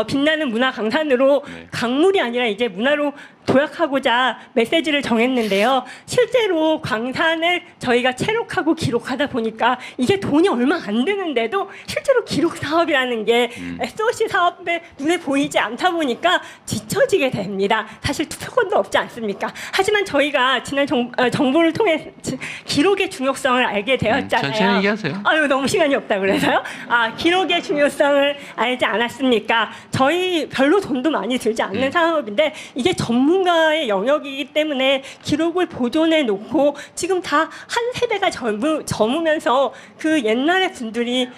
빛나는 문화 강산으로 강물이 아니라 이제 문화로 도약하고자 메시지를 정했는데요. 실제로 광산을 저희가 체록하고 기록하다 보니까 이게 돈이 얼마 안 드는데도 실제로 기록 사업이라는 게 SOC 사업에 눈에 보이지 않다 보니까 뒤처지게 됩니다. 사실 투표권도 없지 않습니까? 하지만 저희가 지난 정보를 통해 기록의 중요성을 알게 되었잖아요. 천천히 얘기하세요. 아유, 너무 시간이 없다 그래서요. 기록의 중요성을 알지 않았습니까? 저희 별로 돈도 많이 들지 않는 사업인데 이게 전문가의 영역이기 때문에 기록을 보존해 놓고 지금 다 한 세대가 젊으면서 그 옛날의 분들이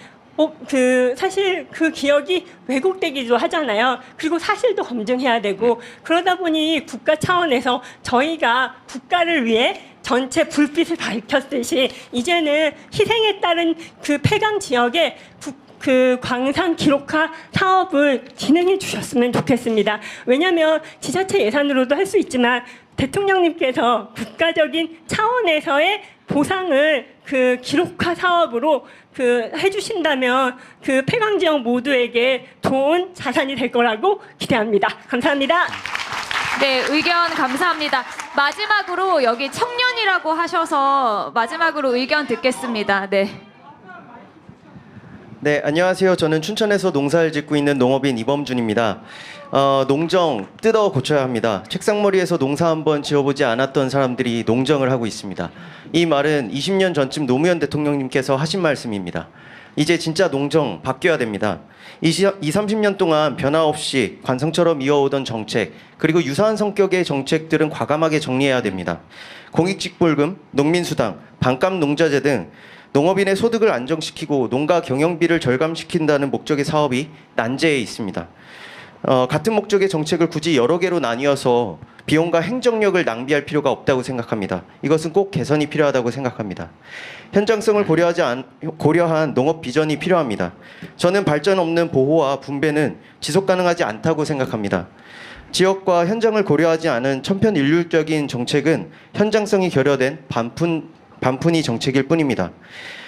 사실 그 기억이 왜곡되기도 하잖아요. 그리고 사실도 검증해야 되고 그러다 보니 국가 차원에서 저희가 국가를 위해 전체 불빛을 밝혔듯이 이제는 희생에 따른 그 폐강 지역에 그 광산 기록화 사업을 진행해 주셨으면 좋겠습니다. 왜냐하면 지자체 예산으로도 할 수 있지만 대통령님께서 국가적인 차원에서의 보상을 그 기록화 사업으로 해주신다면 그 폐광 지역 모두에게 좋은 자산이 될 거라고 기대합니다. 감사합니다. 네, 의견 감사합니다. 마지막으로 여기 청년이라고 하셔서 마지막으로 의견 듣겠습니다. 네. 네, 안녕하세요. 저는 춘천에서 농사를 짓고 있는 농업인 이범준입니다. 농정 뜯어 고쳐야 합니다. 책상머리에서 농사 한번 지어보지 않았던 사람들이 농정을 하고 있습니다. 이 말은 20년 전쯤 노무현 대통령님께서 하신 말씀입니다. 이제 진짜 농정 바뀌어야 됩니다. 30년 동안 변화 없이 관성처럼 이어오던 정책, 그리고 유사한 성격의 정책들은 과감하게 정리해야 됩니다. 공익직불금, 농민수당, 반값농자재 등 농업인의 소득을 안정시키고 농가 경영비를 절감시킨다는 목적의 사업이 난제해 있습니다. 같은 목적의 정책을 굳이 여러 개로 나뉘어서 비용과 행정력을 낭비할 필요가 없다고 생각합니다. 이것은 꼭 개선이 필요하다고 생각합니다. 현장성을 고려한 농업 비전이 필요합니다. 저는 발전 없는 보호와 분배는 지속 가능하지 않다고 생각합니다. 지역과 현장을 고려하지 않은 천편일률적인 정책은 현장성이 결여된 반푼이 정책일 뿐입니다.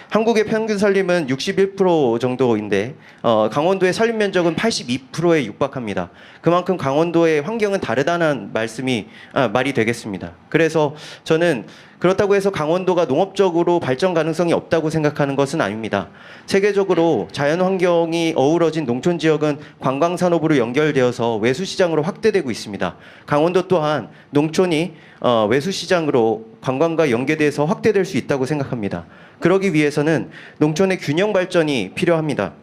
한국의 평균 산림은 61% 정도인데 강원도의 산림 면적은 82%에 육박합니다. 그만큼 강원도의 환경은 다르다는 말이 되겠습니다. 그래서 저는 그렇다고 해서 강원도가 농업적으로 발전 가능성이 없다고 생각하는 것은 아닙니다. 세계적으로 자연 환경이 어우러진 농촌 지역은 관광 산업으로 연결되어서 외수 시장으로 확대되고 있습니다. 강원도 또한 농촌이 외수 시장으로 관광과 연계돼서 확대될 수 있다고 생각합니다. 그러기 위해서는 농촌의 균형 발전이 필요합니다.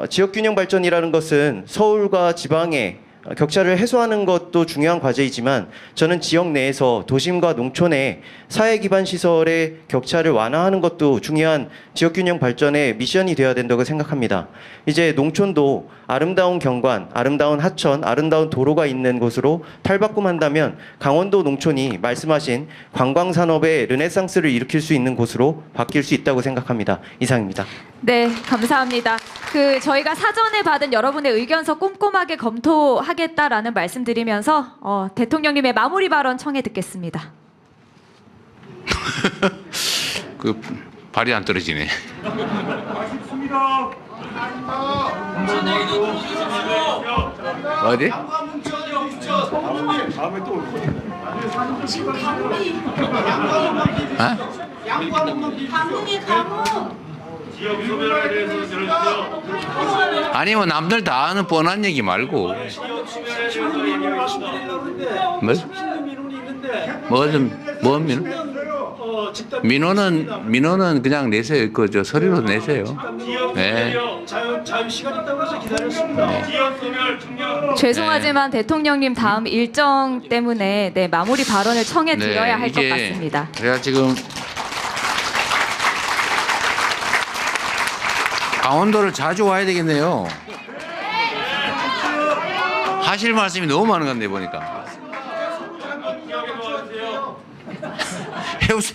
지역 균형 발전이라는 것은 서울과 지방의 격차를 해소하는 것도 중요한 과제이지만 저는 지역 내에서 도심과 농촌의 사회 기반 시설의 격차를 완화하는 것도 중요한 지역 균형 발전의 미션이 되어야 된다고 생각합니다. 이제 농촌도 아름다운 경관, 아름다운 하천, 아름다운 도로가 있는 곳으로 탈바꿈한다면 강원도 농촌이 말씀하신 관광 산업의 르네상스를 일으킬 수 있는 곳으로 바뀔 수 있다고 생각합니다. 이상입니다. 네, 감사합니다. 저희가 사전에 받은 여러분의 의견서 꼼꼼하게 검토하겠다라는 말씀드리면서 대통령님의 마무리 발언 청해 듣겠습니다. 발이 안 떨어지네. 어디? 아니 뭐 남들 다 아는 뻔한 얘기 말고 뭔 민원? 민원은 그냥 내세요. 저 서류로 내세요. 네. 죄송하지만 대통령님 다음 일정 때문에 마무리 발언을 청해 드려야 할 것 같습니다. 제가 지금 강원도를 자주 와야 되겠네요. 하실 말씀이 너무 많은 건데 보니까.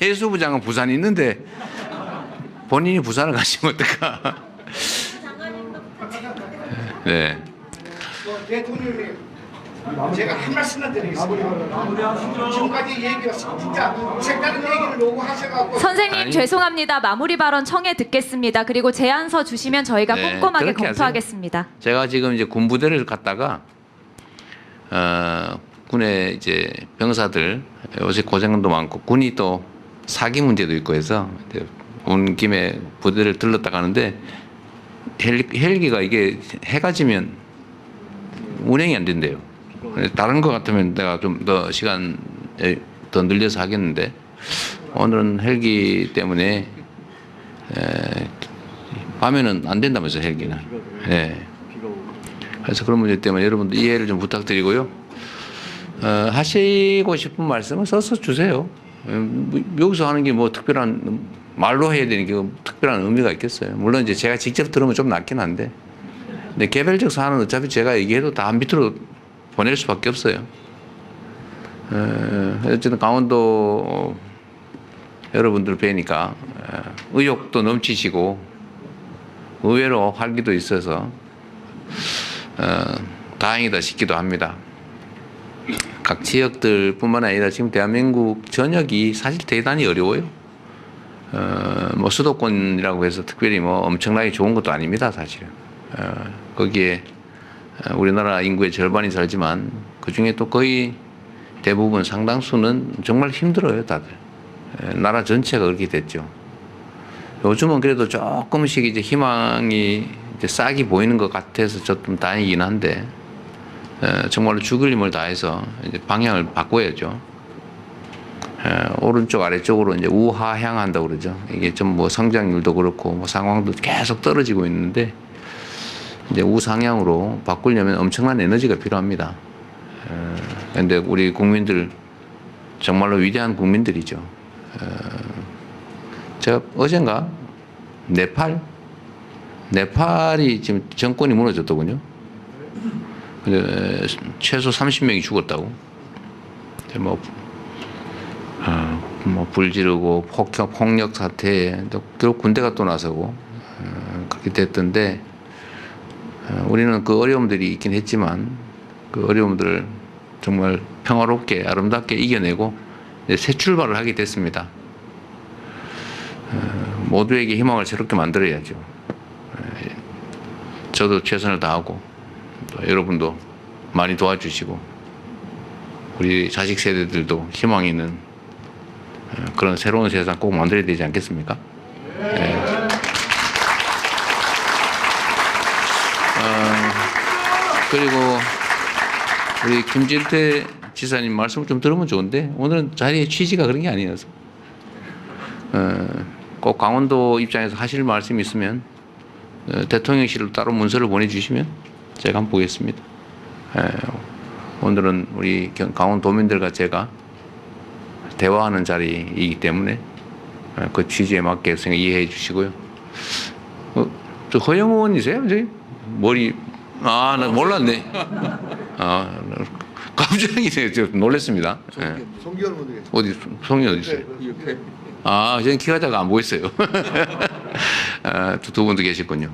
해수부 장은 부산에 있는데 본인이 부산을 가시면 어떡하. 네. 대통령님, 제가 한 말씀만 드리겠습니다. 지금까지 얘기가 진짜 색다른 얘기를 요구하셔가지고. 선생님 죄송합니다. 마무리 발언 청해 듣겠습니다. 그리고 제안서 주시면 저희가 꼼꼼하게 검토하겠습니다. 제가 지금 이제 군부대를 갔다가 군의 이제 병사들 요새 고생도 많고 군이 또 사기 문제도 있고 해서 온 김에 부대를 들렀다 가는데 헬기가 이게 해가 지면 운행이 안 된대요. 다른 거 같으면 내가 좀 더 시간 더 늘려서 하겠는데 오늘은 헬기 때문에 밤에는 안 된다면서 헬기는. 예. 그래서 그런 문제 때문에 여러분들 이해를 좀 부탁드리고요. 하시고 싶은 말씀을 써서 주세요. 여기서 하는 게 뭐 특별한 말로 해야 되는 게 특별한 의미가 있겠어요. 물론 이제 제가 직접 들으면 좀 낫긴 한데, 근데 개별적 사안은 어차피 제가 얘기해도 다 밑으로 보낼 수밖에 없어요. 어쨌든 강원도 여러분들 뵈니까 의욕도 넘치시고 의외로 활기도 있어서 다행이다 싶기도 합니다. 각 지역들뿐만 아니라 지금 대한민국 전역이 사실 대단히 어려워요. 뭐 수도권이라고 해서 특별히 뭐 엄청나게 좋은 것도 아닙니다, 사실은. 거기에 우리나라 인구의 절반이 살지만 그 중에 또 거의 대부분 상당수는 정말 힘들어요, 다들. 나라 전체가 그렇게 됐죠. 요즘은 그래도 조금씩 이제 희망이 이제 싹이 보이는 것 같아서 좀 다행이긴 한데, 정말로 죽을 힘을 다해서 이제 방향을 바꿔야죠. 오른쪽 아래쪽으로 이제 우하향한다고 그러죠. 이게 좀 뭐 성장률도 그렇고 뭐 상황도 계속 떨어지고 있는데 이제 우상향으로 바꾸려면 엄청난 에너지가 필요합니다. 그런데 우리 국민들 정말로 위대한 국민들이죠. 제가 어젠가 네팔이 지금 정권이 무너졌더군요. 근데 최소 30명이 죽었다고. 뭐 불지르고 폭력 사태에 결국 군대가 또 나서고 그렇게 됐던데, 우리는 그 어려움들이 있긴 했지만 그 어려움들을 정말 평화롭게 아름답게 이겨내고 새 출발을 하게 됐습니다. 모두에게 희망을 새롭게 만들어야죠. 저도 최선을 다하고 또 여러분도 많이 도와주시고 우리 자식 세대들도 희망이 있는 그런 새로운 세상 꼭 만들어야 되지 않겠습니까? 네. 그리고 우리 김진태 지사님 말씀을 좀 들으면 좋은데 오늘은 자리의 취지가 그런 게 아니어서 꼭 강원도 입장에서 하실 말씀이 있으면 대통령실로 따로 문서를 보내주시면 제가 한번 보겠습니다. 오늘은 우리 강원도민들과 제가 대화하는 자리이기 때문에 그 취지에 맞게 이해해 주시고요. 저 허영 의원이세요? 저기 머리 나 몰랐네. 갑자기 좀 놀랐습니다. 송기현 분이 어디 송기현 어디 있어요? 저는 키가 작아 안 보였어요. 두 분도 계셨군요.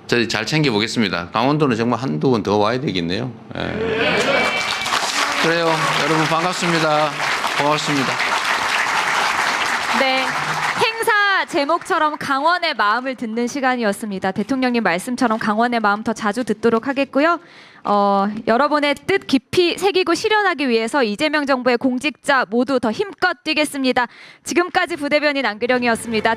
저희 잘 챙겨 보겠습니다. 강원도는 정말 한두 번 더 와야 되겠네요. 그래요. 여러분 반갑습니다. 고맙습니다. 네. 행사 제목처럼 강원의 마음을 듣는 시간이었습니다. 대통령님 말씀처럼 강원의 마음 더 자주 듣도록 하겠고요. 여러분의 뜻 깊이 새기고 실현하기 위해서 이재명 정부의 공직자 모두 더 힘껏 뛰겠습니다. 지금까지 부대변인 안규령이었습니다.